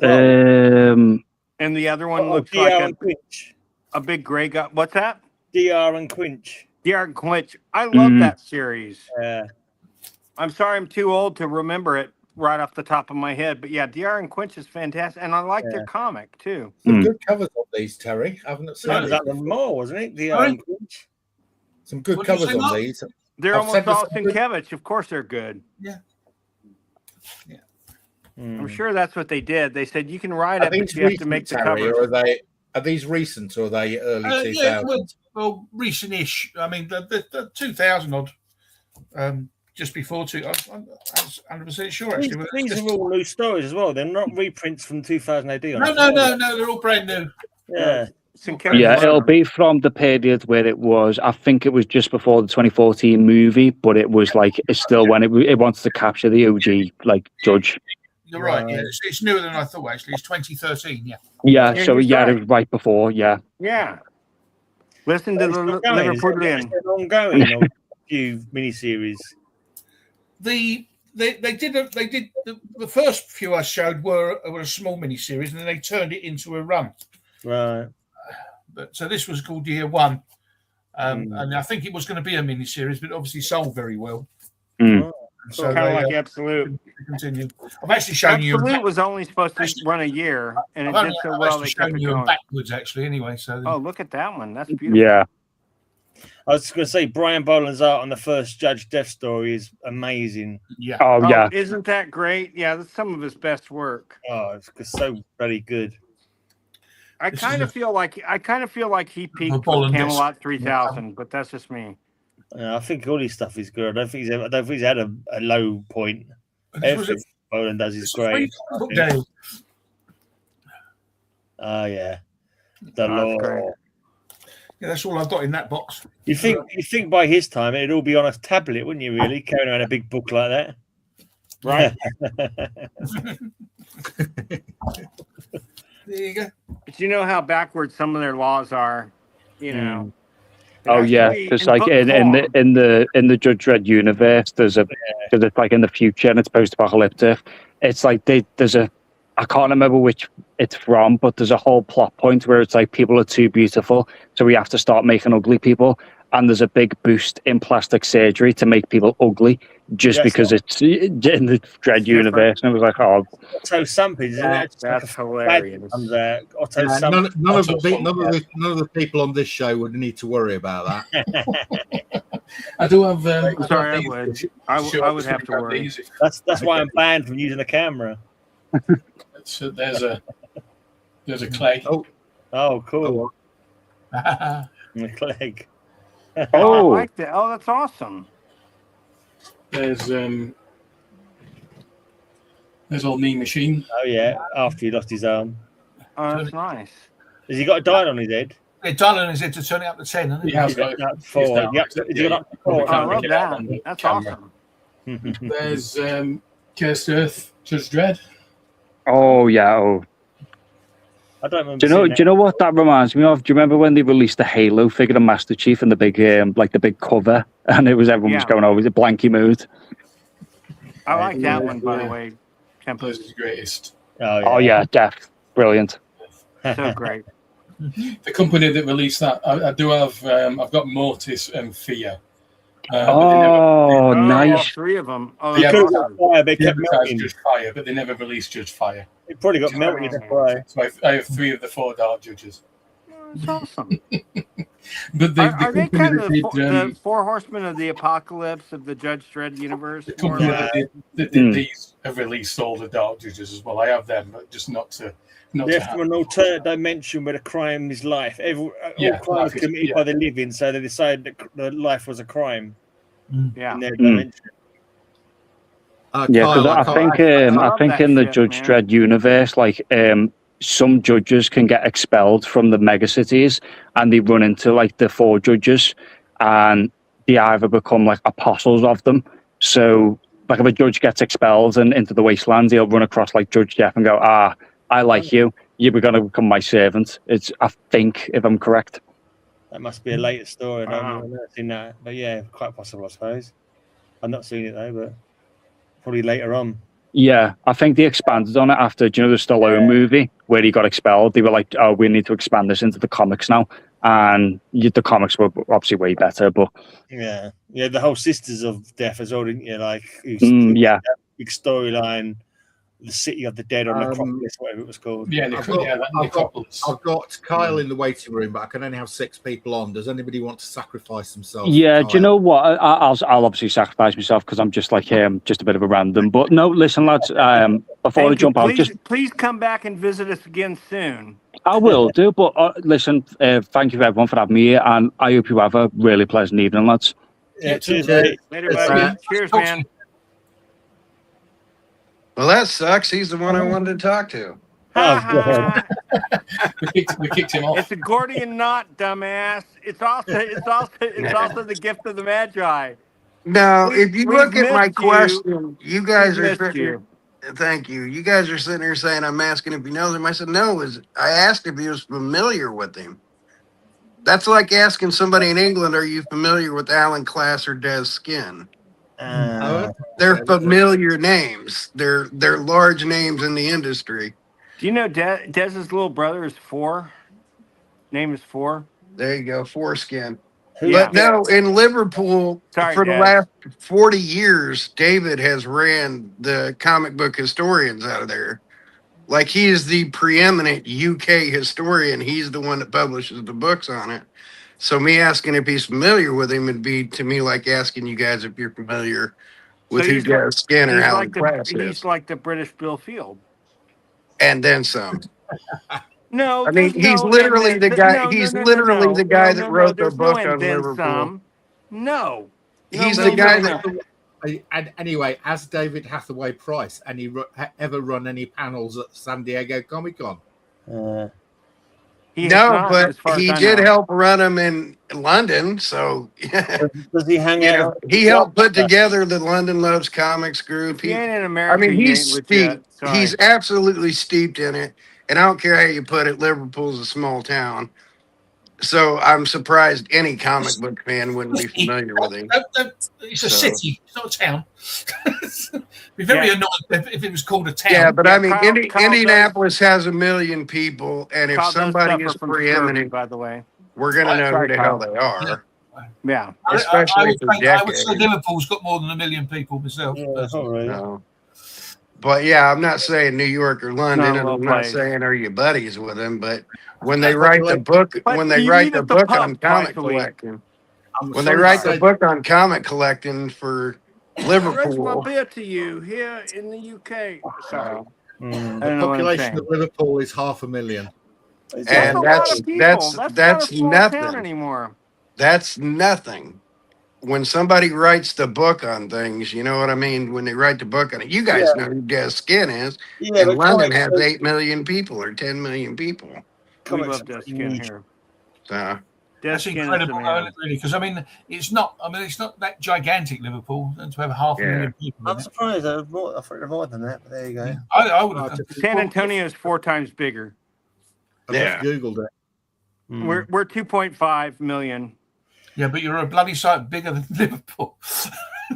and the other one looks DR like and Quinch. a big gray guy. What's that? DR and Quinch. DR and Quinch. I love that series. Yeah. I'm sorry I'm too old to remember it right off the top of my head, but yeah, DR and Quinch is fantastic, and I like their comic too. Some good covers on these, Terry. I haven't seen That was it. up the more, wasn't it? DR and Quinch. Some good What did you covers say, on Mark? these. They're I've almost said this all some good- Sienkiewicz. Of course they're good. Yeah. I'm sure that's what they did. They said you can write Are it, but these you have to recent, make the Terry, covers. or are these recent, or are they early 2000s? Well, recent-ish. I mean, the 2000 odd, just before two. I'm 100% sure actually. These are all new stories as well. They're not reprints from 2000 AD. No, they're all brand new. Yeah. Yeah, it'll be from the period where it was. I think it was just before the 2014 movie, but it was like it's still when it wants to capture the OG like Judge. You're right. Yeah, it's newer than I thought. Actually, it's 2013. Yeah. Yeah. So yeah, it was right before. Yeah. Yeah. Listen to the Liverpoolian. Ongoing, or a few miniseries. They did the first few I showed were a small miniseries, and then they turned it into a run. Right. But so this was called Year One, and I think it was going to be a miniseries, but obviously sold very well. So kind of like Absolute. Continue. I've actually shown you. Absolute was only supposed to run a year, and it did so well they kept it going. Backwards, actually. Anyway, so. Oh, look at that one! That's beautiful. Yeah. I was going to say Brian Boland's art on the first Judge Death story is amazing. Yeah. Oh yeah. Isn't that great? Yeah, that's some of his best work. Oh, it's so very good. I kind of feel like he peaked with Camelot 3000, but that's just me. I think all his stuff is good. I don't think he's had a low point. Everything Boland does is great. Oh yeah, the law. Yeah, that's all I've got in that box. You think by his time it'd all be on a tablet, wouldn't you? Really, carrying around a big book like that, right? There you go. But you know how backwards some of their laws are, you know. Oh yeah, just like in the Judge Dredd universe, because it's like in the future and it's post-apocalyptic. It's like I can't remember which it's from, but there's a whole plot point where it's like people are too beautiful, so we have to start making ugly people. And there's a big boost in plastic surgery to make people ugly, just because it's in the Dredd universe. And it was like, oh, Otto Sumpage, isn't it? That's hilarious. Otto none of the people on this show would need to worry about that. I do have. Sorry, I would have to worry. That's why I'm banned from using the camera. So there's a Clegg. Oh, cool. The Clegg. Oh, I like that. Oh, that's awesome. There's old Mean Machine. Oh yeah, after he lost his arm. Oh, that's nice. Has he got a dial on his head? A dial on his head to turn it up to 10, hasn't he? He has got up to 4. I love that. That's awesome. There's Cursed Earth, Judge Dredd. Oh yeah. Oh. I don't remember. Do you know what that reminds me of? Do you remember when they released the Halo figure of Master Chief and the big the big cover, and everyone was going over the blanky mood? I like that one, by the way. Tempest is greatest. Oh yeah, Def, brilliant. So great. The company that released that, I do have. I've got Mortis and Fear. Nice. All 3 of them. Oh, they kept melting. Judge Fire, but they never released Judge Fire. It probably got melted in fire. So I have 3 of the 4 Dark Judges. That's awesome. But are they kind of the 4 horsemen of the apocalypse of the Judge Dredd universe? The company that did these have released all the Dark Judges as well. I have them, but just not to. They're from an alternate dimension where the crime is life. All crime is committed by the living, so they decided that the life was a crime. Yeah. In their dimension. Because I think in the Judge Dredd universe, like some judges can get expelled from the megacities, and they run into like the 4 judges, and they either become like apostles of them. So, like if a judge gets expelled and into the wastelands, he'll run across like Judge Jeff and go, I like you. You were going to become my servant. I think, if I'm correct. That must be a later story. I've not seen that. But yeah, quite possible, I suppose. I've not seen it though, but probably later on. Yeah, I think they expanded on it after, the Stallone movie where he got expelled. They were like, oh, we need to expand this into the comics now. And the comics were obviously way better, but... Yeah, the whole Sisters of Death as well, didn't you? Like, yeah. Big storyline. the City of the Dead or Necropolis, whatever it was called. Yeah, Necropolis. I've got Kyle in the waiting room, but I can only have 6 people on. Does anybody want to sacrifice themselves? Yeah, Kyle? do you know what? I'll obviously sacrifice myself because I'm just like just a bit of a random. But no, listen, lads. Before I jump out, please come back and visit us again soon. I will do. But listen, thank you everyone for having me here, and I hope you have a really pleasant evening, lads. Yeah, cheers, Later, buddy. Cheers, man. Well, that sucks. He's the one I wanted to talk to. we kicked him off. It's a Gordian knot, dumbass. It's also the gift of the Magi. No, if you look at my question, you guys are sitting here. Thank you. You guys are sitting here saying I'm asking if he knows him. I said no. I asked if he was familiar with him. That's like asking somebody in England, "Are you familiar with Alan Class or Des Skin?" They're familiar names. They're large names in the industry. Do you know Dez's little brother is 4? Name is 4. There you go, Foreskin. Yeah. But no, in Liverpool, Sorry, for the Dez. last 40 years, David has ran the comic book historians out of there. Like, he is the preeminent UK historian. He's the one that publishes the books on it. So me asking if he's familiar with him would be, to me, like asking you guys if you're familiar with who Des Skin or Alan Class is. He's like the British Bill Field. And then some. No, I mean, he's literally the guy. He's literally the guy that wrote the book on Liverpool. No, he's the guy that. And anyway, as David Hathaway Price, and he ever run any panels at San Diego Comic Con? No, but he did help run them in London. So does he hang out? He helped put together the London Loves Comics group. He ain't in America. I mean, he's steeped. He's absolutely steeped in it. And I don't care how you put it, Liverpool's a small town. So I'm surprised any comic book fan wouldn't be familiar with him. It's a city, it's not a town. Be very annoyed if it was called a town. Yeah, but I mean, Indianapolis has 1 million people, and if somebody is preeminent, by the way, we're going to know who the hell they are. Yeah. Especially I would say Liverpool's got more than 1 million people myself. No. But yeah, I'm not saying New York or London, and I'm not saying are you buddies with them, but when they write the book, on comic collecting, for Liverpool, my beer to you here in the UK. Sorry, the population of Liverpool is 500,000, and that's nothing anymore. That's nothing. When somebody writes the book on things, you know what I mean? When they write the book on it, you guys know who Des Skin is. And London has 8 million people or 10 million people. We love Des Skin here. That's incredible, really, because I mean, it's not that gigantic, Liverpool, and to have 500,000 people. I'm surprised. I thought more than that, but there you go. Yeah. I would have. San Antonio is 4 times bigger. I just googled it. We're 2.5 million. Yeah, but you're a bloody sight bigger than Liverpool.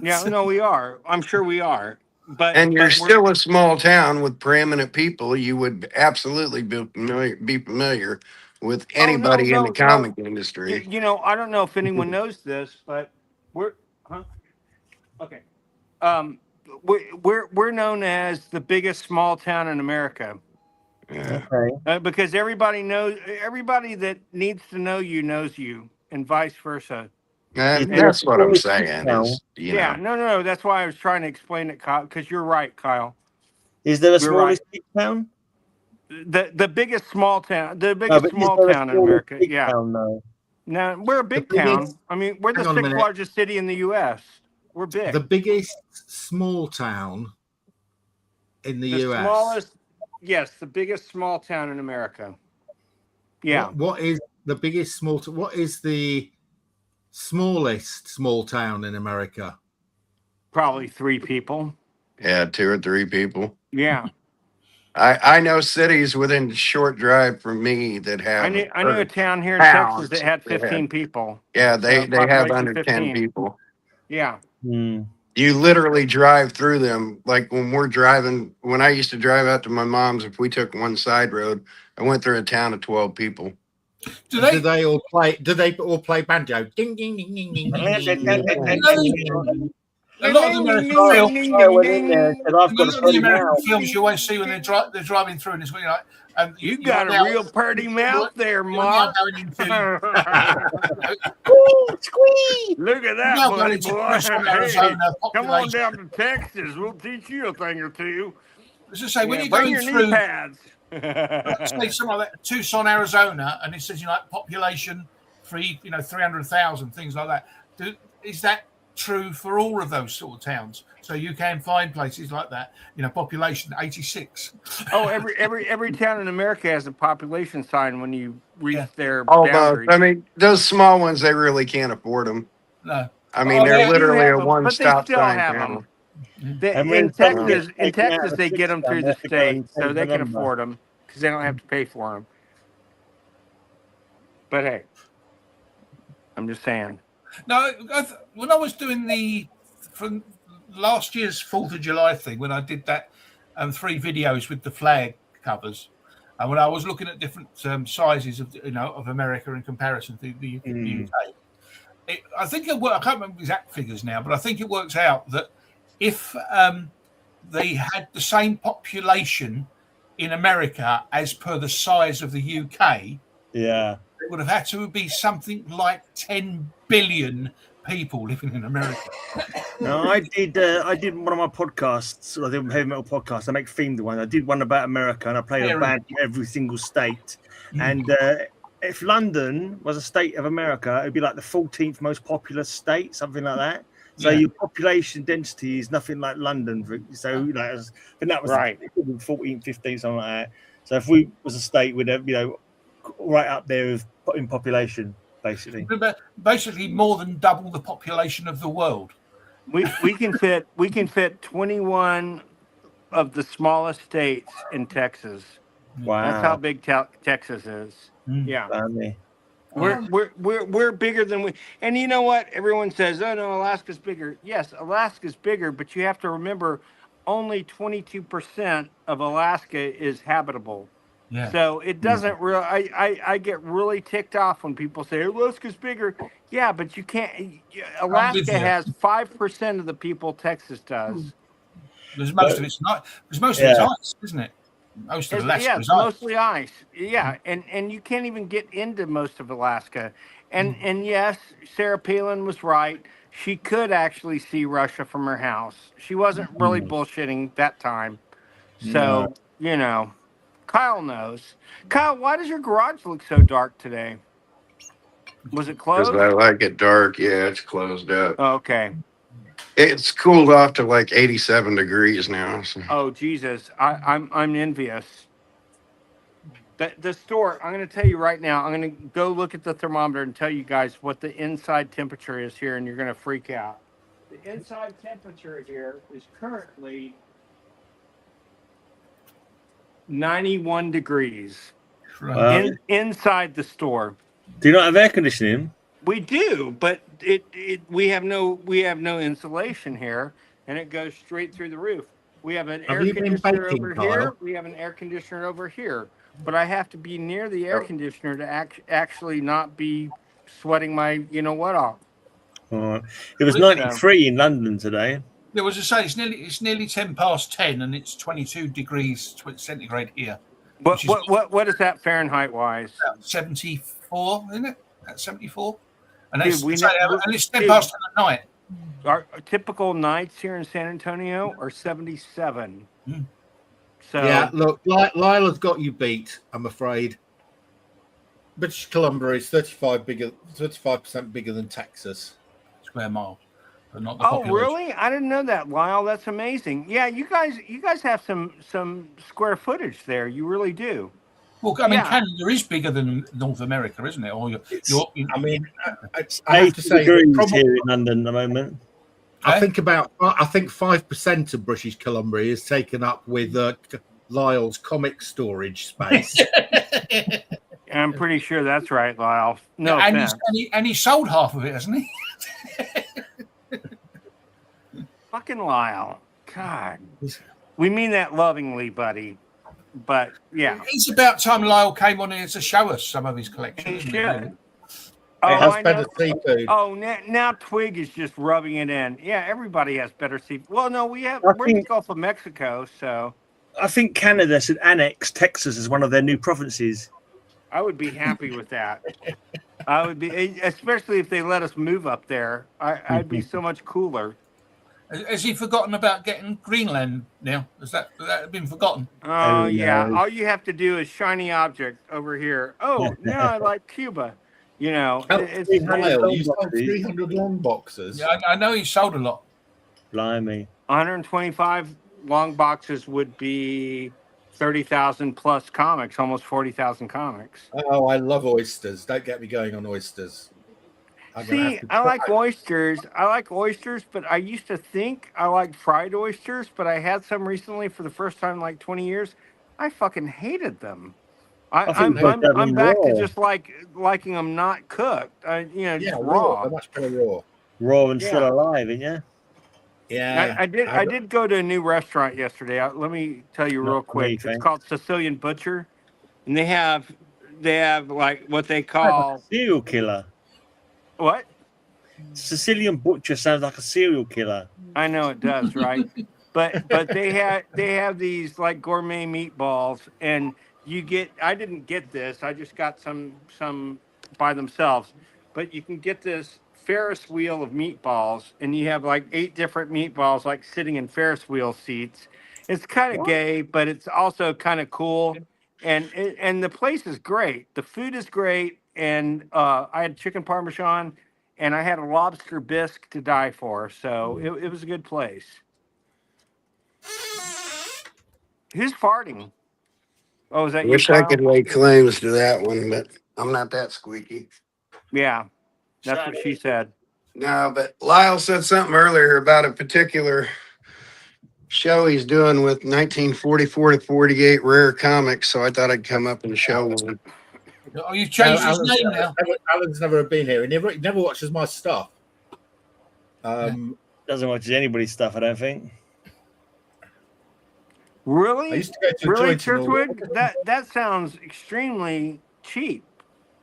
Yeah, no, we are. I'm sure we are. And you're still a small town with preeminent people. You would absolutely be familiar with anybody in the comic industry. You know, I don't know if anyone knows this, but we're known as the biggest small town in America. Yeah. Because everybody that needs to know you knows you, and vice versa. That's what I'm saying. No. That's why I was trying to explain it, Kyle. Because you're right, Kyle. Is there a smallest big town? The biggest small town. The biggest small town in America. Yeah. Town, no, we're a big town. I mean, we're the 6th largest city in the U.S. We're big. The biggest small town in the U.S. Smallest. Yes, the biggest small town in America. Yeah. What is the biggest small? What is the smallest small town in America? Probably 3 people. Yeah, 2 or 3 people. Yeah. I know cities within short drive from me that have. I knew a town here in Texas that had 15 people. Yeah, they have under 10 people. Yeah. You literally drive through them. Like when I used to drive out to my mom's, if we took one side road, I went through a town of 12 people. Do they all play banjo? Ding ding ding ding ding ding. A lot of the American films, I went in there and said, I've got a lot a of the pretty American mouth. films you always see when they're driving through, and it's when you're like, You got a real pretty mouth there, You're now Mark. going into Squee! Look at that, now buddy going into boy. Tucson, Hey, Arizona come on population. down to Texas. We'll teach you a thing or two. As I say, when Yeah, you're bring going your knee through, pads. let's say something like that, Tucson, Arizona, and it says, population 300,000, things like that. Is that true for all of those sort of towns? So you can find places like that, population 86. Oh, every town in America has a population sign when you reach their Almost. boundaries. I mean, those small ones, they really can't afford them. No. I mean, Oh, they're they do literally have a 'em, one-stop but they still sign have town. them. And In when someone Texas, gets taken out of they the get them system, through they the have to go and state, so change they the can number. afford them because they don't have to pay for them. But hey, I'm just saying. No, when I was doing from last year's 4th of July thing, when I did that 3 videos with the flag covers, and when I was looking at different sizes of America in comparison to the UK, I think I can't remember exact figures now, but I think it works out that if they had the same population in America as per the size of the UK, it would have had to be something like 10 billion people living in America. No, I did one of my podcasts. I did a heavy metal podcast. I make themed one. I did one about America, and I played a band from every single state. And if London was a state of America, it'd be like the 14th most populous state, something like that. So your population density is nothing like London. So and that was right. 14, 15, something like that. So if we was a state, we'd have, right up there in population, basically. Basically, more than double the population of the world. We can fit 21 of the smallest states in Texas. Wow, that's how big Texas is. Yeah, family. we're bigger than we. And you know what? Everyone says, "Oh no, Alaska's bigger." Yes, Alaska's bigger, but you have to remember, only 22% of Alaska is habitable. Yeah. So it doesn't really. I get really ticked off when people say Alaska's bigger. Yeah, but you can't. Alaska has 5% of the people Texas does. Because most of it's not. Because most of it's ice, isn't it? Most of Alaska is ice. Mostly ice. Yeah, and you can't even get into most of Alaska. And yes, Sarah Palin was right. She could actually see Russia from her house. She wasn't really bullshitting that time. So Kyle knows. Kyle, why does your garage look so dark today? Was it closed? Because I like it dark. Yeah, it's closed up. Okay. It's cooled off to like 87 degrees now. So. Oh Jesus, I'm envious. The store, I'm going to tell you right now. I'm going to go look at the thermometer and tell you guys what the inside temperature is here, and you're going to freak out. The inside temperature here is currently 91 degrees inside the store. Do you not have air conditioning? We do, but we have no insulation here, and it goes straight through the roof. We have an air conditioner over here. We have an air conditioner over here, but I have to be near the air conditioner to actually not be sweating my off. It was 93 in London today. There was it's nearly 10 past 10, and it's 22 degrees centigrade here. What is that Fahrenheit wise? 74, isn't it? That's 74. And Dude, it's 10 past 10 at night. Our typical nights here in San Antonio are 77. So yeah, look, Lila's got you beat, I'm afraid. British Columbia is 35% bigger than Texas. Square mile. But not the population. Really? I didn't know that, Lyle. That's amazing. Yeah, you guys have some square footage there. You really do. Well, I mean, Canada is bigger than North America, isn't it? Or I have to say, degrees here in London at the moment. I think 5% of British Columbia is taken up with Lyle's comic storage space. I'm pretty sure that's right, Lyle. No, and he sold half of it, hasn't he? Fucking Lyle. God. We mean that lovingly, buddy. But yeah. It's about time Lyle came on here to show us some of his collection. He should. Oh, It has I better know. seafood. Oh, now Twig is just rubbing it in. Yeah, everybody has better seafood. Well, no, we're in the Gulf of Mexico, so I think Canada should annex Texas as one of their new provinces. I would be happy with that. I would be, especially if they let us move up there. I'd be so much cooler. Has he forgotten about getting Greenland now? Has that been forgotten? Oh, yeah. no. All you have to do is shiny object over here. Oh, now I like Cuba. You know, it's Lyle, you sold boxes. 300 long boxes. Yeah, I know he sold a lot. Blimey. 125 long boxes would be 30,000 plus comics, almost 40,000 comics. Oh, I love oysters. Don't get me going on oysters. See, I like oysters. I like oysters, but I used to think I liked fried oysters, but I had some recently for the first time in like 20 years. I fucking hated them. I'm back to just liking them not cooked. Just raw. They're much better raw. Raw and still alive, isn't you? Yeah. I did go to a new restaurant yesterday. Let me tell you real quick. It's called Sicilian Butcher, and they have like what they call serial killer. What? Sicilian Butcher sounds like a serial killer. I know it does, right? but they have these like gourmet meatballs, and I didn't get this. I just got some by themselves, but you can get this Ferris wheel of meatballs, and you have like 8 different meatballs like sitting in Ferris wheel seats. It's kind of gay, but it's also kind of cool, and the place is great. The food is great, and I had chicken parmesan, and I had a lobster bisque to die for. So it was a good place. Who's farting? Oh, is that you? Wish I could lay claims to that one, but I'm not that squeaky. Yeah, that's what she said. No, but Lyle said something earlier about a particular show he's doing with 1944 to 48 rare comics, so I thought I'd come up and show one. Oh, you've changed his name now. Alan's never been here. He never watches my stuff. Doesn't watch anybody's stuff, I don't think. Really? I used to go to really, Churchwood? That sounds extremely cheap.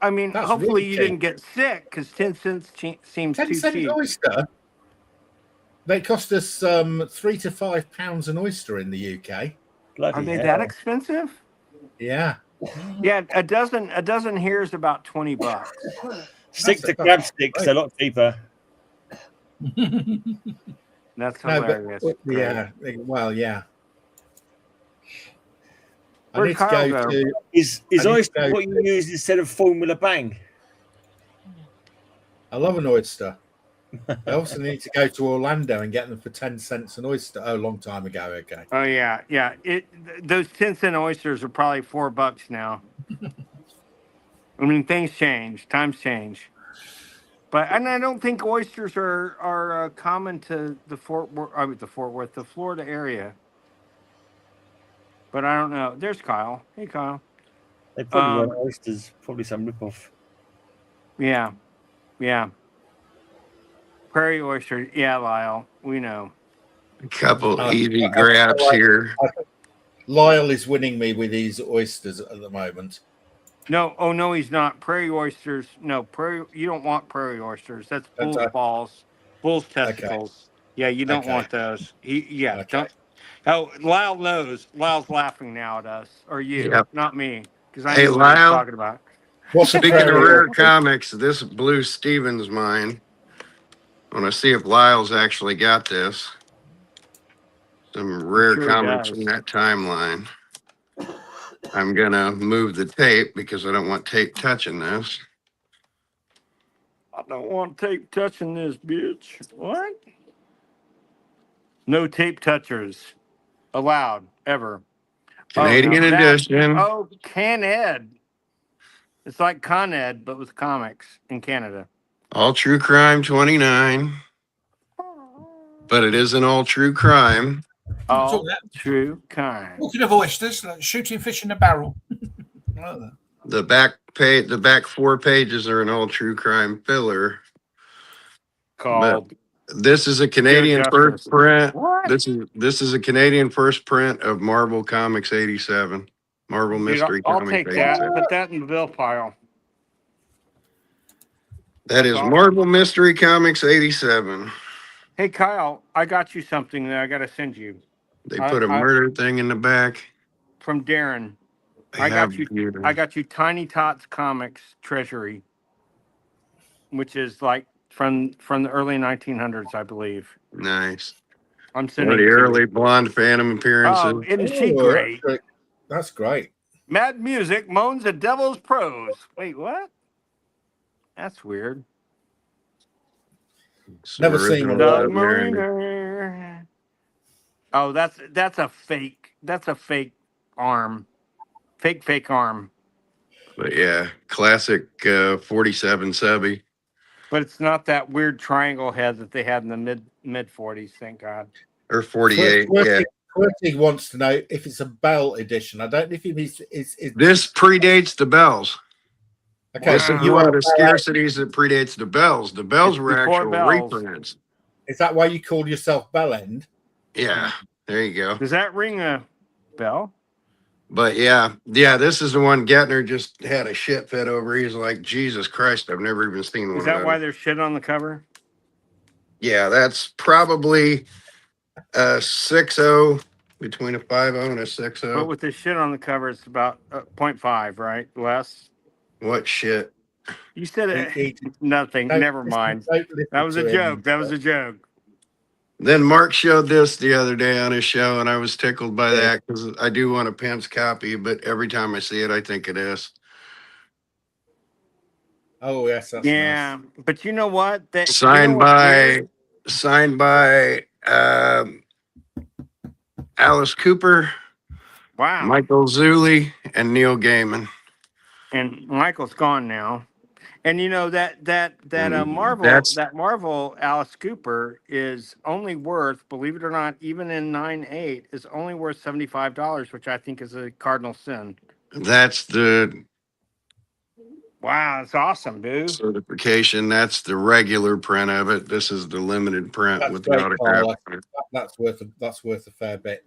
I mean, That's hopefully really you cheap. didn't get sick because 10 cents seems 10 too cent cheap. oyster. They cost us £3 to £5 an oyster in the UK. Are they that expensive? Yeah. Yeah, a dozen here is about $20. Stick to crab sticks, they're a lot cheaper. That's hilarious. Yeah. Well, yeah. Where'd Kyle go? Is oyster what you use instead of Formula Bang? I love an oyster. I also need to go to Orlando and get them for 10 cents an oyster. Oh, a long time ago. Okay. Oh yeah. Those 10-cent oysters are probably $4 now. I mean, things change, times change. And I don't think oysters are common to the the Florida area. But I don't know. There's Kyle. Hey, Kyle. They probably want oysters. Probably some ripoff. Yeah. Prairie oyster. Yeah, Lyle. We know. A couple easy grabs here. Lyle is winning me with these oysters at the moment. No, no, he's not. Prairie oysters. No, you don't want prairie oysters. That's bull's balls, bull's testicles. Okay. Yeah, you don't want those. Don't. Oh, Lyle knows. Lyle's laughing now at us, or you, not me, because I know what he's talking about. Well, speaking of rare comics, this blew Steven's mind. I want to see if Lyle's actually got this. Some rare comics in that timeline. I'm going to move the tape because I don't want tape touching this. I don't want tape touching this, bitch. What? No tape touchers allowed, ever. Canadian edition. Oh, Can-Ed. It's like Con-Ed, but with comics in Canada. All True Crime 29. But it is an all true crime. All true crime. Talking of oysters, like shooting fish in a barrel. The back 4 pages are an all true crime filler. Called. But this is a Canadian first print. What? This is a Canadian first print of Marvel Comics 87. Marvel Mystery I'll Comics. take that. Put that in the bill pile. That is Marvel Mystery Comics 87. Hey, Kyle, I got you something that I got to send you. They put a murder thing in the back. From Darren. I got you Tiny Tots Comics Treasury, which is like from the early 1900s, I believe. Nice. I'm sending the it to early you. Blonde Phantom appearances. Oh, isn't she great? That's great. Mad Music moans the devil's prose. Wait, what? That's weird. Never seen one. Oh, that's a fake. That's a fake arm. Fake arm. But yeah, classic 47 subby. But it's not that weird triangle head that they had in the mid 40s, thank God. Or 48. Yeah. Quirtig wants to know if it's a Bell edition. I don't know if it's This predates the Bells. Okay, this is one of the scarcities that predates the Bells. The Bells were actual reprints. Is that why you called yourself Bell End? Yeah, there you go. Does that ring a bell? But yeah, this is the one Gettner just had a shit fit over. He's like, Jesus Christ, I've never even seen one. Is that why there's shit on the cover? Yeah, that's probably a 6.0, between a 5.0 and a 6.0. But with the shit on the cover, it's about 0.5, right? Less. What shit? You said it. Nothing. Never mind. That was a joke. That was a joke. Then Mark showed this the other day on his show, and I was tickled by that because I do want a pimp's copy, but every time I see it, I think it is. Oh yes, that's nice. But you know what? That signed by Alice Cooper, wow, Michael Zulli, and Neil Gaiman. And Michael's gone now. And you know that Marvel Alice Cooper is only worth, believe it or not, even in 9.8 is only worth $75, which I think is a cardinal sin. That's the wow, that's awesome, dude. Certification. That's the regular print of it. This is the limited print with the autograph. That's worth a fair bit.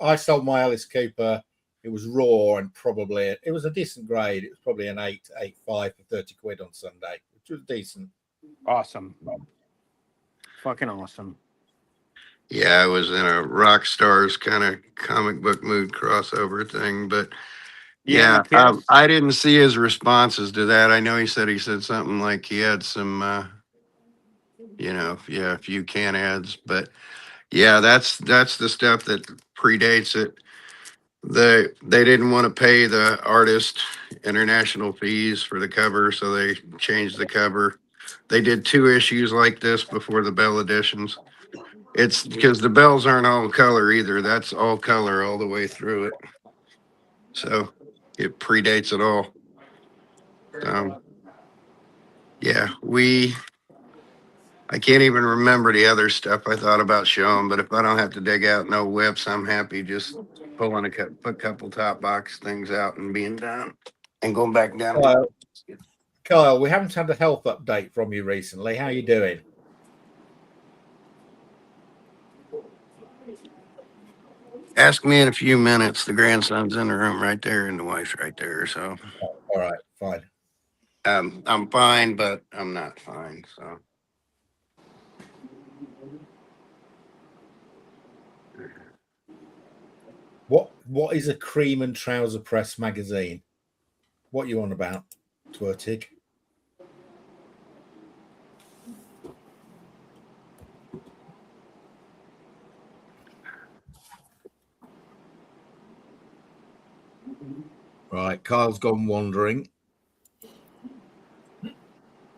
I sold my Alice Cooper. It was raw and probably it was a decent grade. It was probably an 8.85 for 30 quid on Sunday, which was decent. Awesome. Fucking awesome. Yeah, I was in a rock stars kind of comic book mood crossover thing, but yeah, I didn't see his responses to that. I know he said something like he had some a few can ads, but yeah, that's the stuff that predates it. They didn't want to pay the artist international fees for the cover, so they changed the cover. They did 2 issues like this before the Bell editions. It's because the Bells aren't all color either. That's all color all the way through it. So it predates it all. Yeah, I can't even remember the other stuff I thought about showing, but if I don't have to dig out no whips, I'm happy just pulling a couple top box things out and being done and going back down. Kyle, we haven't had a health update from you recently. How are you doing? Ask me in a few minutes. The grandson's in the room right there and the wife's right there. So, all right, fine. I'm fine, but I'm not fine. So. What is a cream and trouser press magazine? What you on about, Twertig? Right, Kyle's gone wandering.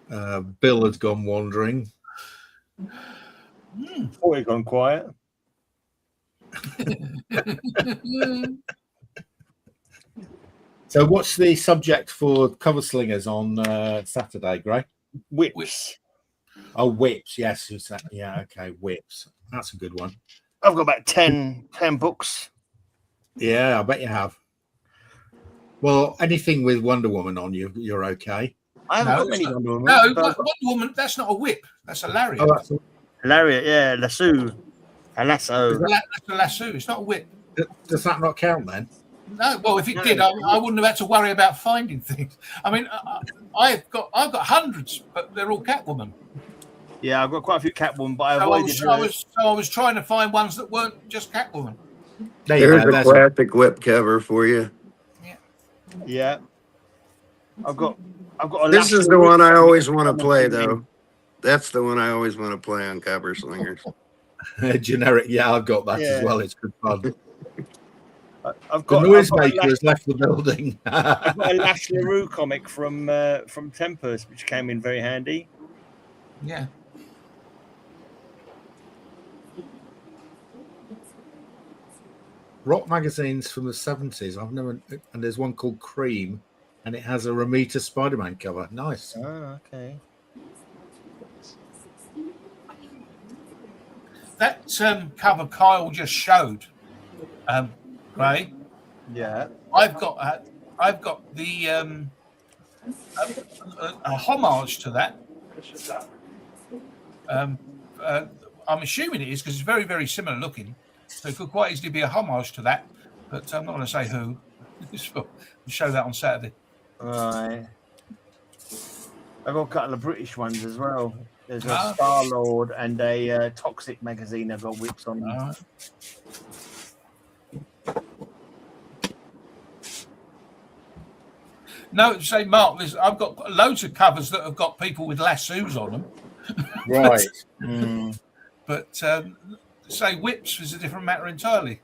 Bill has gone wandering. Thought he'd gone quiet. So what's the subject for Cover Slingers on Saturday, Gray? Whips. Oh, whips. Yes. Yeah, okay. Whips. That's a good one. I've got about 10 books. Yeah, I bet you have. Well, anything with Wonder Woman on you're okay. I haven't got many Wonder Woman. No, Wonder Woman, that's not a whip. That's a lariat. Oh, lariat, yeah. Lasso. A lasso. That's a lasso. It's not a whip. Does that not count then? No, well, if it did, I wouldn't have had to worry about finding things. I mean, I've got hundreds, but they're all Catwoman. Yeah, I've got quite a few Catwoman, but I So avoided I was trying to find ones that weren't just Catwoman. There's a classic whip cover for you. Yeah. I've got a This is the one I always want to play, though. That's the one I always want to play on Cover Slingers. Generic, yeah, I've got that as well. It's good fun. I've got the noisemaker has left the building. I've got a Lash LaRue comic from Tempest, which came in very handy. Yeah. Rock magazines from the 70s. I've never, and there's one called Cream, and it has a Romita Spider-Man cover. Nice. Oh, okay. That cover Kyle just showed, Ray. Yeah. I've got the a homage to that. I'm assuming it is because it's very, very similar looking. So it could quite easily be a homage to that, but I'm not going to say who. We'll show that on Saturday. Right. I've got a couple of British ones as well. There's a Star-Lord and a Toxic magazine. I've got whips on them. No, say Mark. I've got loads of covers that have got people with lassos on them. Right. But say whips is a different matter entirely.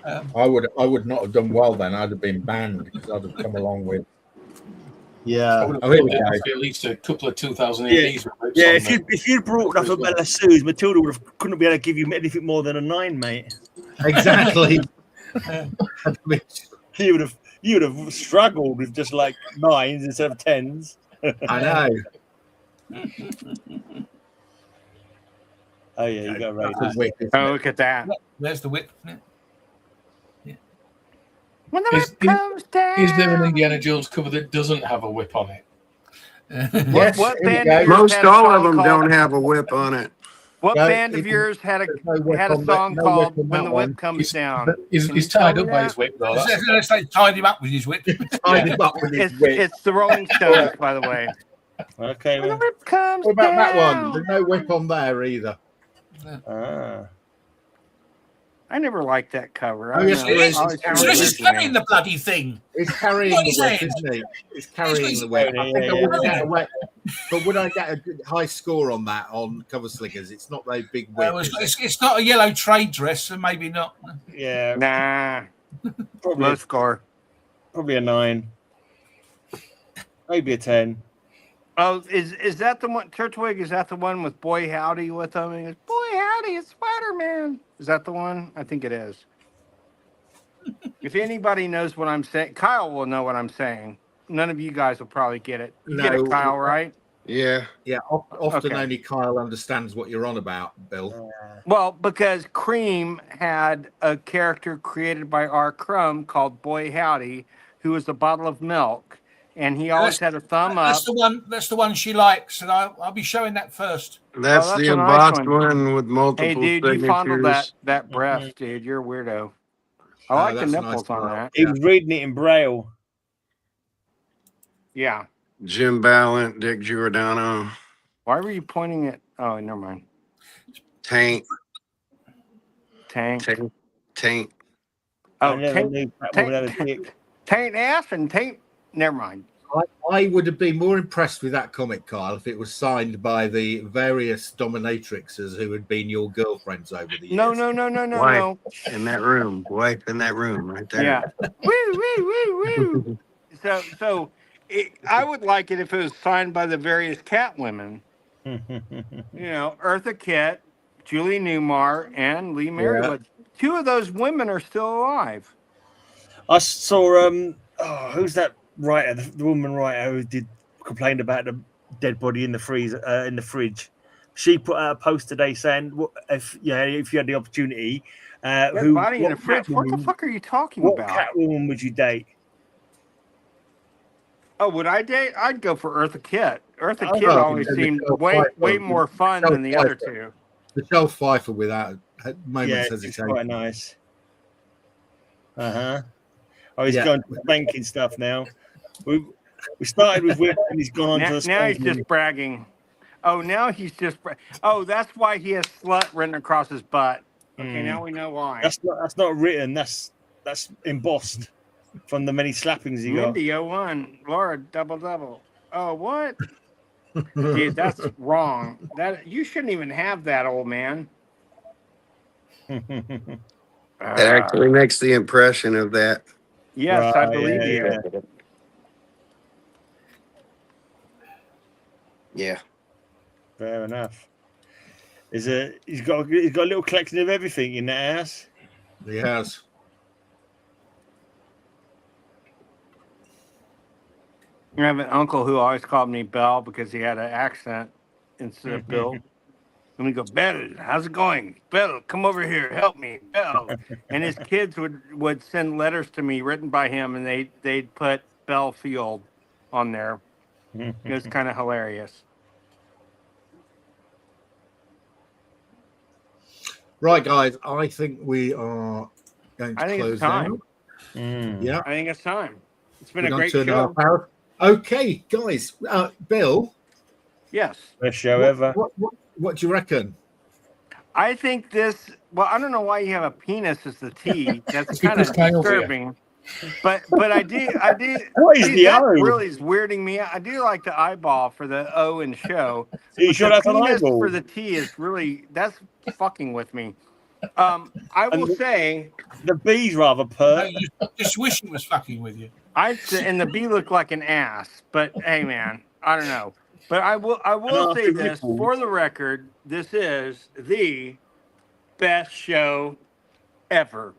I would not have done well then. I'd have been banned because I'd have come along with. Yeah, at least a couple of 2008s. Yeah, if you'd brought up a Bella Sue's, Matilda couldn't be able to give you anything more than a 9, mate. Exactly. you would have struggled with just like 9s instead of 10s. I know. Oh yeah, you got right. Oh, look at that. There's the whip. When the whip comes down. Is there an Indiana Jones cover that doesn't have a whip on it? Yes, what band of yours Most had a all song of them called- don't have a whip on it. What No, band of yours had a song called "When the Whip Comes Down"? He's tied up by his whip, though. Let's say tied him up with his whip. Tied him up with his whip. It's the Rolling Stones, by the way. Okay. When the whip comes What about that down. one? There's no whip on there either. I never liked that cover. Oh, yes, it is. He's carrying the bloody thing. He's carrying the whip, isn't he? He's carrying the whip. I think I would get a whip, but would I get a good high score on that on Cover Slingers? It's not very big whip. It's not a yellow trade dress, so maybe not. Yeah. Nah. Probably Low score. Probably a 9. Maybe a 10. Oh, is that the one? Turtwig, is that the one with Boy Howdy with him? And he goes, Boy Howdy, it's Spider-Man. Is that the one? I think it is. If anybody knows what I'm saying, Kyle will know what I'm saying. None of you guys will probably get it. You get it, Kyle, right? Yeah. Yeah, often Okay. only Kyle understands what you're on about, Bill. Well, because Cream had a character created by R. Crumb called Boy Howdy, who was a bottle of milk. And he always had a thumb up. That's the one she likes, and I'll be showing that first. That's that's the a nice embossed one. one with multiple Hey, dude, signatures. you fondled that breast, dude. You're a weirdo. I like the that's a nipples nice on one. that. He was reading it in Braille. Yeah. Jim Ballant, Dick Giordano, Why were you pointing at? Oh, never mind. Tank. Tank. I Oh, never knew Catwoman had a dick. Taint ass and taint. Never mind. I would have been more impressed with that comic, Kyle, if it was signed by the various dominatrixes who had been your girlfriends over the years. No. Wife in that room. Wife in that room right there. Yeah. Woo. So I would like it if it was signed by the various cat women. Eartha Kitt, Julie Newmar, and Lee Merriwood. 2 of those women are still alive. I saw who's that writer, the woman writer who complained about the dead body in the fridge. She put out a post today saying, if you had the opportunity, Dead body in the fridge. What the fuck are you talking what about? Catwoman would you date? Oh, would I date? I'd go for Eartha Kitt. Eartha Kitt always seemed way more fun than the other 2. Michelle Pfeiffer without moments Yeah, it's hesitation. quite nice. Oh, he's gone to banking stuff now. We started with whip, and he's gone on to the now he's just bragging. Oh, now he's just. Oh, that's why he has slut written across his butt. Okay, now we know why. That's not written. That's embossed from the many slappings he got. Mindy 01, Laura double. Oh, what? Dude, that's wrong. That you shouldn't even have that, old man. It actually makes the impression of that. Yes, I believe you. Yeah. Fair enough. He's got a little collection of everything in that house. He has. I have an uncle who always called me Bell because he had an accent instead of Bill. And we go, Bell, how's it going? Bell, come over here, help me, Bell. And his kids would send letters to me written by him, and they'd put Bell Field on there. It was kind of hilarious. Right, guys, I think we are going to close down. Yeah, I think it's time. It's been We're a great going to show. hour. Okay, guys, Bill. Yes. Best show ever. What do you reckon? I think this. Well, I don't know why you have a penis as the T. That's kind because of Kyle's disturbing. But I do. What is the that O? really is weirding me out. I do like the eyeball for the O in show. You But should the have an penis eyeball. for the T is really that's fucking with me. I will say the B's rather pert. Just wish he was fucking with you. and the B looked like an ass. But hey, man, I don't know. But I will say this for the record: this is the best show ever.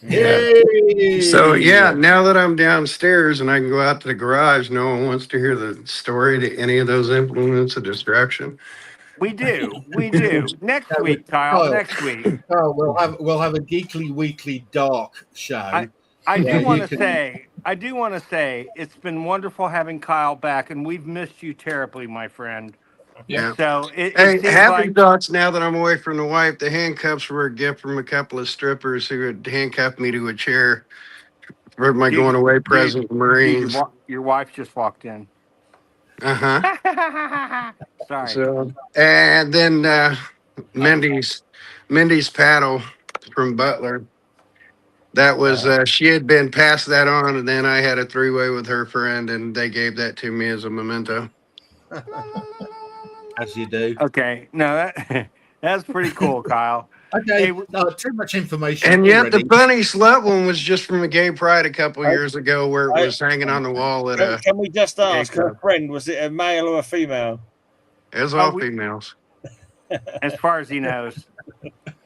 Yay! So yeah, now that I'm downstairs and I can go out to the garage, no one wants to hear the story to any of those implements of destruction. We do. Next week, Kyle. Next week. Oh, we'll have a Geekly Weekly Dark show. I do want to say it's been wonderful having Kyle back, and we've missed you terribly, my friend. Yeah. So Hey, seems happy like thoughts now that I'm away from the wife. The handcuffs were a gift from a couple of strippers who had handcuffed me to a chair for my going away present to Marines. Your wife just walked in. Sorry. So, and then Mindy's paddle from Butler. That was she had been passed that on, and then I had a three-way with her friend, and they gave that to me as a memento. As you do. Okay. No, that's pretty cool, Kyle. Okay. Hey, too much information. And yet already. the bunny slut one was just from a gay pride a couple years ago, where it was hanging on the wall at a. Can we just ask club. her friend, was it a male or a female? It was all females. As far as he knows.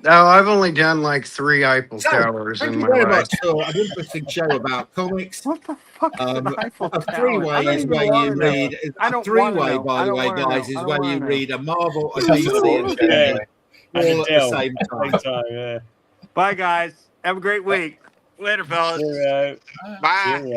No, I've only done like 3 Eiffel Towers Thank in you my very life. much for an interesting show about comics. What the fuck is an Eiffel A Tower? three-way is where you read. I A don't three-way, wanna know. by I the don't way, wanna guys, know. is I don't where you wanna read a Marvel, a Yeah. DC, and Yeah. all at the same time. Yeah. Bye, guys. Have a great week. Later, fellas. Cheerio. Bye. Cheerio.